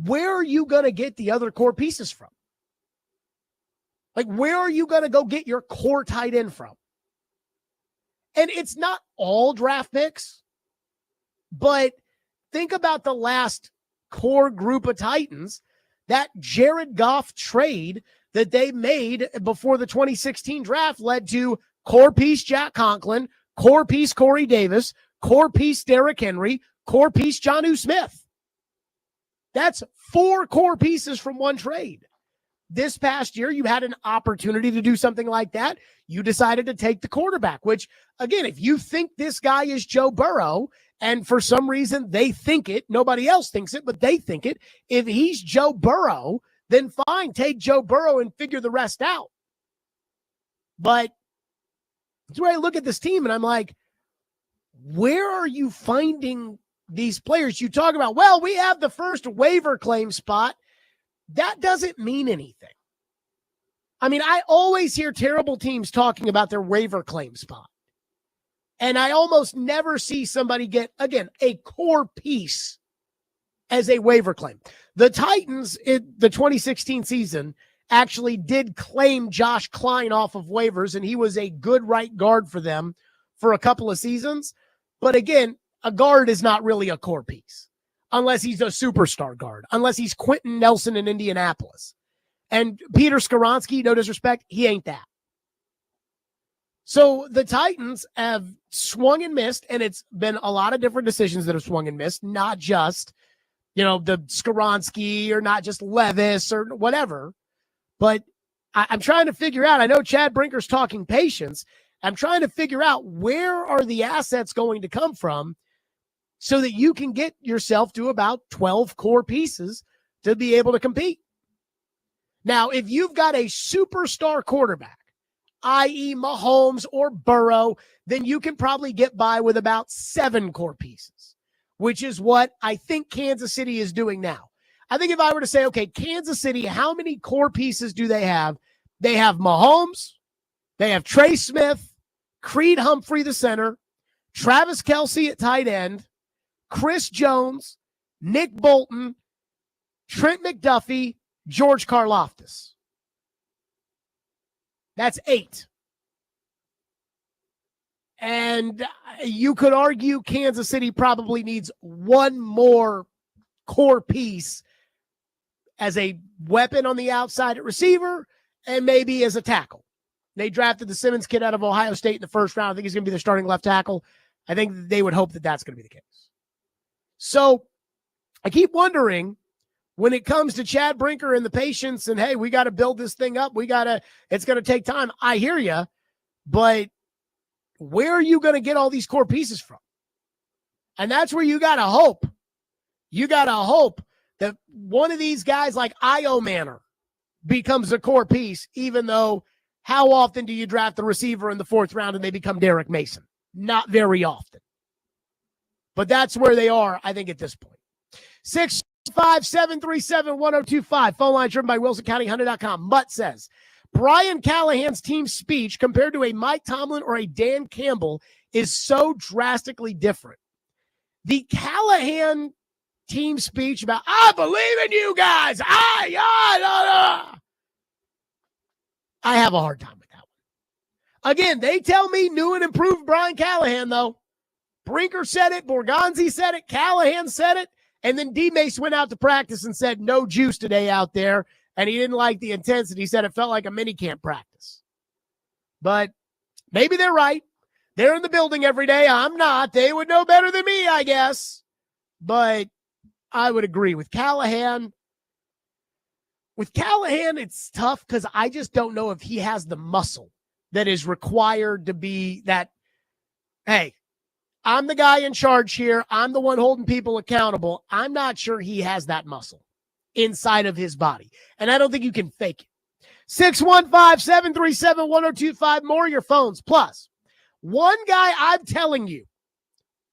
where are you going to get the other core pieces from? Like, where are you going to go get your core tight end from? And it's not all draft picks, but think about the last core group of Titans, that Jared Goff trade that they made before the 2016 draft led to core piece Jack Conklin, core piece Corey Davis, core piece Derrick Henry, core piece Jonnu Smith. That's 4 core pieces from one trade. this past year, you had an opportunity to do something like that. You decided to take the quarterback, which, again, if you think this guy is Joe Burrow, and for some reason they think it, nobody else thinks it, but they think it, if he's Joe Burrow, then fine, take Joe Burrow and figure the rest out. But that's where I look at this team and I'm like, where are you finding these players? You talk about, well, we have the first waiver claim spot. That doesn't mean anything. I mean, I always hear terrible teams talking about their waiver claim spot. And I almost never see somebody get, again, a core piece as a waiver claim. The Titans in the 2016 season actually did claim Josh Klein off of waivers, and he was a good right guard for them for a couple of seasons. But again, a guard is not really a core piece unless he's a superstar guard, unless he's Quentin Nelson in Indianapolis. And Peter Skoronski, no disrespect, he ain't that. So the Titans have swung and missed, and it's been a lot of different decisions that have swung and missed, not just, the Skoronski or not just Levis or whatever. But I'm trying to figure out, I know Chad Brinker's talking patience. I'm trying to figure out where are the assets going to come from so that you can get yourself to about 12 core pieces to be able to compete. Now, if you've got a superstar quarterback, i.e. Mahomes or Burrow, then you can probably get by with about 7 core pieces, which is what I think Kansas City is doing now. I think if I were to say, okay, Kansas City, how many core pieces do they have? They have Mahomes, they have Trey Smith, Creed Humphrey, the center, Travis Kelce at tight end, Chris Jones, Nick Bolton, Trent McDuffie, George Karlaftis. That's 8. And you could argue Kansas City probably needs one more core piece as a weapon on the outside at receiver and maybe as a tackle. They drafted the Simmons kid out of Ohio State in the first round. I think he's going to be their starting left tackle. I think they would hope that that's going to be the case. So I keep wondering when it comes to Chad Brinker and the patience and, hey, we got to build this thing up. It's going to take time. I hear you, but where are you going to get all these core pieces from? And that's where you got to hope. You got to hope that one of these guys like Io Manor becomes a core piece, even though how often do you draft the receiver in the 4th round and they become Derek Mason? Not very often. But that's where they are, I think, at this point. 657-337-1025. Phone line driven by WilsonCountyHunter.com. Mutt says, Brian Callahan's team speech compared to a Mike Tomlin or a Dan Campbell is so drastically different. The Callahan team speech about, I believe in you guys. I have a hard time with that one. Again, they tell me new and improved Brian Callahan, though. Brinker said it. Borgonzi said it. Callahan said it. And then D-Mace went out to practice and said no juice today out there. And he didn't like the intensity. He said it felt like a mini camp practice. But maybe they're right. They're in the building every day. I'm not. They would know better than me, I guess. But I would agree with Callahan. With Callahan, it's tough because I just don't know if he has the muscle that is required to be that, hey, I'm the guy in charge here. I'm the one holding people accountable. I'm not sure he has that muscle inside of his body. And I don't think you can fake it. 615-737-1025. More of your phones. Plus, one guy I'm telling you,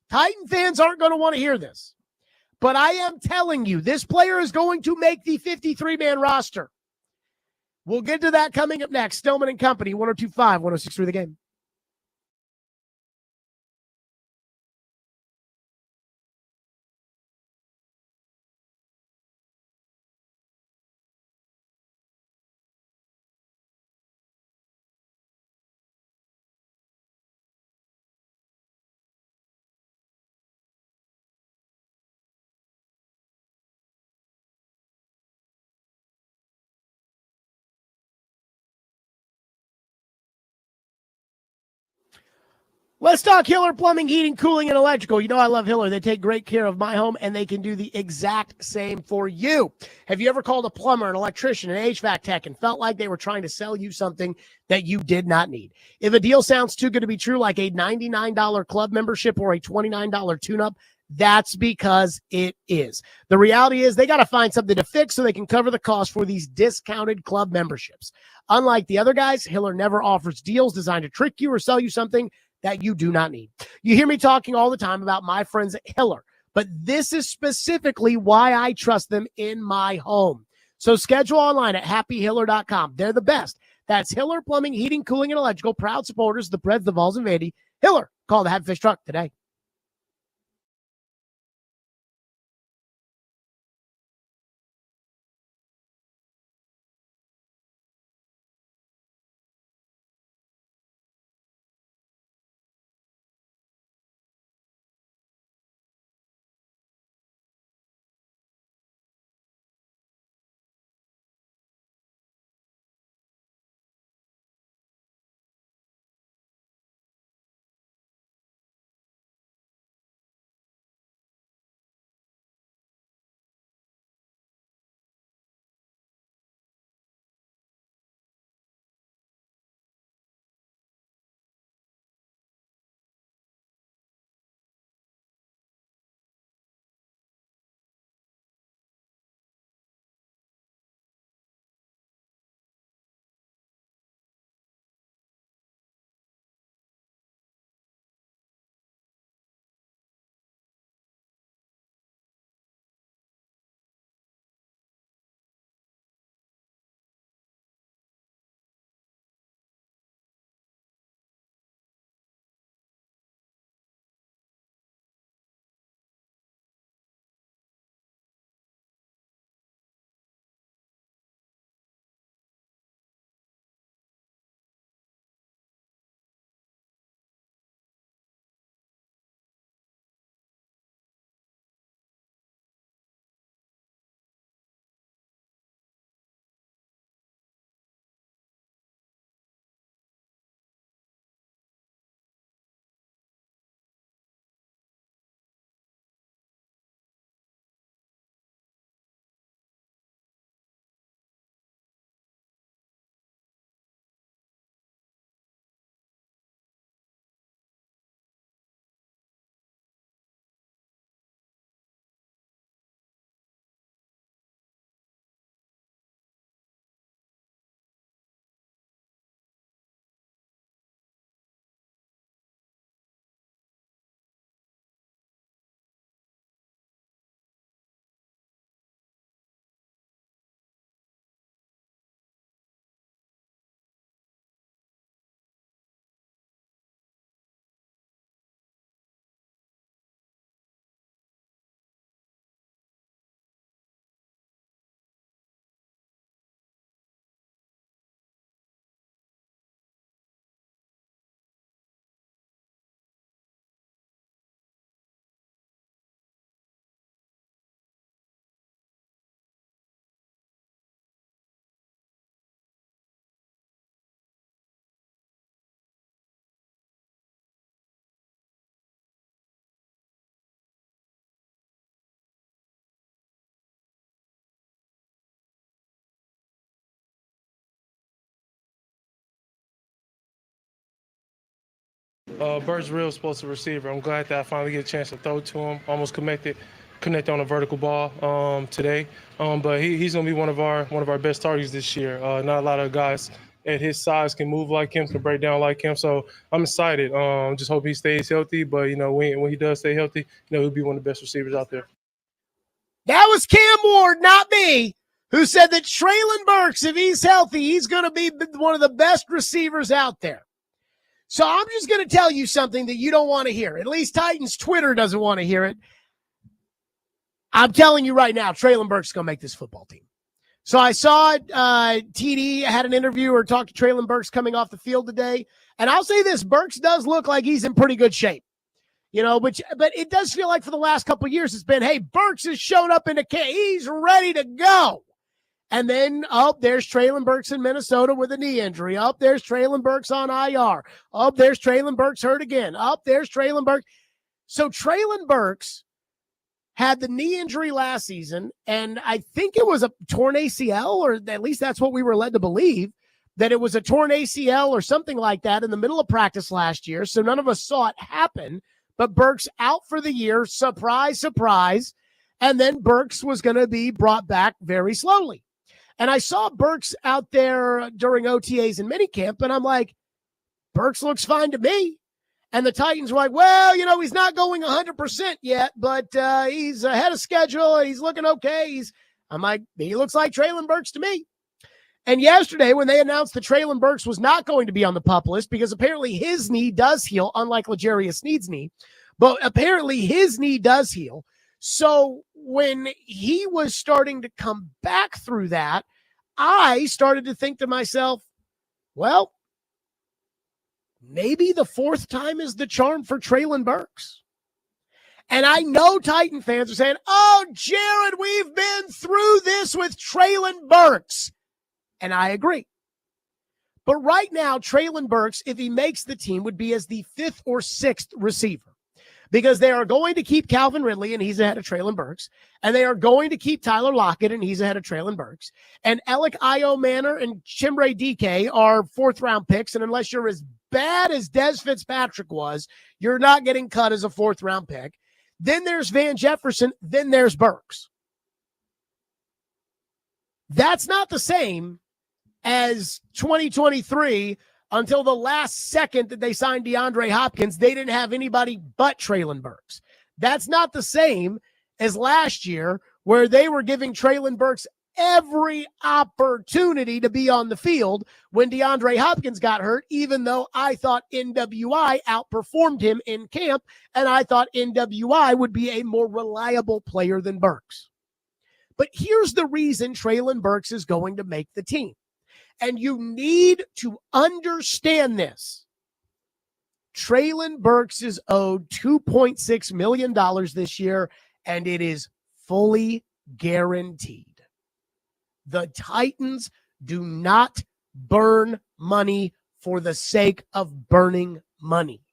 Titan fans aren't going to want to hear this, but I am telling you, this player is going to make the 53-man roster. We'll get to that coming up next. Stillman and Company, 102.5, 106.3 The Game. Let's talk Hiller Plumbing, Heating, Cooling, and Electrical. You know I love Hiller. They take great care of my home, and they can do the exact same for you. Have you ever called a plumber, an electrician, an HVAC tech, and felt like they were trying to sell you something that you did not need? If a deal sounds too good to be true, like a $99 club membership or a $29 tune-up, that's because it is. The reality is they got to find something to fix so they can cover the cost for these discounted club memberships. Unlike the other guys, Hiller never offers deals designed to trick you or sell you something that you do not need. You hear me talking all the time about my friends at Hiller, but this is specifically why I trust them in my home. So schedule online at happyhiller.com. They're the best. That's Hiller Plumbing, Heating, Cooling, and Electrical, proud supporters of the Preds, the Vols, and Vandy. Hiller, call the Happy Fish Truck today. Burks real explosive receiver. I'm glad that I finally get a chance to throw to him. Almost connect on a vertical ball today. But he's going to be one of our best targets this year. Not a lot of guys at his size can move like him, can break down like him. So I'm excited. Just hope he stays healthy. But when he does stay healthy, he'll be one of the best receivers out there. That was Cam Ward, not me, who said that Treylon Burks, if he's healthy, he's going to be one of the best receivers out there. So I'm just going to tell you something that you don't want to hear. At least Titans Twitter doesn't want to hear it. I'm telling you right now, Treylon Burks is going to make this football team. So I saw TD had an interview or talked to Treylon Burks coming off the field today. And I'll say this, Burks does look like he's in pretty good shape. But it does feel like for the last couple of years it's been, hey, Burks has showed up in the camp. He's ready to go. And then, there's Treylon Burks in Minnesota with a knee injury. There's Treylon Burks on IR. There's Treylon Burks hurt again. There's Treylon Burks. So Treylon Burks had the knee injury last season, and I think it was a torn ACL, or at least that's what we were led to believe, that it was a torn ACL or something like that in the middle of practice last year. So none of us saw it happen, but Burks out for the year. Surprise, surprise. And then Burks was going to be brought back very slowly. And I saw Burks out there during OTAs and minicamp, and I'm like, Burks looks fine to me. And the Titans were like, well, he's not going 100% yet, but he's ahead of schedule. He's looking okay. I'm like, he looks like Treylon Burks to me. And yesterday, when they announced that Treylon Burks was not going to be on the PUP list, because apparently his knee does heal, unlike L'Jarius Sneed's knee, but apparently his knee does heal. So when he was starting to come back through that, I started to think to myself, well, maybe the fourth time is the charm for Treylon Burks. And I know Titan fans are saying, oh, Jared, we've been through this with Treylon Burks. And I agree. But right now, Treylon Burks, if he makes the team, would be as the 5th or 6th receiver. Because they are going to keep Calvin Ridley, and he's ahead of Treylon Burks. And they are going to keep Tyler Lockett, and he's ahead of Treylon Burks. And Alec Io Manor and Chimere Dike are 4th-round picks. And unless you're as bad as Des Fitzpatrick was, you're not getting cut as a 4th-round pick. Then there's Van Jefferson. Then there's Burks. That's not the same as 2023. Until the last second that they signed DeAndre Hopkins, they didn't have anybody but Treylon Burks. That's not the same as last year, where they were giving Treylon Burks every opportunity to be on the field when DeAndre Hopkins got hurt, even though I thought NWI outperformed him in camp, and I thought NWI would be a more reliable player than Burks. But here's the reason Treylon Burks is going to make the team. And you need to understand this. Treylon Burks is owed $2.6 million this year, and it is fully guaranteed. The Titans do not burn money for the sake of burning money.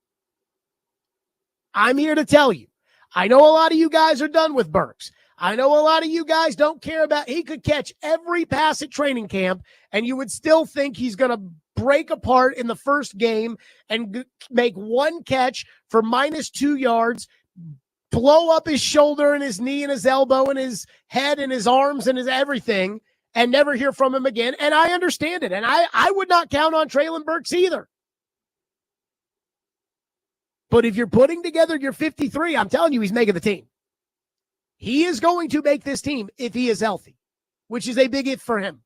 I'm here to tell you, I know a lot of you guys are done with Burks. I know a lot of you guys don't care about, he could catch every pass at training camp, and you would still think he's going to break apart in the first game and make one catch for -2 yards, blow up his shoulder and his knee and his elbow and his head and his arms and his everything, and never hear from him again. And I understand it. And I would not count on Treylon Burks either. But if you're putting together your 53, I'm telling you, he's making the team. He is going to make this team if he is healthy, which is a big if for him.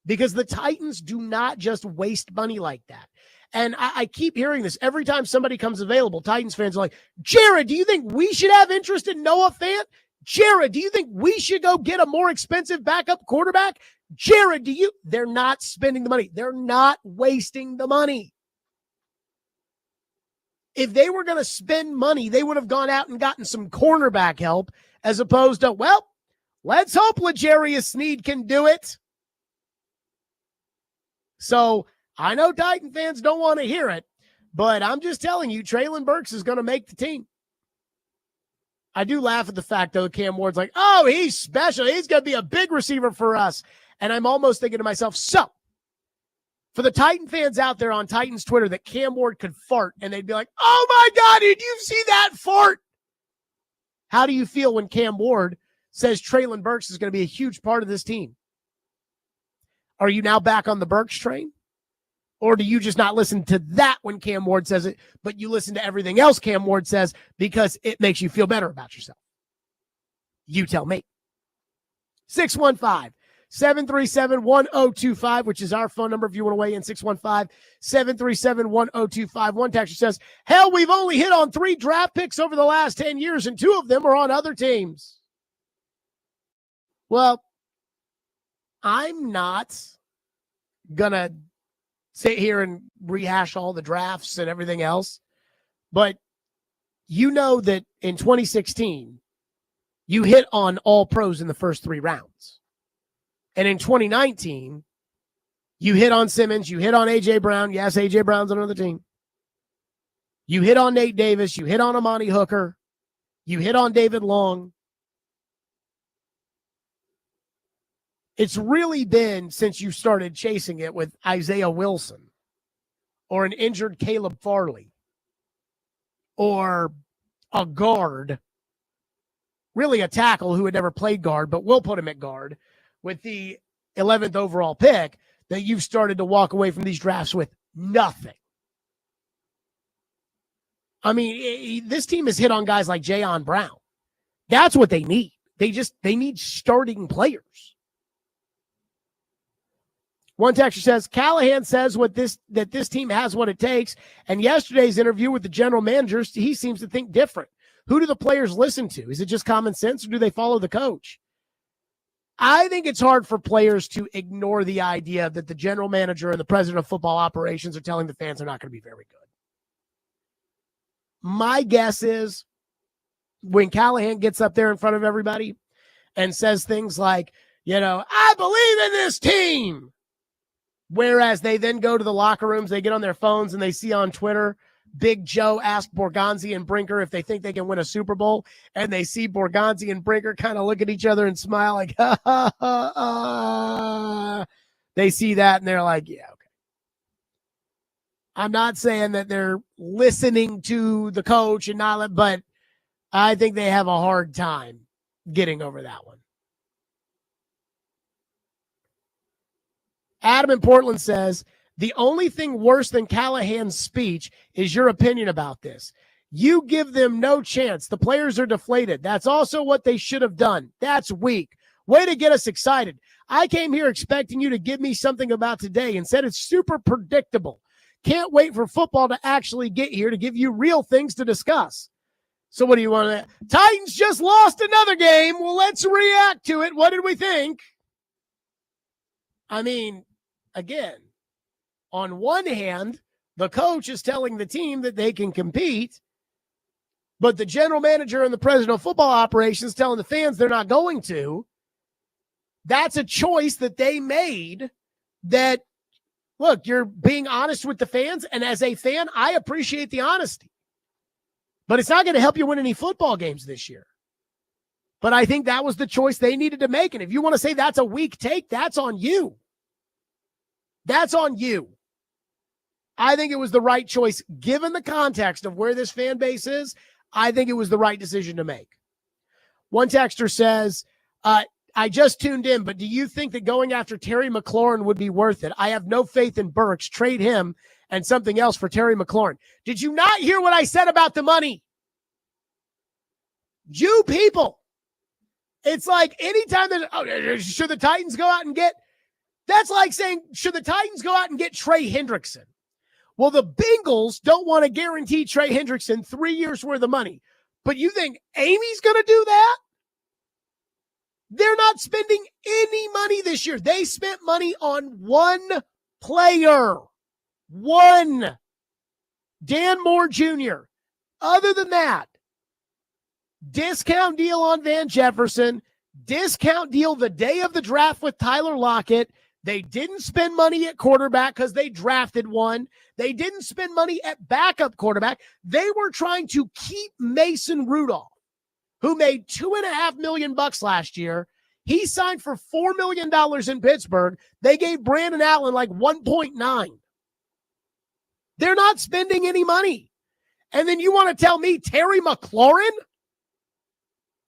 Because the Titans do not just waste money like that. And I keep hearing this every time somebody comes available. Titans fans are like, Jared, do you think we should have interest in Noah Fant? Jared, do you think we should go get a more expensive backup quarterback? Jared, they're not spending the money. They're not wasting the money. If they were going to spend money, they would have gone out and gotten some cornerback help, as opposed to, well, let's hope L'Jarius Sneed can do it. So I know Titan fans don't want to hear it, but I'm just telling you, Treylon Burks is going to make the team. I do laugh at the fact, though, Cam Ward's like, oh, he's special. He's going to be a big receiver for us. And I'm almost thinking to myself, so for the Titan fans out there on Titans Twitter that Cam Ward could fart and they'd be like, oh my God, did you see that fart? How do you feel when Cam Ward says Treylon Burks is going to be a huge part of this team? Are you now back on the Burks train? Or do you just not listen to that when Cam Ward says it, but you listen to everything else Cam Ward says because it makes you feel better about yourself? You tell me. 615-737-1025, which is our phone number if you want to weigh in, 615-737-1025. One texter says, hell, we've only hit on 3 draft picks over the last 10 years, and 2 of them are on other teams. Well, I'm not going to sit here and rehash all the drafts and everything else, but you know that in 2016, you hit on all pros in the first 3 rounds. And in 2019, you hit on Simmons, you hit on A.J. Brown. Yes, A.J. Brown's on another team. You hit on Nate Davis, you hit on Amani Hooker, you hit on David Long. It's really been since you started chasing it with Isaiah Wilson or an injured Caleb Farley or a guard, really a tackle who had never played guard, but we'll put him at guard with the 11th overall pick, that you've started to walk away from these drafts with nothing. I mean, this team has hit on guys like Jayon Brown. That's what they need. They need starting players. One texter says, Callahan says that this team has what it takes. And yesterday's interview with the general managers, he seems to think different. Who do the players listen to? Is it just common sense, or do they follow the coach? I think it's hard for players to ignore the idea that the general manager and the president of football operations are telling the fans they're not going to be very good. My guess is when Callahan gets up there in front of everybody and says things like, I believe in this team. Whereas they then go to the locker rooms, they get on their phones and they see on Twitter, Big Joe asked Borgonzi and Brinker if they think they can win a Super Bowl. And they see Borgonzi and Brinker kind of look at each other and smile like, ha, ha, ha, ha. They see that and they're like, yeah, okay. I'm not saying that they're listening to the coach and not, but I think they have a hard time getting over that one. Adam in Portland says, the only thing worse than Callahan's speech is your opinion about this. You give them no chance. The players are deflated. That's also what they should have done. That's weak. Way to get us excited. I came here expecting you to give me something about today and said it's super predictable. Can't wait for football to actually get here to give you real things to discuss. So what do you want to? Titans just lost another game. Well, let's react to it. What did we think? I mean, again, on one hand, the coach is telling the team that they can compete, but the general manager and the president of football operations telling the fans they're not going to. That's a choice that they made that, look, you're being honest with the fans, and as a fan, I appreciate the honesty. But it's not going to help you win any football games this year. But I think that was the choice they needed to make, and if you want to say that's a weak take, that's on you. That's on you. I think it was the right choice. Given the context of where this fan base is, I think it was the right decision to make. One texter says, I just tuned in, but do you think that going after Terry McLaurin would be worth it? I have no faith in Burks. Trade him and something else for Terry McLaurin. Did you not hear what I said about the money? You people. It's like anytime should the Titans go out and get, that's like saying, should the Titans go out and get Trey Hendrickson? Well, the Bengals don't want to guarantee Trey Hendrickson 3 years worth of money. But you think Amy's going to do that? They're not spending any money this year. They spent money on one player. One. Dan Moore Jr. Other than that, discount deal on Van Jefferson, discount deal the day of the draft with Tyler Lockett. They didn't spend money at quarterback because they drafted one. They didn't spend money at backup quarterback. They were trying to keep Mason Rudolph, who made $2.5 million last year. He signed for $4 million in Pittsburgh. They gave Brandon Allen like 1.9. They're not spending any money. And then you want to tell me Terry McLaurin?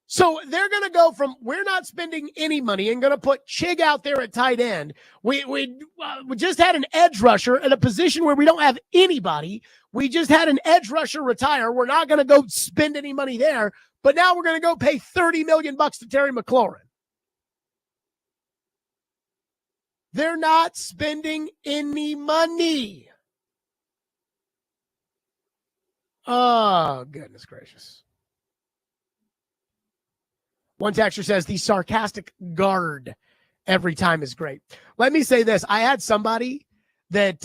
So they're going to go from we're not spending any money and going to put Chig out there at tight end. We just had an edge rusher in a position where we don't have anybody. We just had an edge rusher retire. We're not going to go spend any money there. But now we're going to go pay $30 million to Terry McLaurin. They're not spending any money. Oh, goodness gracious. One texter says the sarcastic guard every time is great. Let me say this. I had somebody that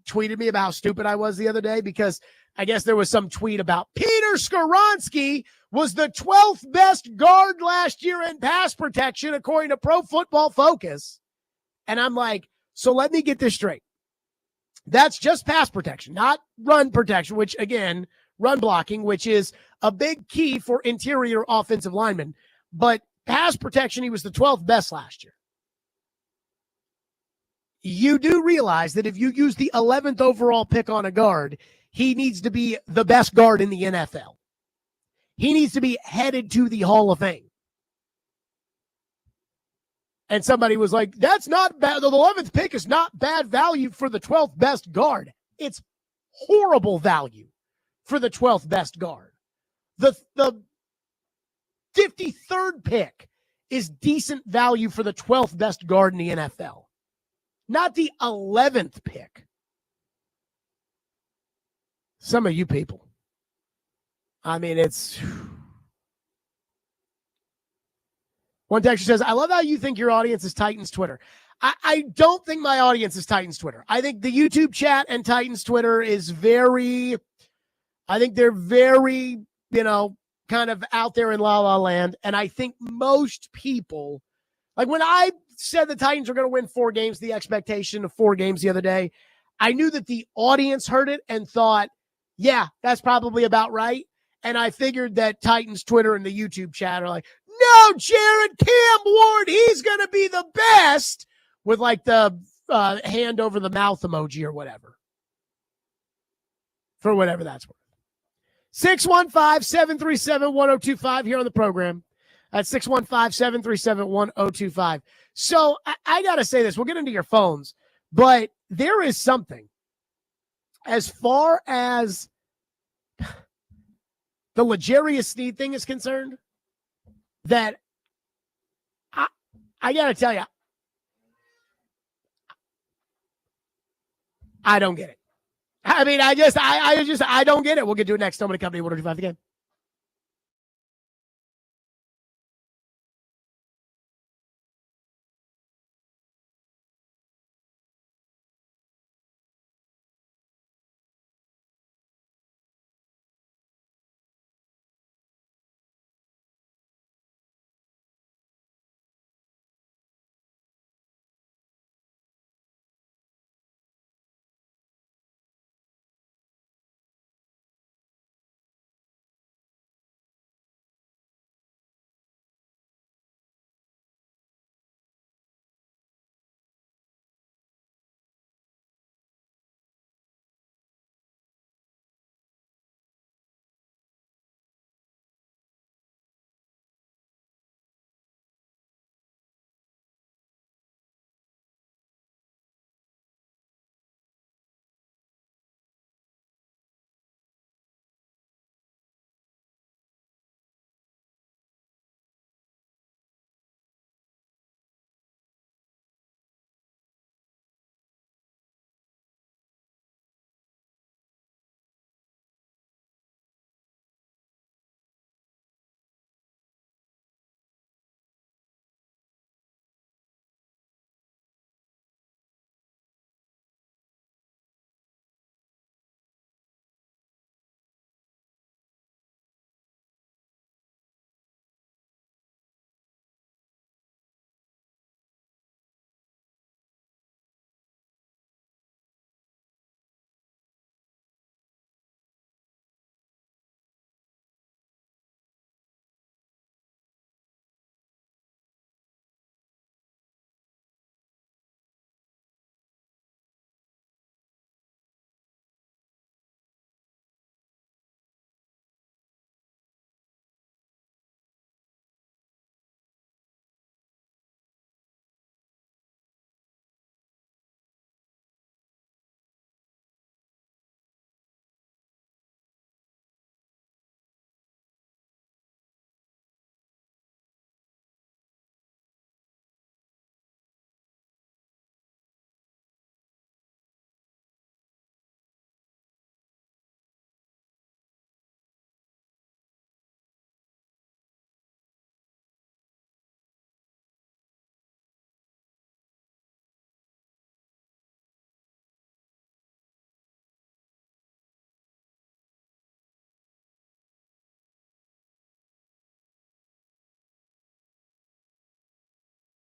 tweeted me about how stupid I was the other day because I guess there was some tweet about Peter Skoronski was the 12th best guard last year in pass protection, according to Pro Football Focus. And I'm like, so let me get this straight. That's just pass protection, not run protection, which again, run blocking, which is a big key for interior offensive linemen. But pass protection, he was the 12th best last year. You do realize that if you use the 11th overall pick on a guard, he needs to be the best guard in the NFL. He needs to be headed to the Hall of Fame. And somebody was like, that's not bad. The 11th pick is not bad value for the 12th best guard. It's horrible value for the 12th best guard. The 53rd pick is decent value for the 12th best guard in the NFL, not the 11th pick. Some of you people. I mean, it's... One texter says, I love how you think your audience is Titans Twitter. I don't think my audience is Titans Twitter. I think the YouTube chat and Titans Twitter is very, I think they're very, kind of out there in la la land. And I think most people, like when I said the Titans are going to win 4 games, the expectation of 4 games the other day, I knew that the audience heard it and thought, yeah, that's probably about right. And I figured that Titans Twitter and the YouTube chat are like, no, Jared, Cam Ward, he's going to be the best, with like the hand over the mouth emoji or whatever. For whatever that's worth. 615-737-1025 here on the program. That's 615-737-1025. So I got to say this. We'll get into your phones. But there is something as far as the L'Jarius Sneed thing is concerned that I got to tell you, I don't get it. I mean, I don't get it. We'll get to it next. Stillman & Company, 102.5 The Game.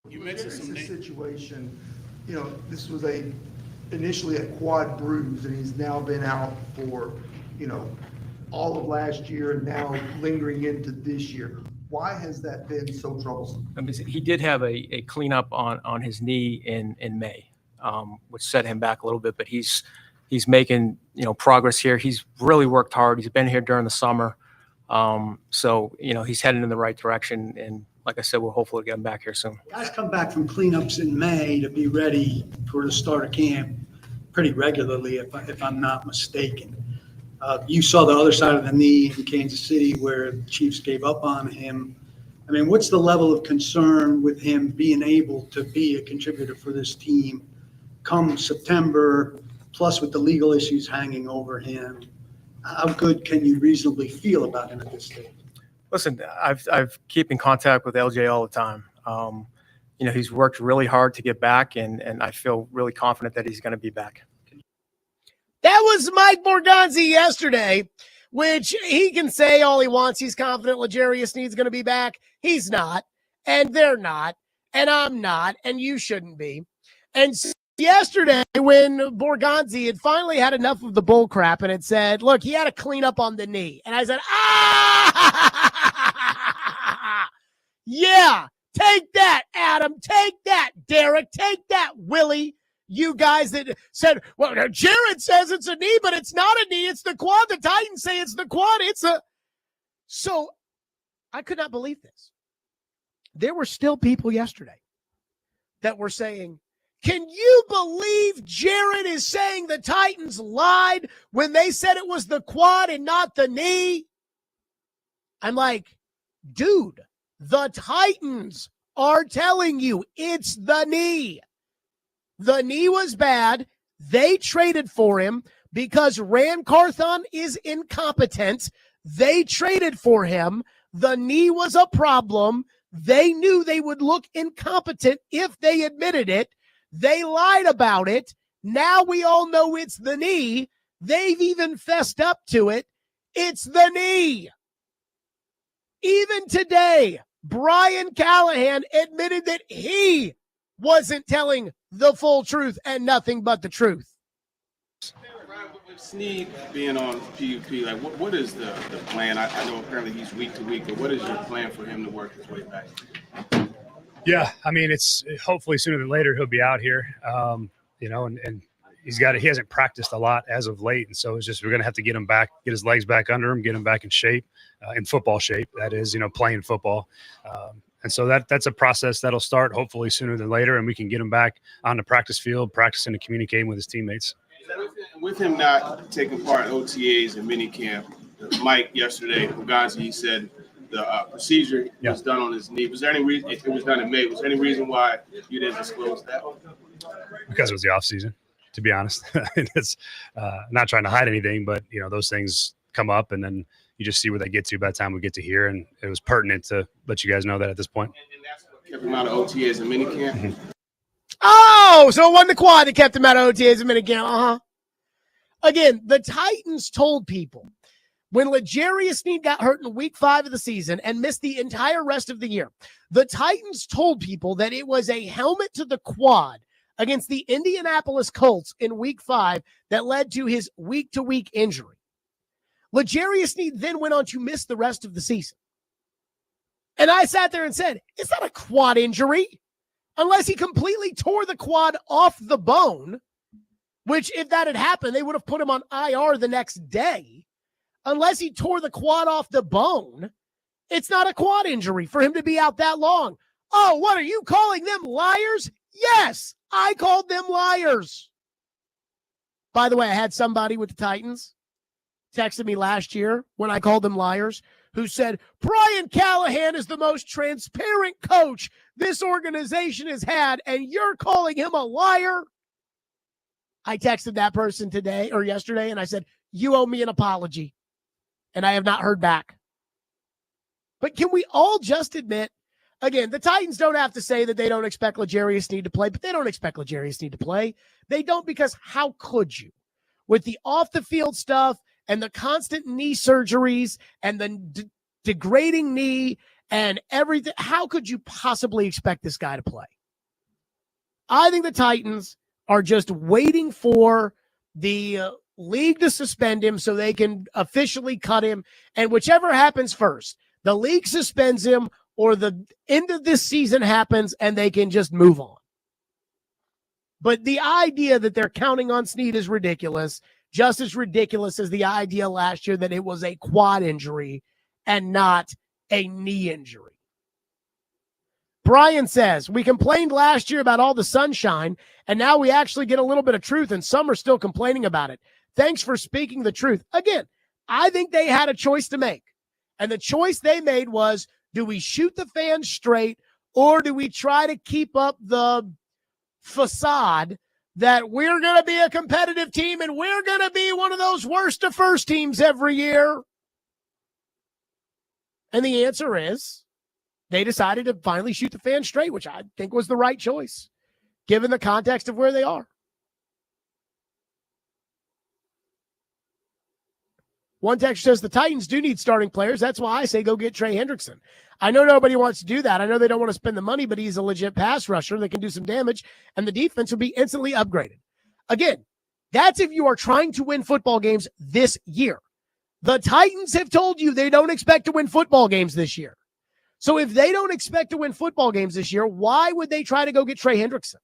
You mentioned some situation this was initially a quad bruise, and he's now been out for, all of last year and now lingering into this year. Why has that been so troublesome? I mean, he did have a cleanup on his knee in May, which set him back a little bit, but he's making, progress here. He's really worked hard. He's been here during the summer. So, he's heading in the right direction. And like I said, we'll hopefully get him back here soon. Guys come back from cleanups in May to be ready for the start of camp pretty regularly, if I'm not mistaken. You saw the other side of the knee in Kansas City where the Chiefs gave up on him. I mean, what's the level of concern with him being able to be a contributor for this team come September, plus with the legal issues hanging over him? How good can you reasonably feel about him at this stage? Listen, I've keep in contact with LJ all the time. He's worked really hard to get back, and I feel really confident that he's going to be back. That was Mike Borgonzi yesterday, which he can say all he wants. He's confident L'Jarius Sneed's going to be back. He's not, and they're not, and I'm not, and you shouldn't be. And yesterday, when Borgonzi had finally had enough of the bull crap and had said, look, he had a cleanup on the knee. And I said, yeah, take that, Adam. Take that, Derek. Take that, Willie. You guys that said, well, Jared says it's a knee, but it's not a knee. It's the quad. The Titans say it's the quad. So I could not believe this. There were still people yesterday that were saying, can you believe Jared is saying the Titans lied when they said it was the quad and not the knee? I'm like, dude, the Titans are telling you it's the knee. The knee was bad. They traded for him because Ran Carthon is incompetent. They traded for him. The knee was a problem. They knew they would look incompetent if they admitted it. They lied about it. Now we all know it's the knee. They've even fessed up to it. It's the knee. Even today, Brian Callahan admitted that he wasn't telling the full truth and nothing but the truth. With Sneed being on PUP, like what is the plan? I know apparently he's week to week, but what is your plan for him to work his way back? Yeah, I mean, it's hopefully sooner than later he'll be out here, and he hasn't practiced a lot as of late, and so it's just we're going to have to get him back, get his legs back under him, get him back in shape, in football shape, that is, playing football. And so that's a process that'll start hopefully sooner than later, and we can get him back on the practice field, practicing and communicating with his teammates. With him not taking part in OTAs and minicamp, Mike yesterday, Borgonzi, he said the procedure was done on his knee. Was there any reason, if it was done in May, was there any reason why you didn't disclose that? Because it was the off season, to be honest. It's not trying to hide anything, but those things come up, and then you just see where they get to by the time we get to here, and it was pertinent to let you guys know that at this point. And that's what kept him out of OTAs and minicamp. Mm-hmm. Oh, so it wasn't the quad that kept him out of OTAs and minicamp. Again, the Titans told people when L'Jarius Sneed got hurt in week 5 of the season and missed the entire rest of the year, the Titans told people that it was a helmet to the quad against the Indianapolis Colts in week 5 that led to his week-to-week injury. L'Jarius Sneed then went on to miss the rest of the season. And I sat there and said, it's not a quad injury unless he completely tore the quad off the bone, which if that had happened, they would have put him on IR the next day. Unless he tore the quad off the bone, it's not a quad injury for him to be out that long. Oh, what are you calling them liars? Yes, I called them liars. By the way, I had somebody with the Titans texted me last year when I called them liars who said, Brian Callahan is the most transparent coach this organization has had, and you're calling him a liar? I texted that person today or yesterday, and I said, you owe me an apology. And I have not heard back. But can we all just admit, again, the Titans don't have to say that they don't expect L'Jarius Sneed to play, but they don't expect L'Jarius Sneed to play. They don't, because how could you? With the off-the-field stuff and the constant knee surgeries and the degrading knee and everything, how could you possibly expect this guy to play? I think the Titans are just waiting for the league to suspend him so they can officially cut him. And whichever happens first, the league suspends him or the end of this season happens and they can just move on. But the idea that they're counting on Sneed is ridiculous, just as ridiculous as the idea last year that it was a quad injury and not a knee injury. Brian says, we complained last year about all the sunshine, and now we actually get a little bit of truth, and some are still complaining about it. Thanks for speaking the truth. Again, I think they had a choice to make. And the choice they made was, do we shoot the fans straight, or do we try to keep up the facade that we're going to be a competitive team and we're going to be one of those worst to first teams every year? And the answer is they decided to finally shoot the fans straight, which I think was the right choice, given the context of where they are. One text says the Titans do need starting players. That's why I say go get Trey Hendrickson. I know nobody wants to do that. I know they don't want to spend the money, but he's a legit pass rusher that can do some damage, and the defense will be instantly upgraded. Again, that's if you are trying to win football games this year. The Titans have told you they don't expect to win football games this year. So if they don't expect to win football games this year, why would they try to go get Trey Hendrickson?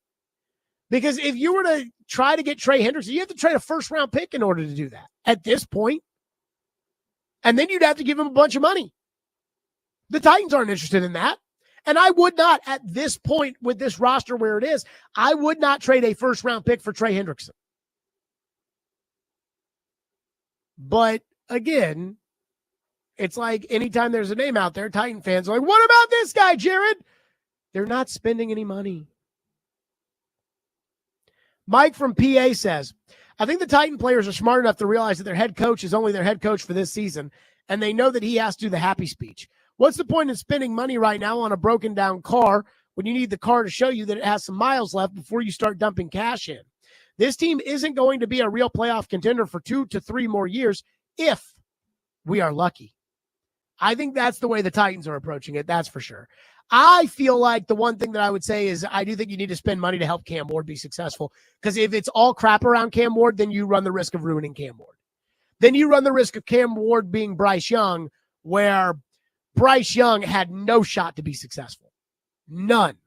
Because if you were to try to get Trey Hendrickson, you have to trade a first-round pick in order to do that at this point. And then you'd have to give him a bunch of money. The Titans aren't interested in that. And I would not, at this point with this roster where it is, I would not trade a first-round pick for Trey Hendrickson. But, again, it's like anytime there's a name out there, Titan fans are like, what about this guy, Jared? They're not spending any money. Mike from PA says, I think the Titan players are smart enough to realize that their head coach is only their head coach for this season, and they know that he has to do the happy speech. What's the point in spending money right now on a broken down car when you need the car to show you that it has some miles left before you start dumping cash in? This team isn't going to be a real playoff contender for 2 to 3 more years if we are lucky. I think that's the way the Titans are approaching it, that's for sure. I feel like the one thing that I would say is I do think you need to spend money to help Cam Ward be successful, because if it's all crap around Cam Ward, then you run the risk of ruining Cam Ward. Then you run the risk of Cam Ward being Bryce Young, where Bryce Young had no shot to be successful. None.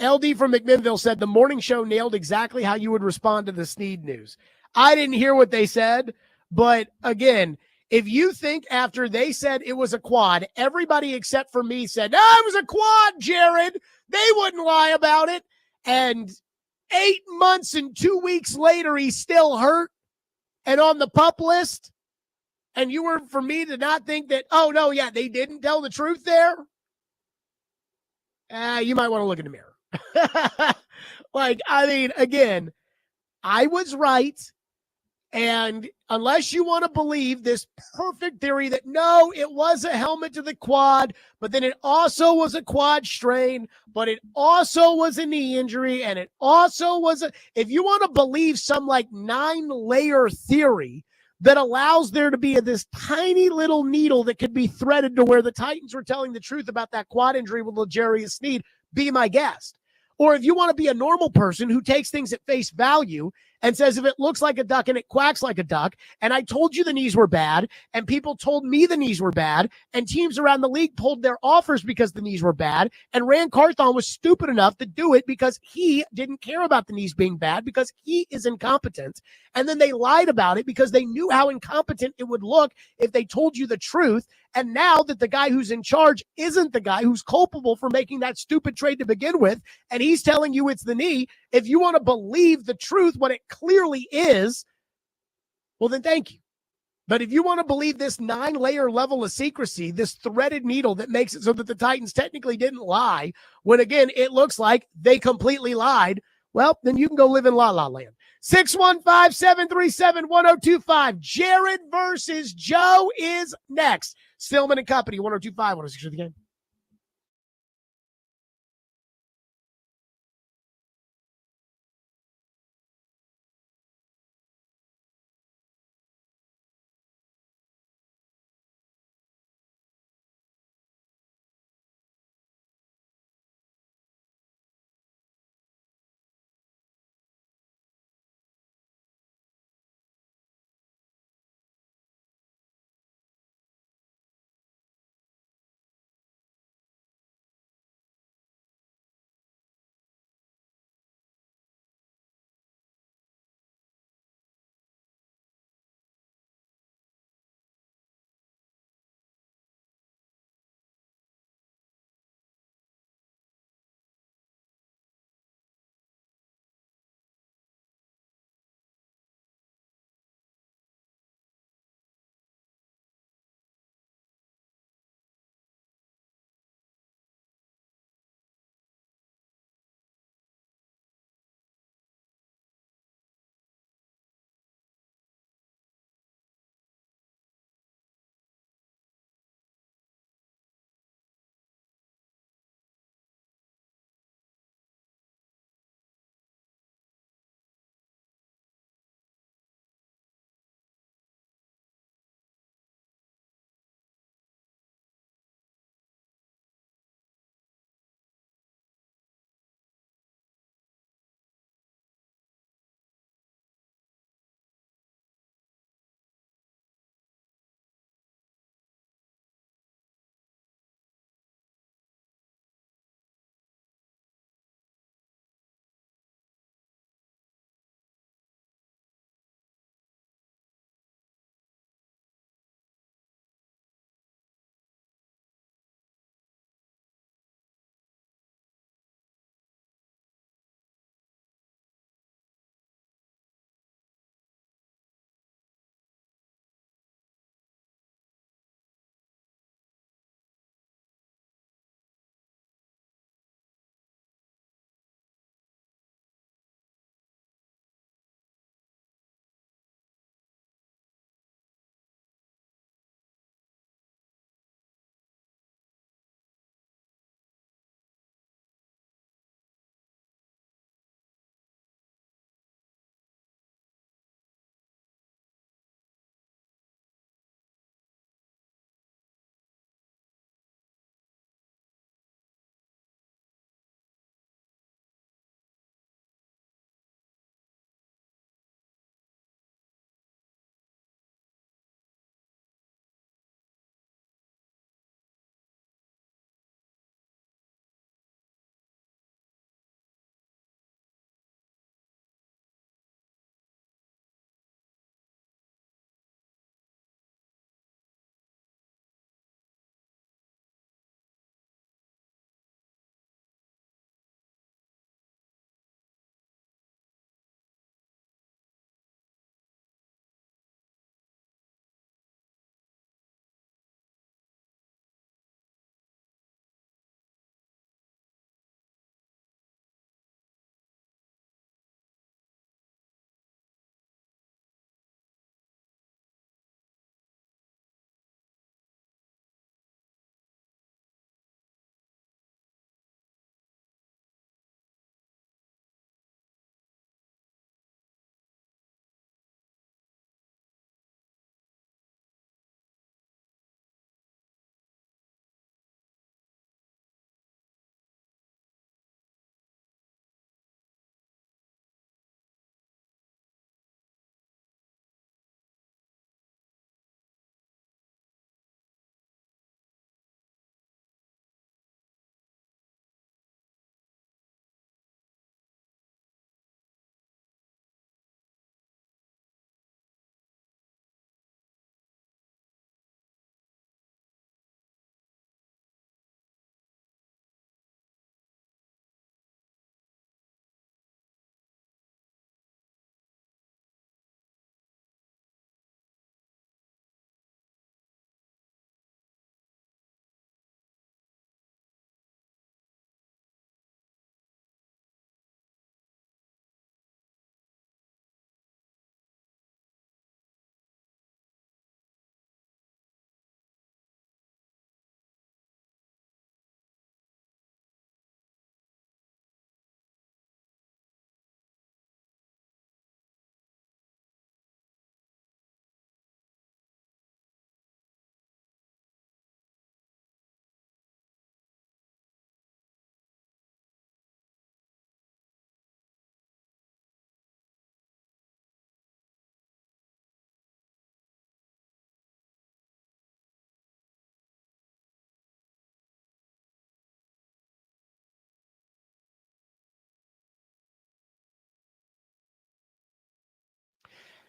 LD from McMinnville said the morning show nailed exactly how you would respond to the Sneed news. I didn't hear what they said, but again, if you think after they said it was a quad, everybody except for me said, no, it was a quad, Jared. They wouldn't lie about it. And 8 months and 2 weeks later, he's still hurt and on the PUP list. And you were for me to not think that, oh, no, yeah, they didn't tell the truth there. You might want to look in the mirror. Again, I was right. And unless you want to believe this perfect theory that, no, it was a helmet to the quad, but then it also was a quad strain, but it also was a knee injury, and it also was if you want to believe some 9-layer theory that allows there to be this tiny little needle that could be threaded to where the Titans were telling the truth about that quad injury with L'Jarius Sneed, be my guest. Or if you want to be a normal person who takes things at face value and says if it looks like a duck and it quacks like a duck, and I told you the knees were bad, and people told me the knees were bad, and teams around the league pulled their offers because the knees were bad, and Rand Carthon was stupid enough to do it because he didn't care about the knees being bad because he is incompetent, and then they lied about it because they knew how incompetent it would look if they told you the truth, and now that the guy who's in charge isn't the guy who's culpable for making that stupid trade to begin with, and he's telling you it's the knee, if you want to believe the truth, what it clearly is, well, then thank you. But if you want to believe this 9-layer level of secrecy, this threaded needle that makes it so that the Titans technically didn't lie, when again, it looks like they completely lied, well, then you can go live in La La Land. 615-737-1025. Jared versus Joe is next. Stillman and Company, 102.5, 106 the game.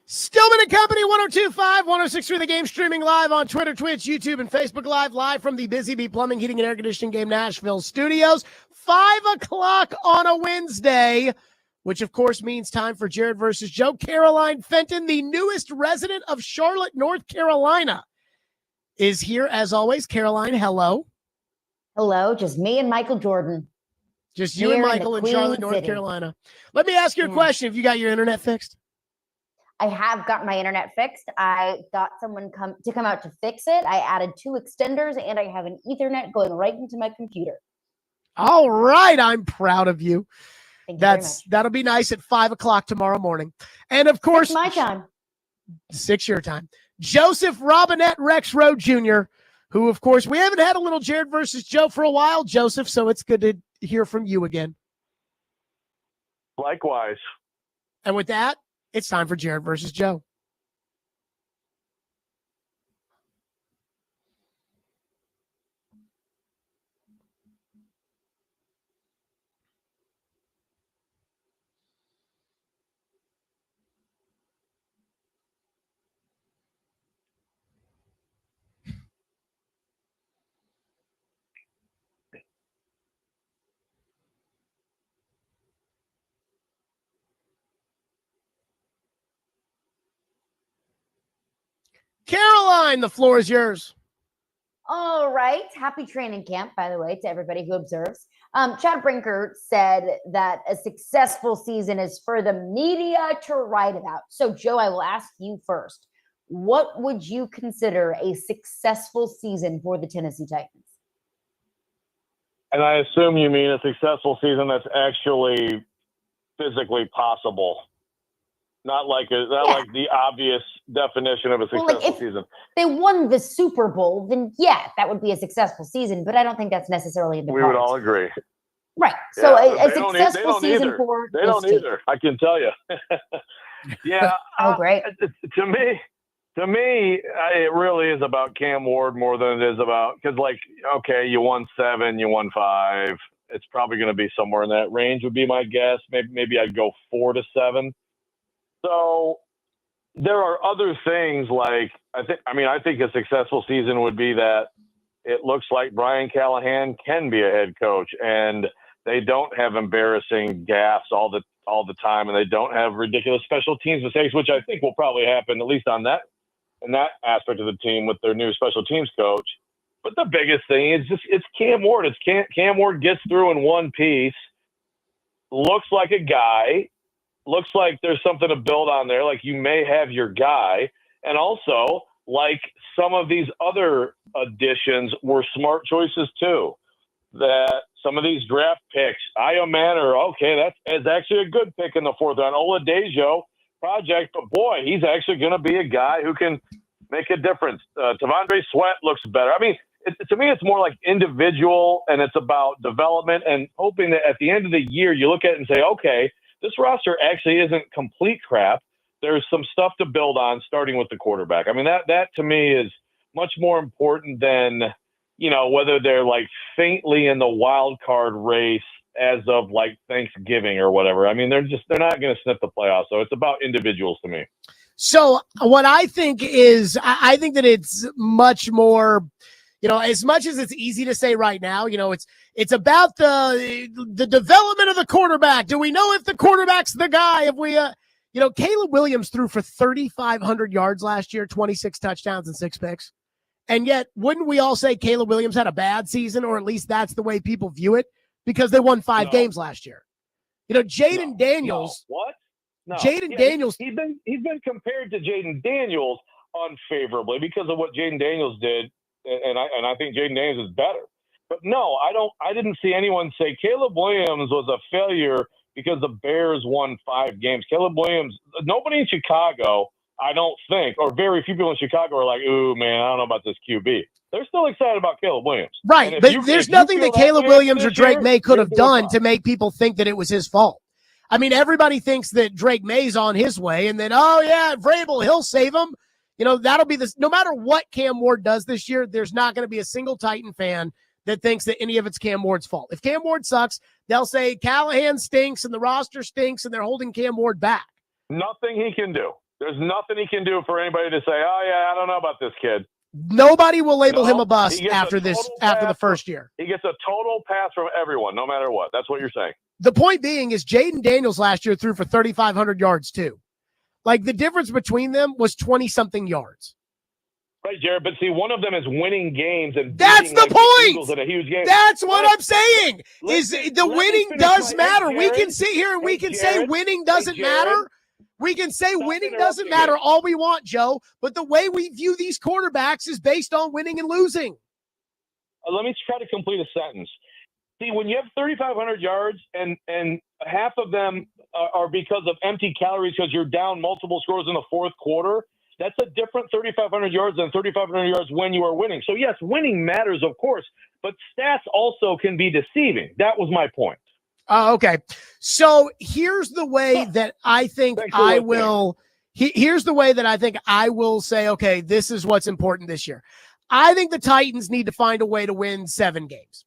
Stillman and Company, 102.5, 106.3 The Game, streaming live on Twitter, Twitch, YouTube, and Facebook live from the Busy Bee Plumbing, Heating, and Air Conditioning Game Nashville studios. 5 o'clock on a Wednesday, which of course means time for Jared versus Joe. Caroline Fenton, the newest resident of Charlotte, North Carolina, is here as always. Caroline, hello. Hello, just me and Michael Jordan. Just you and Michael in Charlotte, North Carolina. Let me ask you a question. Have you got your internet fixed? I have got my internet fixed. I got someone to come out to fix it. I added 2 extenders, and I have an Ethernet going right into my computer. All right. I'm proud of you. Thank you very much. That'll be nice at 5 o'clock tomorrow morning. And of course, That's my time. 6 your time. Joseph Robinette Rex Rowe Jr., who, of course, we haven't had a little Jared versus Joe for a while, Joseph, so it's good to hear from you again. Likewise. And with that, it's time for Jared versus Joe. Caroline, the floor is yours. All right. Happy training camp, by the way, to everybody who observes. Chad Brinker said that a successful season is for the media to write about. So, Joe, I will ask you first. What would you consider a successful season for the Tennessee Titans? And I assume you mean a successful season that's actually physically possible. Not like the obvious definition of a successful season. They won the Super Bowl, then yeah, that would be a successful season. But I don't think that's necessarily in the cards. We would all agree. Right. So yeah, a successful season for they don't either. I can tell you. Yeah. Oh, great. To me, it really is about Cam Ward more than it is about because, okay, you won 7, you won 5. It's probably going to be somewhere in that range. Would be my guess. Maybe I'd go 4 to 7. So there are other things I think a successful season would be that it looks like Brian Callahan can be a head coach and they don't have embarrassing gaffes all the time and they don't have ridiculous special teams mistakes, which I think will probably happen at least in that aspect of the team with their new special teams coach. But the biggest thing is it's Cam Ward. Cam Ward gets through in one piece, looks like a guy. Looks like there's something to build on there. Like you may have your guy. And also, like some of these other additions were smart choices too. That some of these draft picks, Io Manor, okay, that's actually a good pick in the 4th round. Oladejo project, but boy, he's actually going to be a guy who can make a difference. Tavondre Sweat looks better. I mean, to me, it's more like individual and it's about development and hoping that at the end of the year, you look at it and say, okay, this roster actually isn't complete crap. There's some stuff to build on, starting with the quarterback. I mean, that to me is much more important than, whether they're faintly in the wild card race as of Thanksgiving or whatever. I mean, they're not going to sniff the playoffs. So it's about individuals to me. So what I think is, I think that it's much more, as much as it's easy to say right now, it's about the development of the quarterback. Do we know if the quarterback's the guy? If we, Caleb Williams threw for 3,500 yards last year, 26 touchdowns and 6 picks. And yet, wouldn't we all say Caleb Williams had a bad season, or at least that's the way people view it, because they won 5 games last year? Jaden Daniels. No. What? No. Jaden Daniels. He's been compared to Jaden Daniels unfavorably because of what Jaden Daniels did. And I think Jaden Daniels is better. But no, I didn't see anyone say Caleb Williams was a failure because the Bears won 5 games. Caleb Williams, nobody in Chicago, I don't think, or very few people in Chicago are like, ooh, man, I don't know about this QB. They're still excited about Caleb Williams. Right, but there's nothing that Caleb Williams or Drake May could have done to make people think that it was his fault. I mean, everybody thinks that Drake May's on his way and then, oh, yeah, Vrabel, he'll save him. That'll be this. No matter what Cam Ward does this year, there's not going to be a single Titan fan that thinks that any of it's Cam Ward's fault. If Cam Ward sucks, they'll say Callahan stinks and the roster stinks and they're holding Cam Ward back. Nothing he can do. There's nothing he can do for anybody to say, oh, yeah, I don't know about this kid. Nobody will label him a He bust gets after a this, total after the pass first year. He gets a total pass from everyone, no matter what. That's what you're saying. The point being is Jaden Daniels last year threw for 3,500 yards too. Like, the difference between them was 20-something yards. Right, Jared, but see, one of them is winning games and that's the like point. Eagles in a huge game. That's what I'm saying. Is the let me winning finish does my- matter. Hey, we can Jared. sit here and we can say Jared. winning doesn't Jared. matter. We can say winning doesn't interrupting matter me. all we want, Joe. But the way we view these quarterbacks is based on winning and losing. Let me try to complete a sentence. See, when you have 3,500 yards and half of them are because of empty calories because you're down multiple scores in the fourth quarter, that's a different 3,500 yards than 3,500 yards when you are winning. So, yes, winning matters, of course, but stats also can be deceiving. That was my point. Okay. So here's the way that I think I will. Here's the way that I think I will say, okay, this is what's important this year. I think the Titans need to find a way to win 7 games.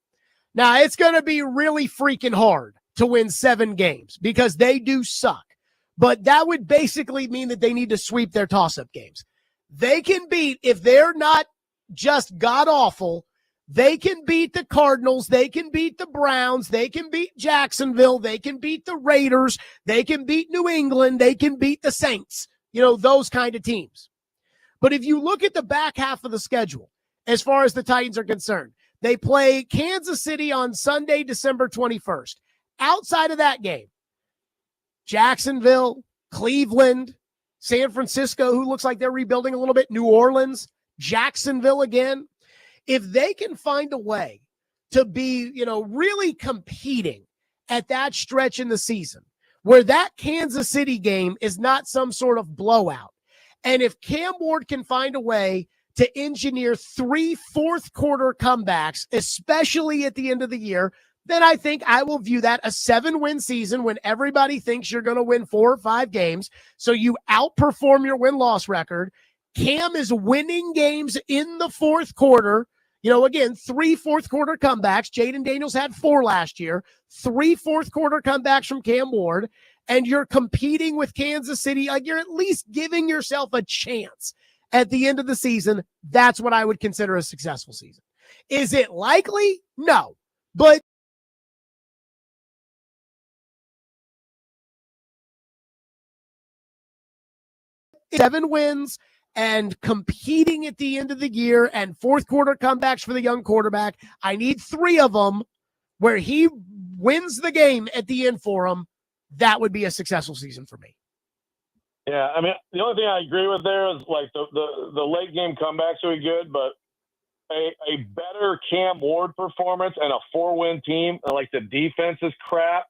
Now, it's going to be really freaking hard to win 7 games because they do suck. But that would basically mean that they need to sweep their toss-up games. They can beat, if they're not just god-awful, they can beat the Cardinals, they can beat the Browns, they can beat Jacksonville, they can beat the Raiders, they can beat New England, they can beat the Saints, those kind of teams. But if you look at the back half of the schedule, as far as the Titans are concerned, they play Kansas City on Sunday, December 21st. Outside of that game, Jacksonville, Cleveland, San Francisco, who looks like they're rebuilding a little bit, New Orleans, Jacksonville again. If they can find a way to be, really competing at that stretch in the season where that Kansas City game is not some sort of blowout, and if Cam Ward can find a way to engineer 3 fourth-quarter comebacks, especially at the end of the year, then I think I will view that a 7-win season when everybody thinks you're going to win 4 or 5 games. So you outperform your win-loss record. Cam is winning games in the fourth quarter. Again, 3 fourth-quarter comebacks. Jaden Daniels had 4 last year. 3 fourth-quarter comebacks from Cam Ward. And you're competing with Kansas City. Like, you're at least giving yourself a chance at the end of the season. That's what I would consider a successful season. Is it likely? No. But 7 wins and competing at the end of the year and fourth quarter comebacks for the young quarterback. I need 3 of them where he wins the game at the end for him. That would be a successful season for me. Yeah, I mean, the only thing I agree with there is like the late game comebacks are good, but a better Cam Ward performance and a 4-win team, and like the defense is crap,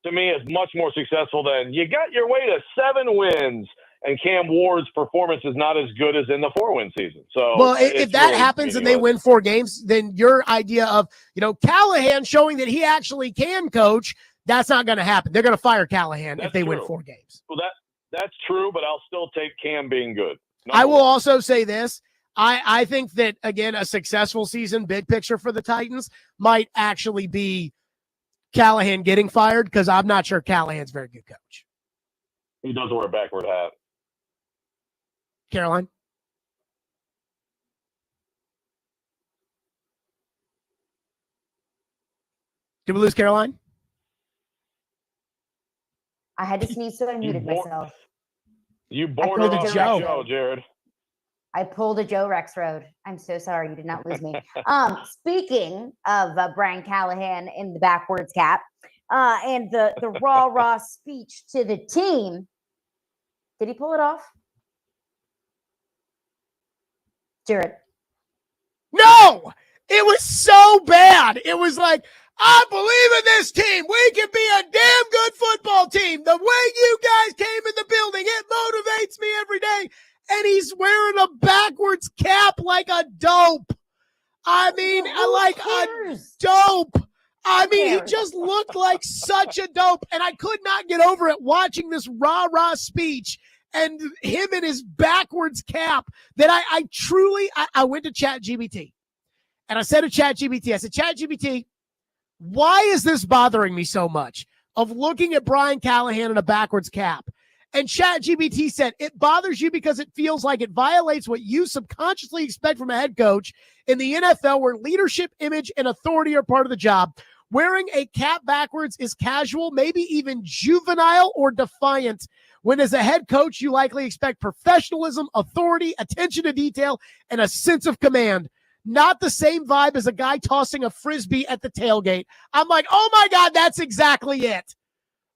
to me is much more successful than you got your way to 7 wins and Cam Ward's performance is not as good as in the 4-win season. So, well, if that really happens and they win 4 games, then your idea of, Callahan showing that he actually can coach, that's not going to happen. They're going to fire Callahan if they win 4 games. Well, that's true, but I'll still take Cam being good. I will also say this. I think that, again, a successful season, big picture for the Titans, might actually be Callahan getting fired because I'm not sure Callahan's a very good coach. He does wear a backward hat. Caroline? Did we lose Caroline? I had to sneeze, so I muted myself. You bored her off Joe, Jared. I pulled a Joe Rexroad. I'm so sorry. You did not lose me. Speaking of Brian Callahan in the backwards cap and the rah-rah speech to the team, did he pull it off? Jared. No! It was so bad. It was like, I believe in this team. We can be a damn good football team. The way you guys came in the building, it motivates me every day. And he's wearing a backwards cap like a dope. I mean, like a dope. I mean, he just looked like such a dope. And I could not get over it watching this rah-rah speech and him in his backwards cap that I truly went to ChatGPT. And I said to ChatGPT, I said, ChatGPT, why is this bothering me so much of looking at Brian Callahan in a backwards cap? And ChatGPT said, it bothers you because it feels like it violates what you subconsciously expect from a head coach in the NFL, where leadership, image, and authority are part of the job. Wearing a cap backwards is casual, maybe even juvenile or defiant, when as a head coach, you likely expect professionalism, authority, attention to detail, and a sense of command. Not the same vibe as a guy tossing a Frisbee at the tailgate. I'm like, oh my God, that's exactly it.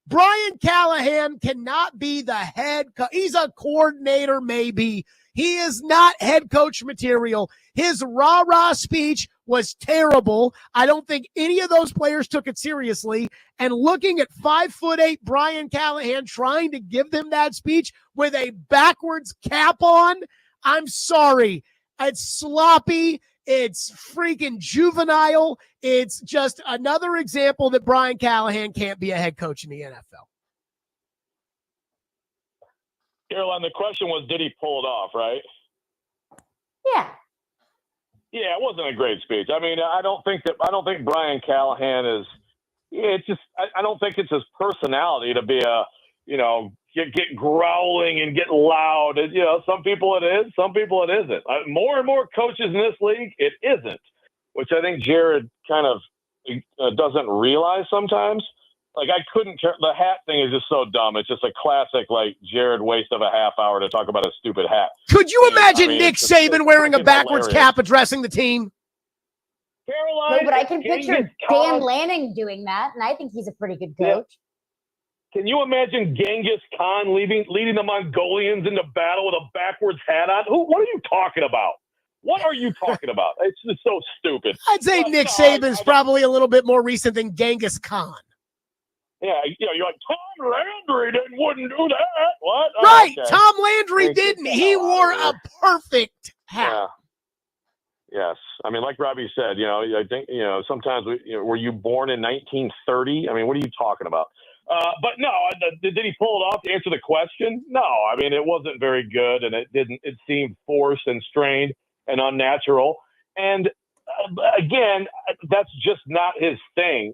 Brian Callahan cannot be the head coach. He's a coordinator, maybe. He is not head coach material. His rah-rah speech was terrible. I don't think any of those players took it seriously. And looking at 5'8" Brian Callahan trying to give them that speech with a backwards cap on, I'm sorry. It's sloppy. It's freaking juvenile. It's just another example that Brian Callahan can't be a head coach in the NFL. Caroline, the question was, did he pull it off, right? Yeah. Yeah, it wasn't a great speech. I mean, I don't think Brian Callahan is. It's just I don't think it's his personality to be a get growling and get loud. And, some people it is, some people it isn't. More and more coaches in this league, it isn't, which I think Jared kind of doesn't realize sometimes. Like, I couldn't care. The hat thing is just so dumb. It's just a classic, Jared waste of a half hour to talk about a stupid hat. Could you imagine Nick Saban wearing a backwards cap addressing the team? Caroline, No, but I can picture Dan Lanning doing that, and I think he's a pretty good coach. Yeah. Can you imagine Genghis Khan leading the Mongolians into battle with a backwards hat on? What are you talking about? What are you talking about? It's just so stupid. I'd say Nick Saban's probably a little bit more recent than Genghis Khan. Yeah, you're like, Tom Landry wouldn't do that. What? Oh, right. okay. Tom Landry didn't. He wore a perfect hat. Yeah. Yes. I mean, like Robbie said, I think, sometimes were you born in 1930? I mean, what are you talking about? But no, did he pull it off to answer the question? No. I mean, it wasn't very good, and it seemed forced and strained and unnatural. And again, that's just not his thing.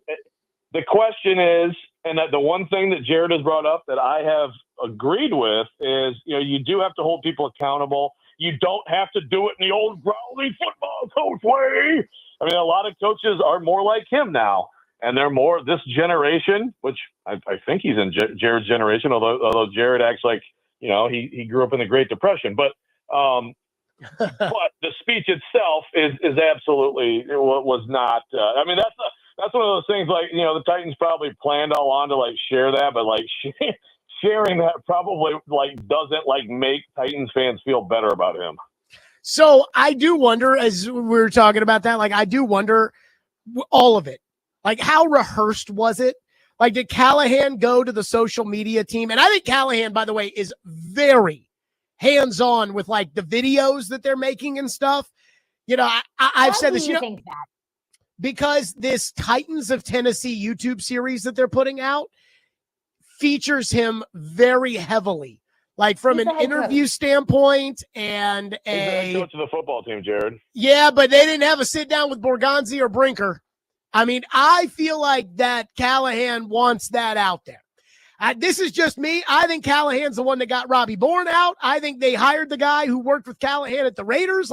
The question is, and the one thing that Jared has brought up that I have agreed with is, you do have to hold people accountable. You don't have to do it in the old growly football coach way. I mean, a lot of coaches are more like him now, and they're more this generation, which I think he's in Jared's generation, although Jared acts like, he grew up in the Great Depression. But but the speech itself is absolutely was not. I mean, that's one of those things, the Titans probably planned all on to share that, but sharing that probably doesn't make Titans fans feel better about him. So I do wonder, as we were talking about that, I do wonder all of it. How rehearsed was it? Did Callahan go to the social media team? And I think Callahan, by the way, is very hands-on with the videos that they're making and stuff. I've said this, think that? Because this Titans of Tennessee YouTube series that they're putting out features him very heavily, from an interview standpoint and He's the head coach of the football team, Jared. Yeah, but they didn't have a sit down with Borgonzi or Brinker. I mean, I feel like that Callahan wants that out there. This is just me. I think Callahan's the one that got Robbie Bourne out. I think they hired the guy who worked with Callahan at the Raiders.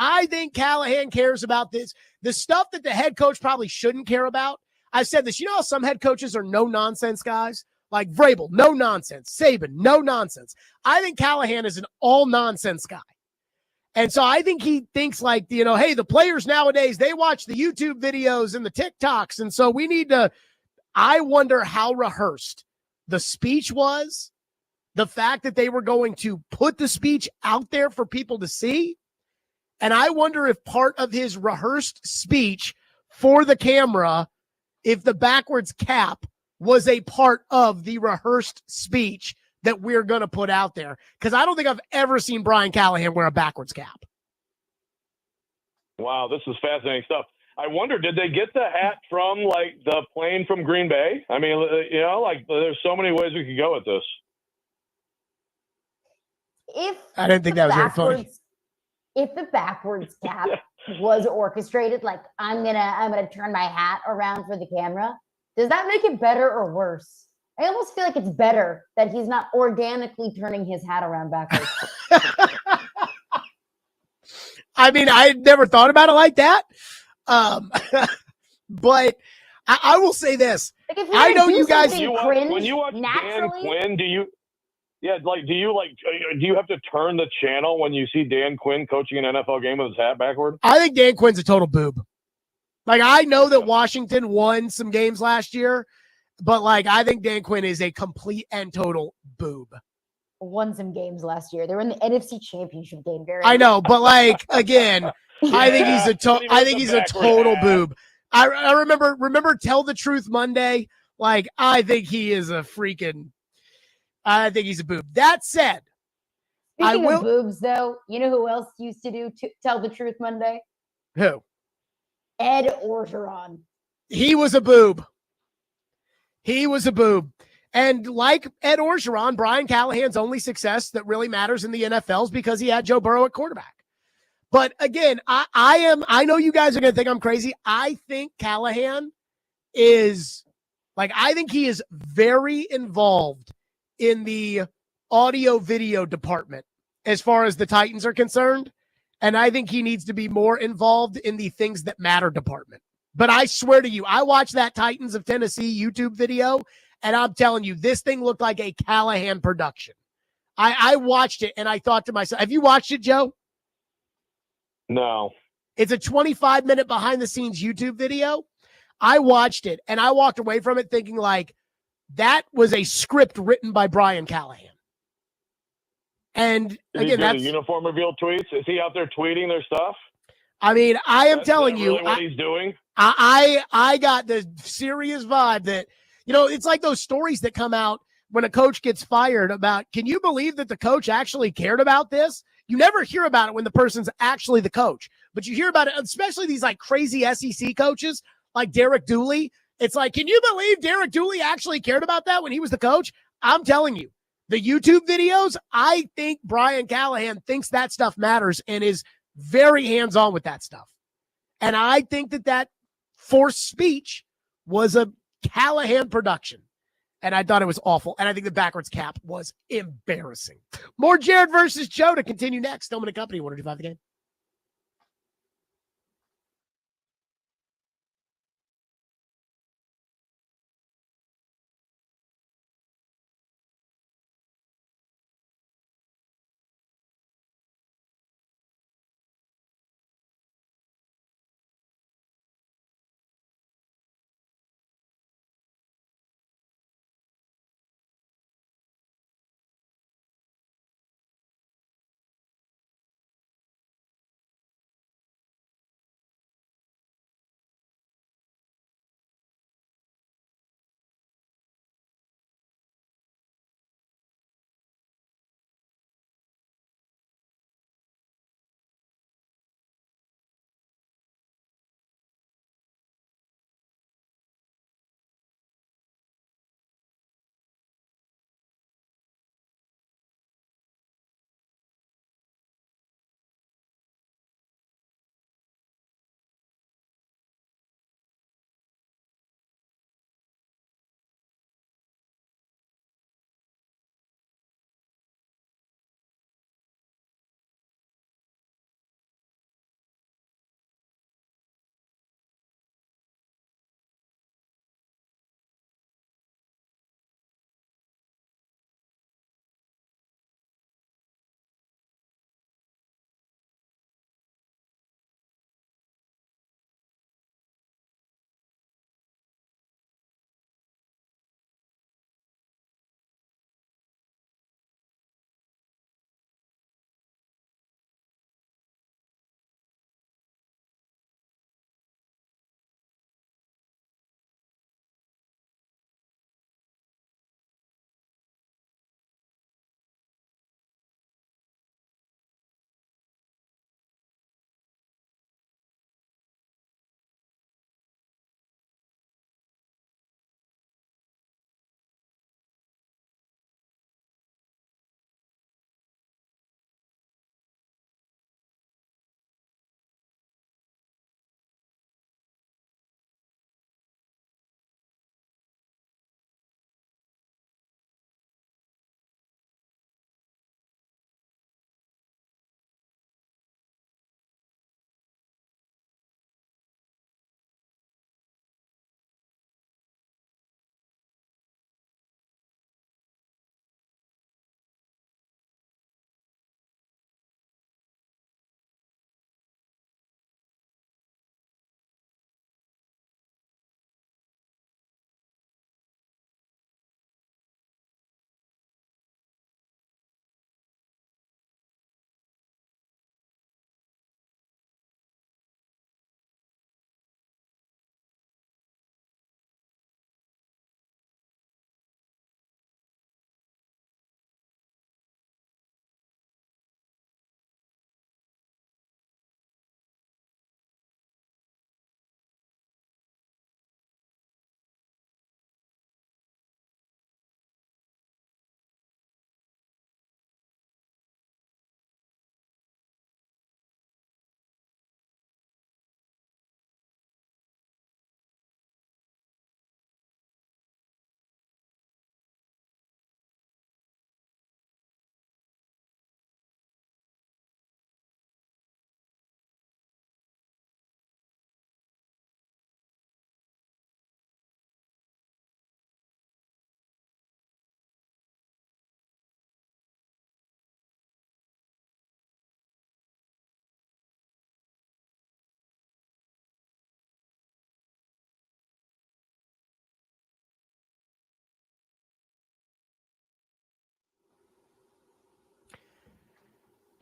I think Callahan cares about this. The stuff that the head coach probably shouldn't care about. I've said this. How some head coaches are no-nonsense guys? Like Vrabel, no nonsense. Saban, no nonsense. I think Callahan is an all-nonsense guy. And so I think he thinks hey, the players nowadays, they watch the YouTube videos and the TikToks. And so we need to – I wonder how rehearsed the speech was, the fact that they were going to put the speech out there for people to see. And I wonder if part of his rehearsed speech for the camera, if the backwards cap was a part of the rehearsed speech that we're going to put out there. Because I don't think I've ever seen Brian Callahan wear a backwards cap. Wow, this is fascinating stuff. I wonder, did they get the hat from, the plane from Green Bay? I mean, there's so many ways we could go with this. I didn't think that was very funny. If the backwards cap was orchestrated, I'm gonna turn my hat around for the camera, does that make it better or worse? I almost feel like it's better that he's not organically turning his hat around backwards. I mean, I never thought about it like that. But I will say this. Like if I know you guys. When you watch Dan Quinn, do you have to turn the channel when you see Dan Quinn coaching an NFL game with his hat backward? I think Dan Quinn's a total boob. Like, I know that Washington won some games last year, but like, I think Dan Quinn is a complete and total boob. Won some games last year. They were in the NFC Championship game, Gary. I know, but like, again, I think he's a total boob. I remember Tell the Truth Monday. Like, I think he is I think he's a boob. That said, Speaking of boobs, though, you know who else used to do Tell the Truth Monday? Who? Ed Orgeron. He was a boob. And like Ed Orgeron, Brian Callahan's only success that really matters in the NFL is because he had Joe Burrow at quarterback. But again, I know you guys are going to think I'm crazy. I think Callahan I think he is very involved in the audio video department as far as the Titans are concerned. And I think he needs to be more involved in the things that matter department. But I swear to you, I watched that Titans of Tennessee YouTube video, and I'm telling you, this thing looked like a Callahan production. I watched it, and I thought to myself, have you watched it, Joe? No. It's a 25-minute behind-the-scenes YouTube video. I watched it, and I walked away from it thinking, like, that was a script written by Brian Callahan. And again, that's uniform reveal tweets. Is he out there tweeting their stuff? I mean, I am telling you, really what he's doing. I got the serious vibe that, it's like those stories that come out when a coach gets fired about, can you believe that the coach actually cared about this? You never hear about it when the person's actually the coach, but you hear about it, especially these like crazy SEC coaches like Derek Dooley. It's like, can you believe Derek Dooley actually cared about that when he was the coach? I'm telling you, the YouTube videos, I think Brian Callahan thinks that stuff matters and is very hands-on with that stuff. And I think that forced speech was a Callahan production. And I thought it was awful. And I think the backwards cap was embarrassing. More Jared versus Joe to continue next. Stillman & Company, 102.5 The Game.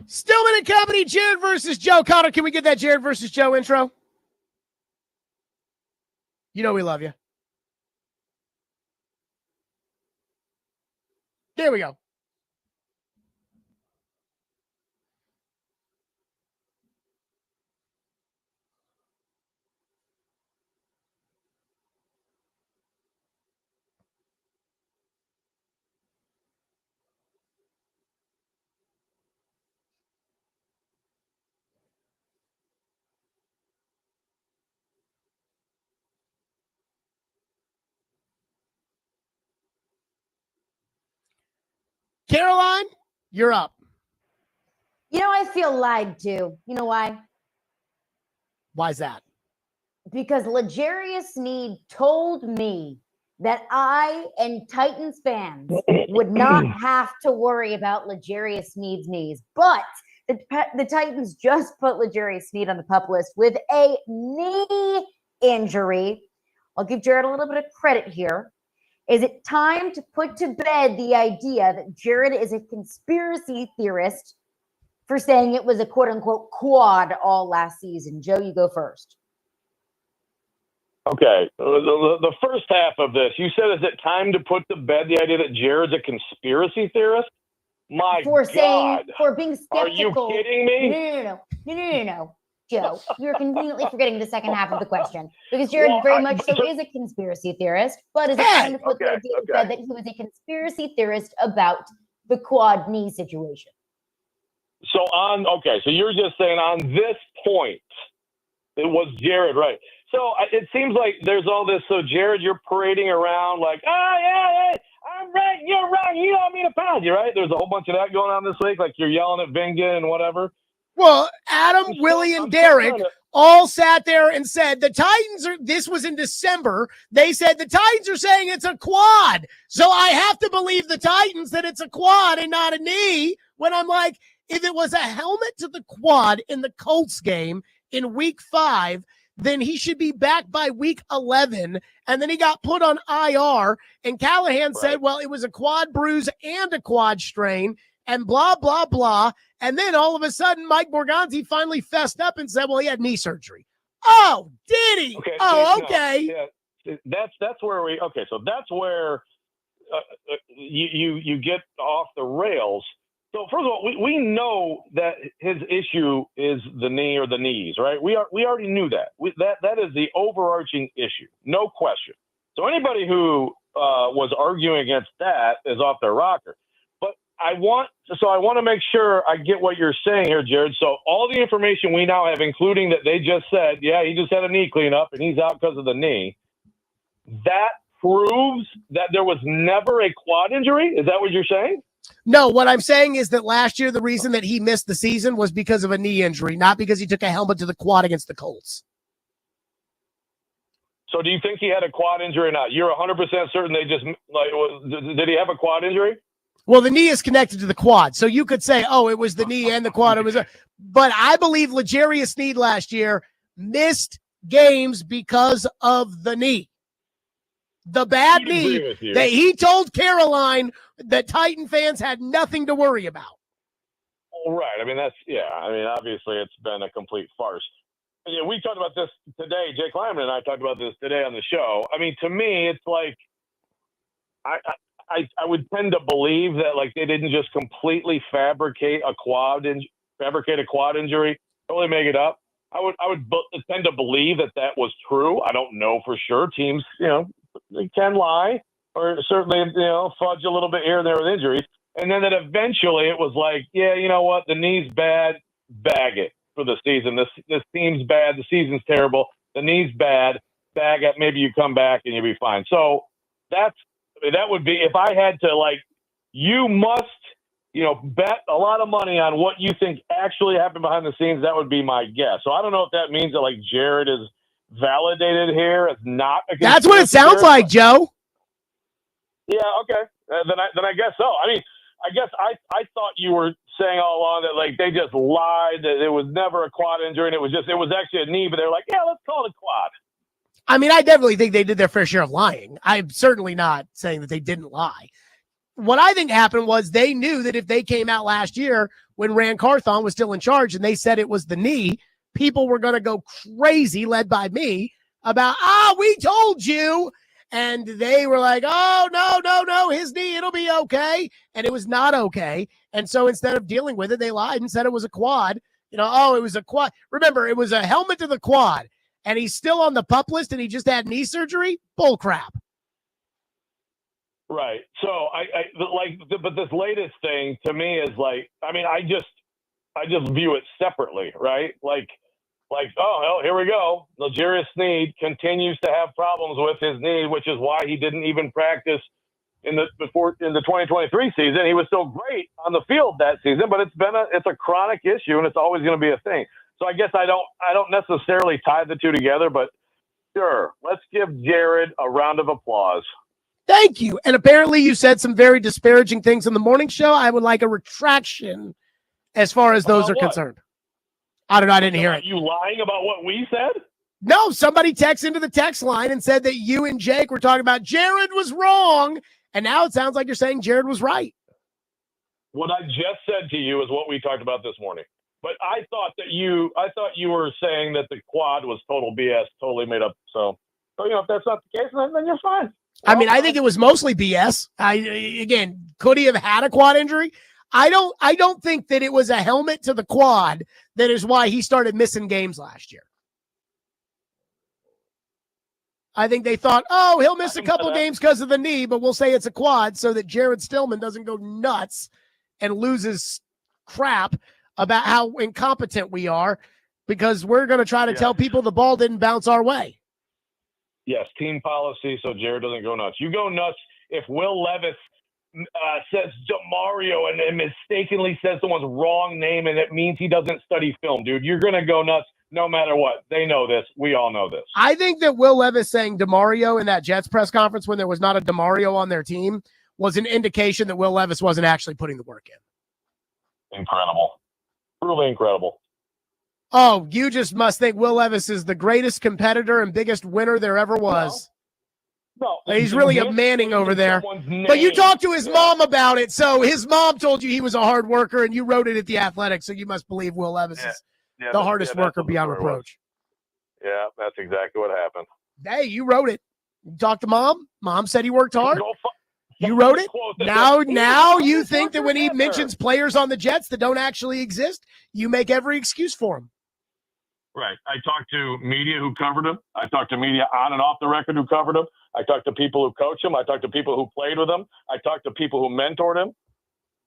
Stillman and Company, Jared versus Joe. Connor, can we get that Jared versus Joe intro? You know we love you. There we go. Caroline, you're up. You know, I feel lied to. You know why? Why's that? Because L'Jarius Sneed told me that I and Titans fans would not have to worry about L'Jarius Sneed's knees. But the Titans just put L'Jarius Sneed on the PUP list with a knee injury. I'll give Jared a little bit of credit here. Is it time to put to bed the idea that Jared is a conspiracy theorist for saying it was a quote-unquote quad all last season? Joe, you go first. Okay, the first half of this, you said, is it time to put to bed the idea that Jared's a conspiracy theorist? My For God. saying, for being skeptical. Are you kidding me? No. Joe, you're completely forgetting the second half of the question, because Jared very much so is a conspiracy theorist, but is it time to put the idea to bed that he was a conspiracy theorist about the quad knee situation? So so you're just saying on this point, it was Jared, right? So it seems like there's all this. So Jared, you're parading around like, yeah, I'm right, you're wrong. You don't mean to pound you, right? There's a whole bunch of that going on this week. Like you're yelling at Vinga and whatever. Well, Adam, Willie, and Derek all sat there and said the Titans are, this was in December. They said the Titans are saying it's a quad. So I have to believe the Titans that it's a quad and not a knee, when I'm like, if it was a helmet to the quad in the Colts game in week 5, then he should be back by week 11. And then he got put on IR, and Callahan said, well, it was a quad bruise and a quad strain, and blah, blah, blah. And then all of a sudden, Mike Morganti finally fessed up and said, well, he had knee surgery. Oh, did he? Okay, okay. Yeah, that's where we. Okay, so that's where you get off the rails. So first of all, we know that his issue is the knee or the knees, right? We already knew that. That is the overarching issue, no question. So anybody who was arguing against that is off their rocker. But I want to make sure I get what you're saying here, Jared. So all the information we now have, including that they just said, yeah, he just had a knee cleanup and he's out because of the knee. That proves that there was never a quad injury. Is that what you're saying? No, what I'm saying is that last year, the reason that he missed the season was because of a knee injury, not because he took a helmet to the quad against the Colts. So do you think he had a quad injury or not? You're 100% certain they just, did he have a quad injury? Well, the knee is connected to the quad. So you could say, oh, it was the knee and the quad. But I believe L'Jarius Sneed last year missed games because of the knee. The bad knee that he told Caroline that Titan fans had nothing to worry about. Right. I mean, obviously it's been a complete farce. Yeah, we talked about this today. Jake Lyman and I talked about this today on the show. I mean, to me, it's like I would tend to believe that like they didn't just completely fabricate a quad injury, totally make it up. I would tend to believe that was true. I don't know for sure. Teams, they can lie or certainly, fudge a little bit here and there with injuries. And then that eventually it was like, yeah, you know what? The knee's bad. Bag it for the season. This team's bad. The season's terrible. The knee's bad. Bag it. Maybe you come back and you'll be fine. So that would be, if I had to, like, you must, bet a lot of money on what you think actually happened behind the scenes. That would be my guess. So I don't know if that means that like Jared is validated here as not a conspiracy. That's what it sounds like, Joe. Yeah. Okay. Then I guess so. I mean, I guess I thought you were saying all along that like they just lied, that it was never a quad injury and it was actually a knee, but they're like, yeah, let's call it a quad. I mean, I definitely think they did their fair share of lying. I'm certainly not saying that they didn't lie. what I think happened was they knew that if they came out last year when Rand Carthon was still in charge and they said it was the knee, people were going to go crazy, led by me, about, we told you. And they were like, oh, no, his knee, it'll be okay. And it was not okay. And so instead of dealing with it, they lied and said it was a quad. It was a quad. Remember, it was a helmet to the quad. And he's still on the PUP list and he just had knee surgery? Bull crap. Right. So but this latest thing to me is like, I mean, I just view it separately, right? Like, oh, hell, here we go. L'Jarius Sneed continues to have problems with his knee, which is why he didn't even practice in the 2023 season. He was still great on the field that season, but it's a chronic issue and it's always going to be a thing. So I guess I don't necessarily tie the two together, but sure, let's give Jared a round of applause. Thank you. And apparently you said some very disparaging things on the morning show. I would like a retraction as far as those are concerned. I don't know. I didn't hear it. Are you lying about what we said? No, somebody texted into the text line and said that you and Jake were talking about Jared was wrong. And now it sounds like you're saying Jared was right. What I just said to you is what we talked about this morning. But I thought you were saying that the quad was total BS, totally made up. So if that's not the case, then you're fine. I mean, I think it was mostly BS. Again, could he have had a quad injury? I don't think that it was a helmet to the quad that is why he started missing games last year. I think they thought, he'll miss a couple games because of the knee, but we'll say it's a quad so that Jared Stillman doesn't go nuts and loses crap about how incompetent we are because we're going to try to tell people the ball didn't bounce our way. Yes, team policy so Jared doesn't go nuts. You go nuts if Will Levis says DeMario and mistakenly says someone's wrong name and it means he doesn't study film, dude. You're going to go nuts no matter what. They know this. We all know this. I think that Will Levis saying DeMario in that Jets press conference when there was not a DeMario on their team was an indication that Will Levis wasn't actually putting the work in. Incredible. Truly incredible. Oh, you just must think Will Levis is the greatest competitor and biggest winner there ever was. No, he's really a Manning over there. But you talked to his mom about it, so his mom told you he was a hard worker, and you wrote it at The Athletic, so you must believe Will Levis is the hardest worker beyond reproach. Yeah, that's exactly what happened. Hey, you wrote it. You talked to Mom. Mom said he worked hard. You wrote it. Now you think that when he mentions players on the Jets that don't actually exist, you make every excuse for him. Right. I talked to media who covered him. I talked to media on and off the record who covered him. I talked to people who coach him. I talked to people who played with him. I talked to people who mentored him.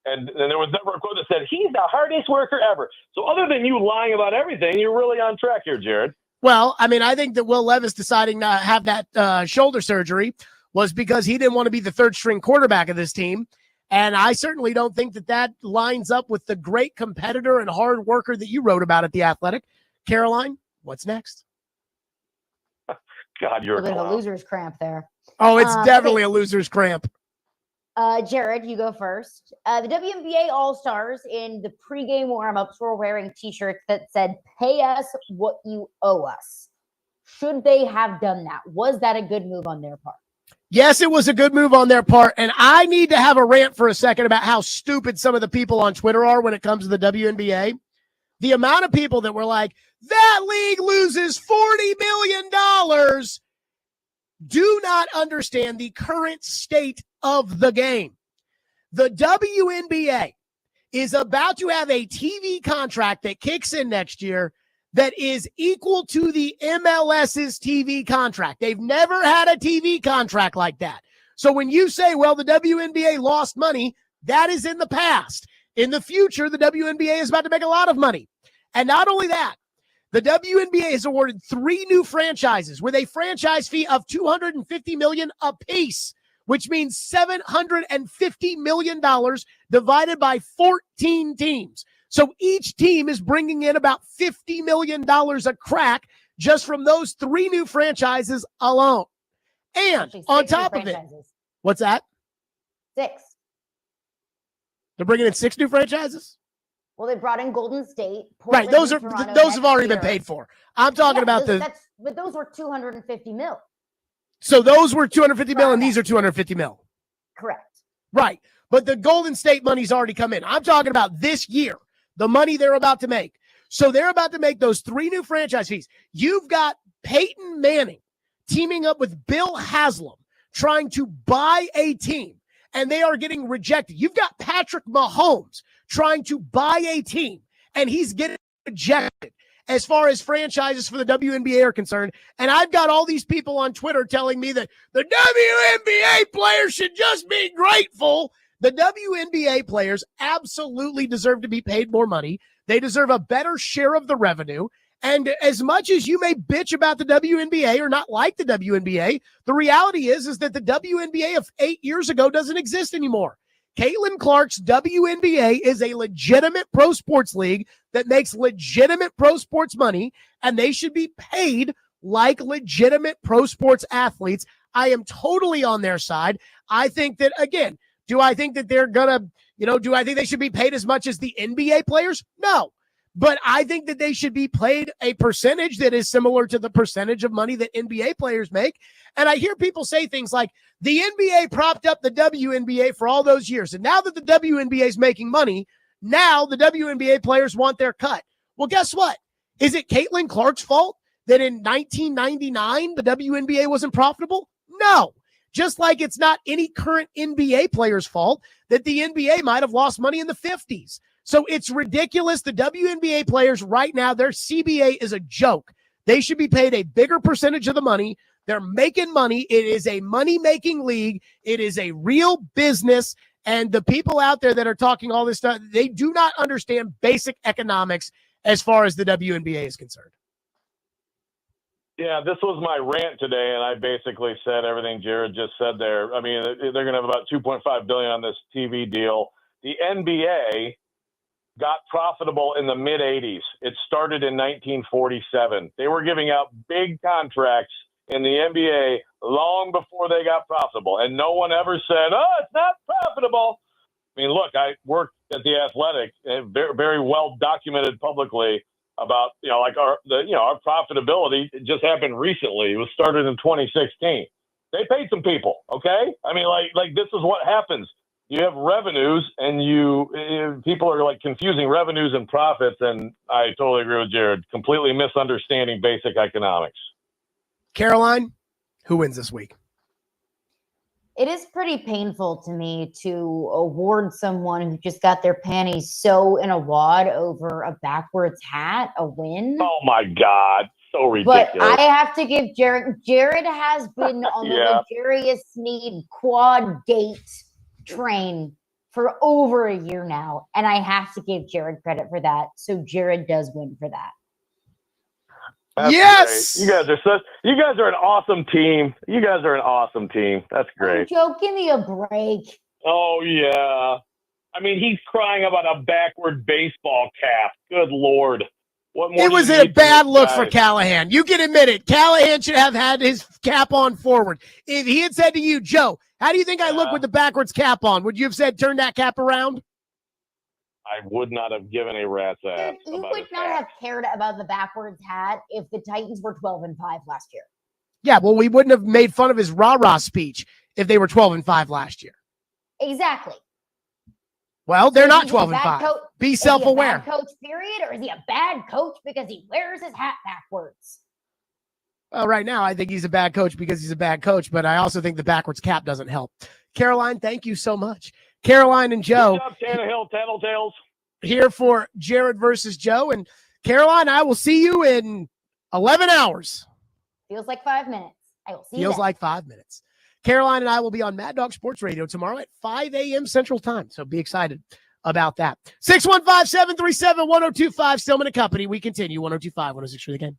And there was never a quote that said, he's the hardest worker ever. So other than you lying about everything, you're really on track here, Jared. Well, I mean, I think that Will Levis deciding not to have that shoulder surgery was because he didn't want to be the third string quarterback of this team. And I certainly don't think that lines up with the great competitor and hard worker that you wrote about at The Athletic. Caroline, what's next? God, you're a bit of a loser's cramp there. Oh, it's definitely a loser's cramp. Jared, you go first. The WNBA All-Stars in the pregame warm-ups were wearing T-shirts that said, pay us what you owe us. Should they have done that? Was that a good move on their part? Yes, it was a good move on their part. And I need to have a rant for a second about how stupid some of the people on Twitter are when it comes to the WNBA. The amount of people that were like, that league loses $40 million do not understand the current state of the game. The WNBA is about to have a TV contract that kicks in next year that is equal to the MLS's TV contract. They've never had a TV contract like that. So when you say, well, the WNBA lost money, that is in the past. In the future, the WNBA is about to make a lot of money. And not only that, the WNBA has awarded 3 new franchises with a franchise fee of $250 million apiece, which means $750 million divided by 14 teams. So each team is bringing in about $50 million a crack just from those 3 new franchises alone. And on top of it, what's that? 6. They're bringing in 6 new franchises? Well, they brought in Golden State. Portland, right, those have already been paid for. I'm talking about but those were $250 million. So those were $250 million, and these are $250 million. Correct. Right. but the Golden State money's already come in. I'm talking about this year, the money they're about to make. So they're about to make those 3 new franchise fees. You've got Peyton Manning teaming up with Bill Haslam trying to buy a team, and they are getting rejected. You've got Patrick Mahomes trying to buy a team, and he's getting rejected as far as franchises for the WNBA are concerned. And I've got all these people on Twitter telling me that the WNBA players should just be grateful. The WNBA players absolutely deserve to be paid more money. They deserve a better share of the revenue. And as much as you may bitch about the WNBA or not like the WNBA, the reality is that the WNBA of 8 years ago doesn't exist anymore. Caitlin Clark's WNBA is a legitimate pro sports league that makes legitimate pro sports money, and they should be paid like legitimate pro sports athletes. I am totally on their side. I think that, again, do I think that they're going to, do I think they should be paid as much as the NBA players? No. But I think that they should be paid a percentage that is similar to the percentage of money that NBA players make. And I hear people say things like the NBA propped up the WNBA for all those years. And now that the WNBA is making money, now the WNBA players want their cut. Well, guess what? Is it Caitlin Clark's fault that in 1999 the WNBA wasn't profitable? No. Just like it's not any current NBA player's fault that the NBA might have lost money in the 50s. So it's ridiculous. The WNBA players right now, their CBA is a joke. They should be paid a bigger percentage of the money. They're making money. It is a money-making league. It is a real business. And the people out there that are talking all this stuff, they do not understand basic economics as far as the WNBA is concerned. Yeah, this was my rant today, and I basically said everything Jared just said there. I mean, they're going to have about $2.5 billion on this TV deal. The NBA got profitable in the mid-'80s. It started in 1947. They were giving out big contracts in the NBA long before they got profitable, and no one ever said, "Oh, it's not profitable." I mean, look, I worked at the Athletic, and very, very well documented publicly about our profitability. It just happened recently. It was started in 2016. They paid some people, okay? I mean, like this is what happens. You have revenues, and people are like confusing revenues and profits. And I totally agree with Jared. Completely misunderstanding basic economics. Caroline, who wins this week? It is pretty painful to me to award someone who just got their panties so in a wad over a backwards hat a win. Oh my God. So ridiculous. But I have to give Jared. Jared has been on the luxurious Sneed quad gate train for over a year now, and I have to give Jared credit for that. So Jared does win for that. That's yes, great. You guys are an awesome team. You guys are an awesome team. That's great. Joe, give me a break. Oh yeah. I mean, he's crying about a backward baseball cap. Good Lord. What more? It was a bad look for Callahan. You can admit it. Callahan should have had his cap on forward. If he had said to you, Joe, how do you think I look with the backwards cap on? Would you have said, turn that cap around? I would not have given a rat's ass. You would not have cared about the backwards hat if the Titans were 12-5 last year. Yeah, well, we wouldn't have made fun of his rah-rah speech if they were 12-5 last year. Exactly. Well, they're not 12-5. Be self-aware. Is he a bad coach, period, or is he a bad coach because he wears his hat backwards? Well, right now, I think he's a bad coach because he's a bad coach, but I also think the backwards cap doesn't help. Caroline, thank you so much. Caroline and Joe. Good job, Tannehill, Tattletales. Here for Jared versus Joe. And Caroline, I will see you in 11 hours. Feels like 5 minutes. I will see you. Feels like 5 minutes. Caroline and I will be on Mad Dog Sports Radio tomorrow at 5 a.m. Central Time. So be excited about that. 615-737-1025, Stillman and Company. We continue 102.5, 106 for the game.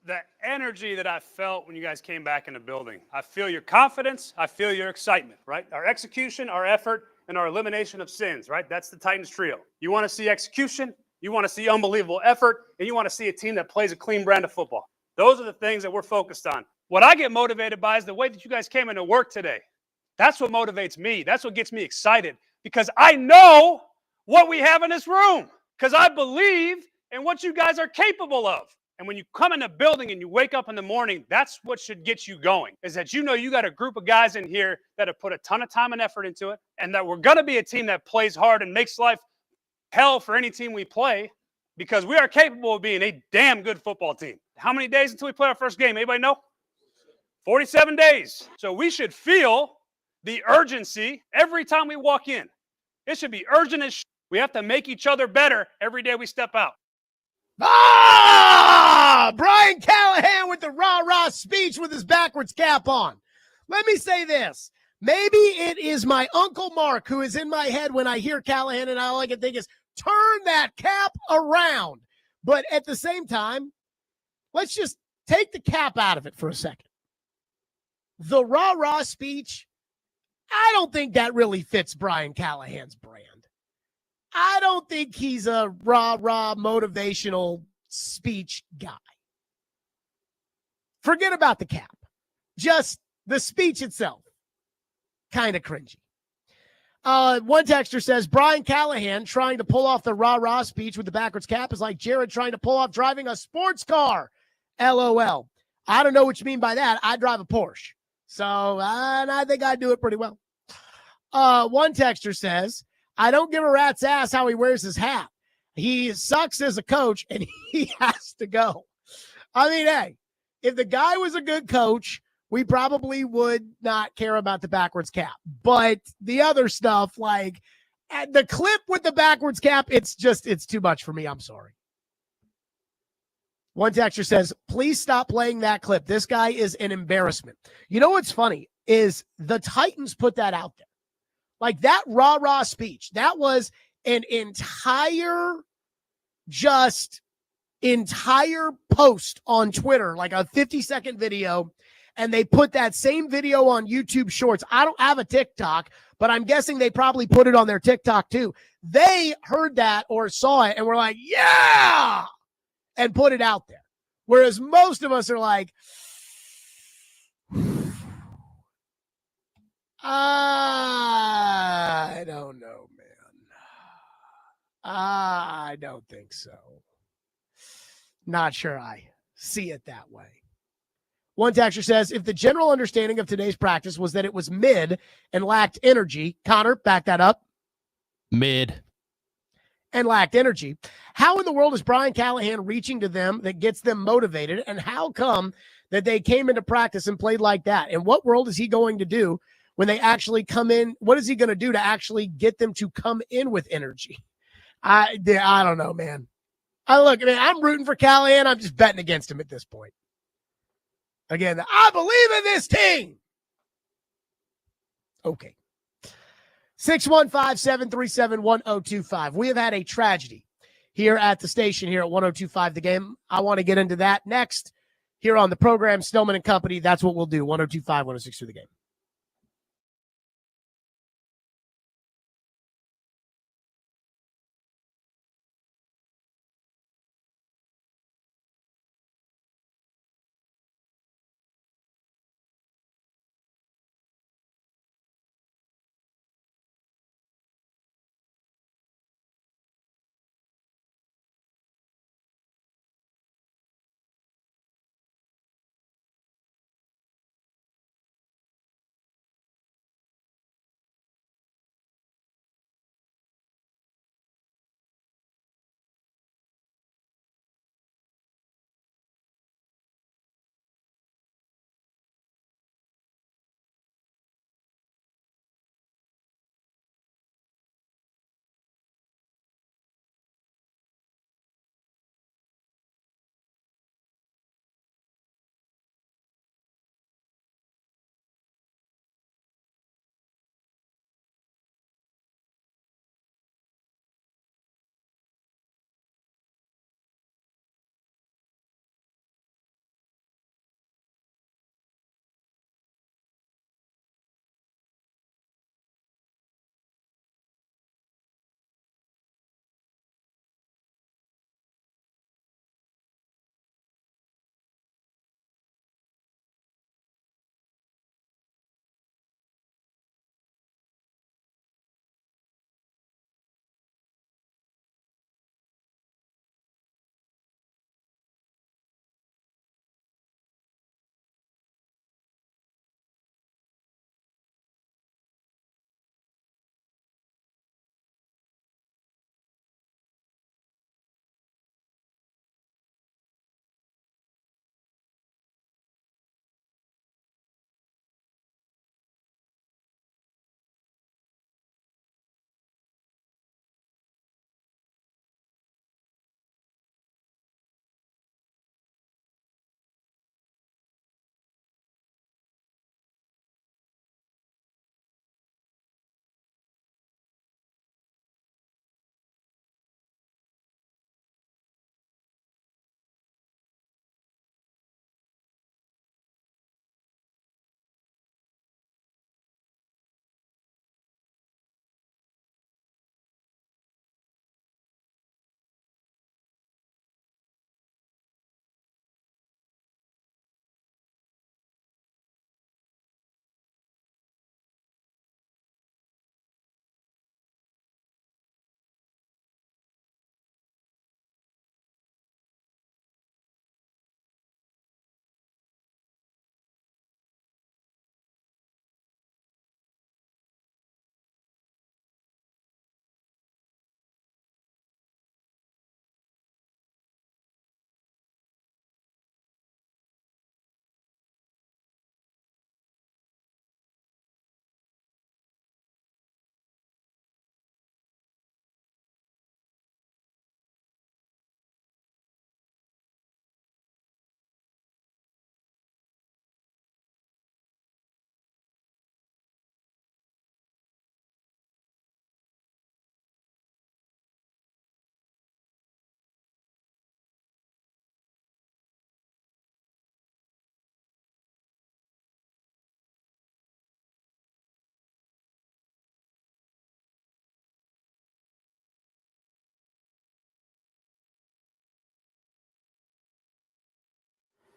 the energy that I felt when you guys came back in the building. I feel your confidence. I feel your excitement, right? Our execution, our effort, and our elimination of sins, right? That's the Titans trio. You want to see execution, you want to see unbelievable effort, and you want to see a team that plays a clean brand of football. Those are the things that we're focused on. What I get motivated by is the way that you guys came into work today. That's what motivates me. That's what gets me excited because I know what we have in this room because I believe in what you guys are capable of. And when you come in the building and you wake up in the morning, that's what should get you going, is that you know you got a group of guys in here that have put a ton of time and effort into it, and that we're going to be a team that plays hard and makes life hell for any team we play because we are capable of being a damn good football team. How many days until we play our first game? Anybody know? 47 days. So we should feel the urgency every time we walk in. It should be urgent as shit. We have to make each other better every day we step out. Brian Callahan with the rah-rah speech with his backwards cap on. Let me say this. Maybe it is my Uncle Mark who is in my head when I hear Callahan, and all I can think is, turn that cap around. But at the same time, let's just take the cap out of it for a second. The rah-rah speech, I don't think that really fits Brian Callahan's brand. I don't think he's a rah-rah motivational speech guy. Forget about the cap. Just the speech itself. Kind of cringy. One texter says, Brian Callahan trying to pull off the rah-rah speech with the backwards cap is like Jared trying to pull off driving a sports car. LOL. I don't know what you mean by that. I drive a Porsche. So and I think I do it pretty well. One texter says, I don't give a rat's ass how he wears his hat. He sucks as a coach, and he has to go. I mean, hey, if the guy was a good coach, we probably would not care about the backwards cap. But the other stuff, like the clip with the backwards cap, it's too much for me. I'm sorry. One texter says, please stop playing that clip. This guy is an embarrassment. You know what's funny is the Titans put that out there. Like that rah-rah speech, that was an entire post on Twitter, like a 50-second video, and they put that same video on YouTube Shorts. I don't have a TikTok, but I'm guessing they probably put it on their TikTok too. They heard that or saw it and were like, yeah, and put it out there. Whereas most of us are like, I don't know, man. I don't think so. Not sure I see it that way. One texter says, if the general understanding of today's practice was that it was mid and lacked energy, Connor, back that up. Mid. And lacked energy. How in the world is Brian Callahan reaching to them that gets them motivated? And how come that they came into practice and played like that? And what world is he going to do when they actually come in? What is he going to do to actually get them to come in with energy? I don't know, man. I'm rooting for Callahan. I'm just betting against him at this point. Again, I believe in this team. Okay. 615-737-1025. We have had a tragedy here at the station here at 1025 The Game. I want to get into that next here on the program. Stillman and Company. That's what we'll do. 1025, 1062 The Game.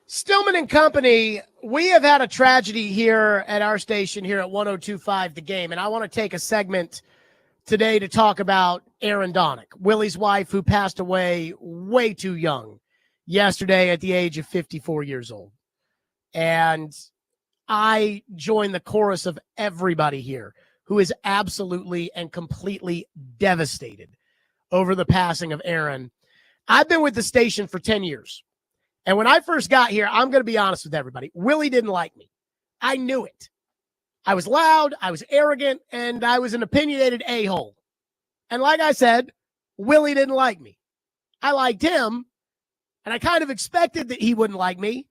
Stillman and Company, we have had a tragedy here at our station here at 102.5 The Game, and I want to take a segment today to talk about Aaron Donic, Willie's wife, who passed away way too young yesterday at the age of 54 years old. And I join the chorus of everybody here who is absolutely and completely devastated over the passing of Aaron. I've been with the station for 10 years. And when I first got here, I'm going to be honest with everybody, Willie didn't like me. I knew it. I was loud, I was arrogant, and I was an opinionated a-hole. And like I said, Willie didn't like me. I liked him, and I kind of expected that he wouldn't like me,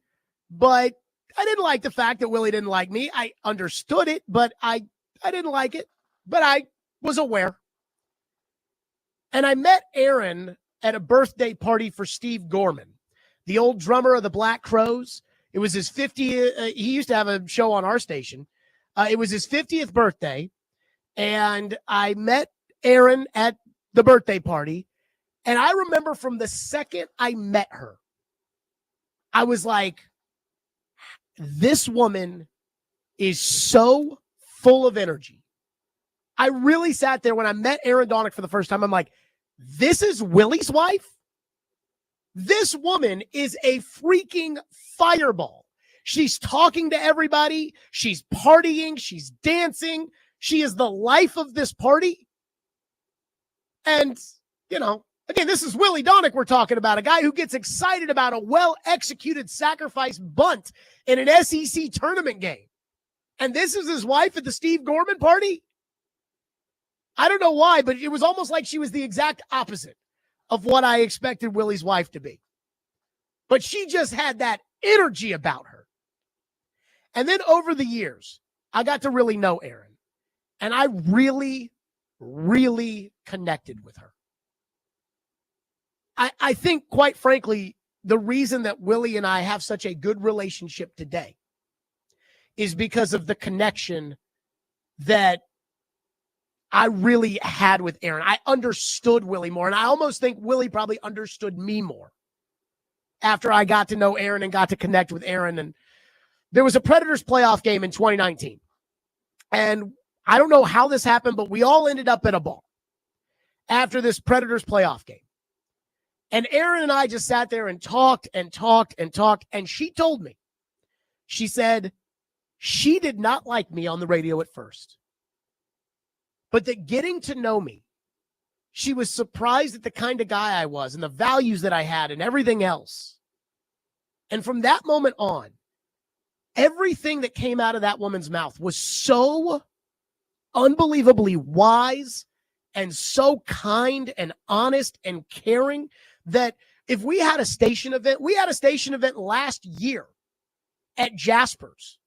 but I didn't like the fact that Willie didn't like me. I understood it, but I didn't like it, but I was aware. And I met Aaron at a birthday party for Steve Gorman, the old drummer of the Black Crowes. It was his 50th. He used to have a show on our station. It was his 50th birthday, and I met Aaron at the birthday party. And I remember from the second I met her, I was like, this woman is so full of energy. I really sat there when I met Aaron Donic for the first time. I'm like, this is Willie's wife? This woman is a freaking fireball. She's talking to everybody. She's partying. She's dancing. She is the life of this party. And, you know, again, this is Willie Donic we're talking about, a guy who gets excited about a well-executed sacrifice bunt in an SEC tournament game. And this is his wife at the Steve Gorman party? I don't know why, but it was almost like she was the exact opposite of what I expected Willie's wife to be. But she just had that energy about her. And then over the years, I got to really know Aaron. And I really, really connected with her. I think, quite frankly, the reason that Willie and I have such a good relationship today is because of the connection that I really had with Aaron. I understood Willie more, and I almost think Willie probably understood me more after I got to know Aaron and got to connect with Aaron. And there was a Predators playoff game in 2019, and I don't know how this happened, but we all ended up at a bar after this Predators playoff game. And Aaron and I just sat there and talked and talked and talked, and she told me, she said she did not like me on the radio at first, but that getting to know me, she was surprised at the kind of guy I was and the values that I had and everything else. And from that moment on, everything that came out of that woman's mouth was so unbelievably wise and so kind and honest and caring that if we had a station event last year at Jasper's,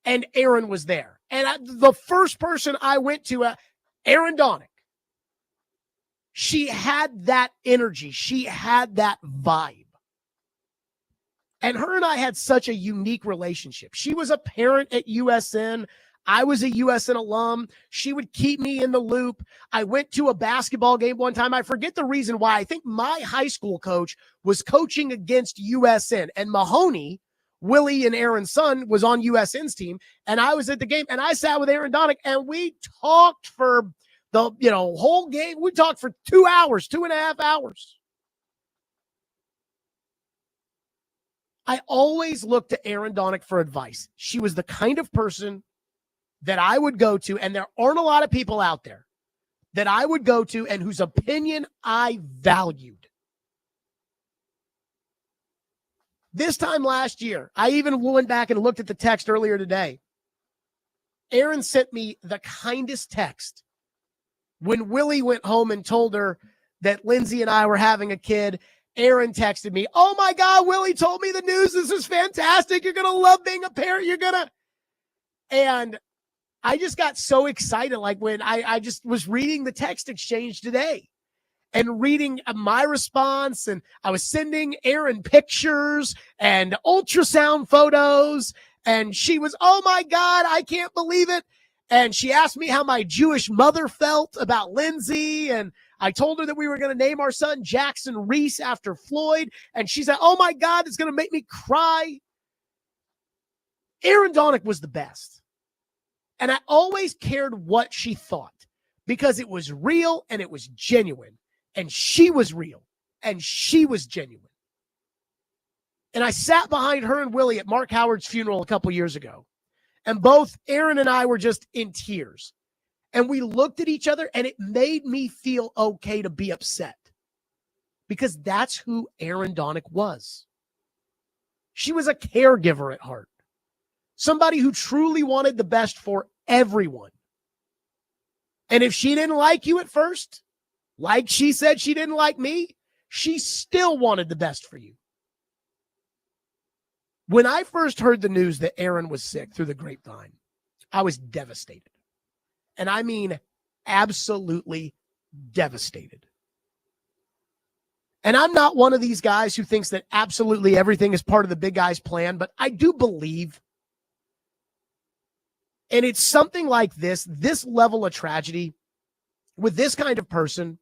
and Aaron was there. And the first person I went to, Aaron Donic, she had that energy. She had that vibe. And her and I had such a unique relationship. She was a parent at USN. I was a USN alum. She would keep me in the loop. I went to a basketball game one time. I forget the reason why. I think my high school coach was coaching against USN. And Mahoney, Willie and Aaron's son, was on USN's team. And I was at the game. And I sat with Aaron Donic. And we talked for the whole game. We talked for 2 hours, 2.5 hours. I always looked to Aaron Donic for advice. She was the kind of person that I would go to, and there aren't a lot of people out there that I would go to and whose opinion I valued. This time last year, I even went back and looked at the text earlier today. Aaron sent me the kindest text when Willie went home and told her that Lindsay and I were having a kid. Aaron texted me, "Oh my God, Willie told me the news. This is fantastic. You're going to love being a parent. You're going to." And I just got so excited. Like when I just was reading the text exchange today and reading my response, and I was sending Aaron pictures and ultrasound photos, and she was, "Oh my God, I can't believe it." And she asked me how my Jewish mother felt about Lindsay, and I told her that we were going to name our son Jackson Reese after Floyd, and she said, oh my God, it's going to make me cry. Aaron Donic was the best. And I always cared what she thought because it was real and it was genuine. And she was real and she was genuine. And I sat behind her and Willie at Mark Howard's funeral a couple years ago. And both Aaron and I were just in tears. And we looked at each other and it made me feel okay to be upset. Because that's who Aaron Donic was. She was a caregiver at heart. Somebody who truly wanted the best for everyone. And if she didn't like you at first, like she said she didn't like me, she still wanted the best for you. When I first heard the news that Aaron was sick through the grapevine, I was devastated. And I mean absolutely devastated. And I'm not one of these guys who thinks that absolutely everything is part of the big guy's plan, but I do believe. And it's something like this level of tragedy with this kind of person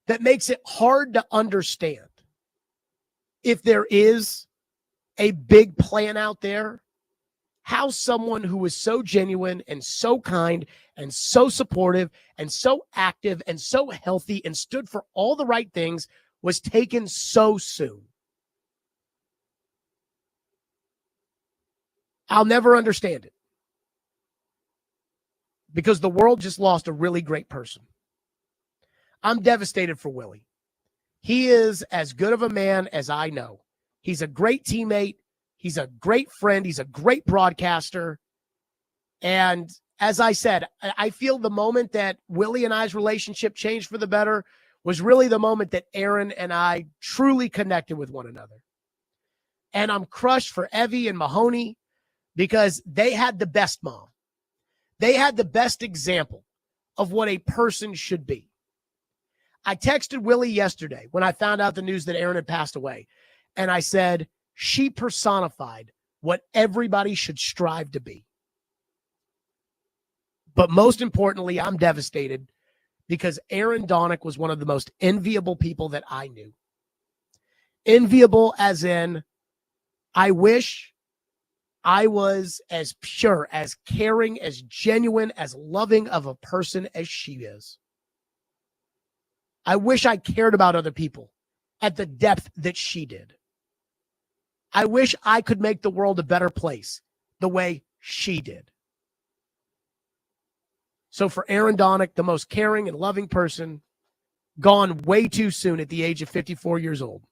that makes it hard to understand if there is a big plan out there, how someone who was so genuine and so kind and so supportive and so active and so healthy and stood for all the right things was taken so soon. I'll never understand it. Because the world just lost a really great person. I'm devastated for Willie. He is as good of a man as I know. He's a great teammate. He's a great friend. He's a great broadcaster. And as I said, I feel the moment that Willie and I's relationship changed for the better was really the moment that Aaron and I truly connected with one another. And I'm crushed for Evie and Mahoney because they had the best mom. They had the best example of what a person should be. I texted Willie yesterday when I found out the news that Aaron had passed away. And I said, she personified what everybody should strive to be. But most importantly, I'm devastated because Aaron Donic was one of the most enviable people that I knew. Enviable as in, I wish I was as pure, as caring, as genuine, as loving of a person as she is. I wish I cared about other people at the depth that she did. I wish I could make the world a better place the way she did. So for Aaron Donic, the most caring and loving person, gone way too soon at the age of 54 years old.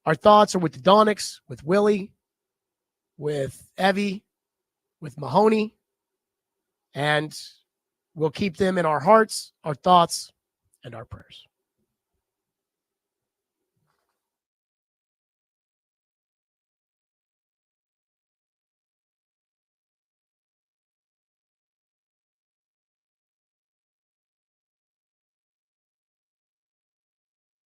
Our thoughts are with the Donics, with Willie, with Evie, with Mahoney, and we'll keep them in our hearts, our thoughts, and our prayers.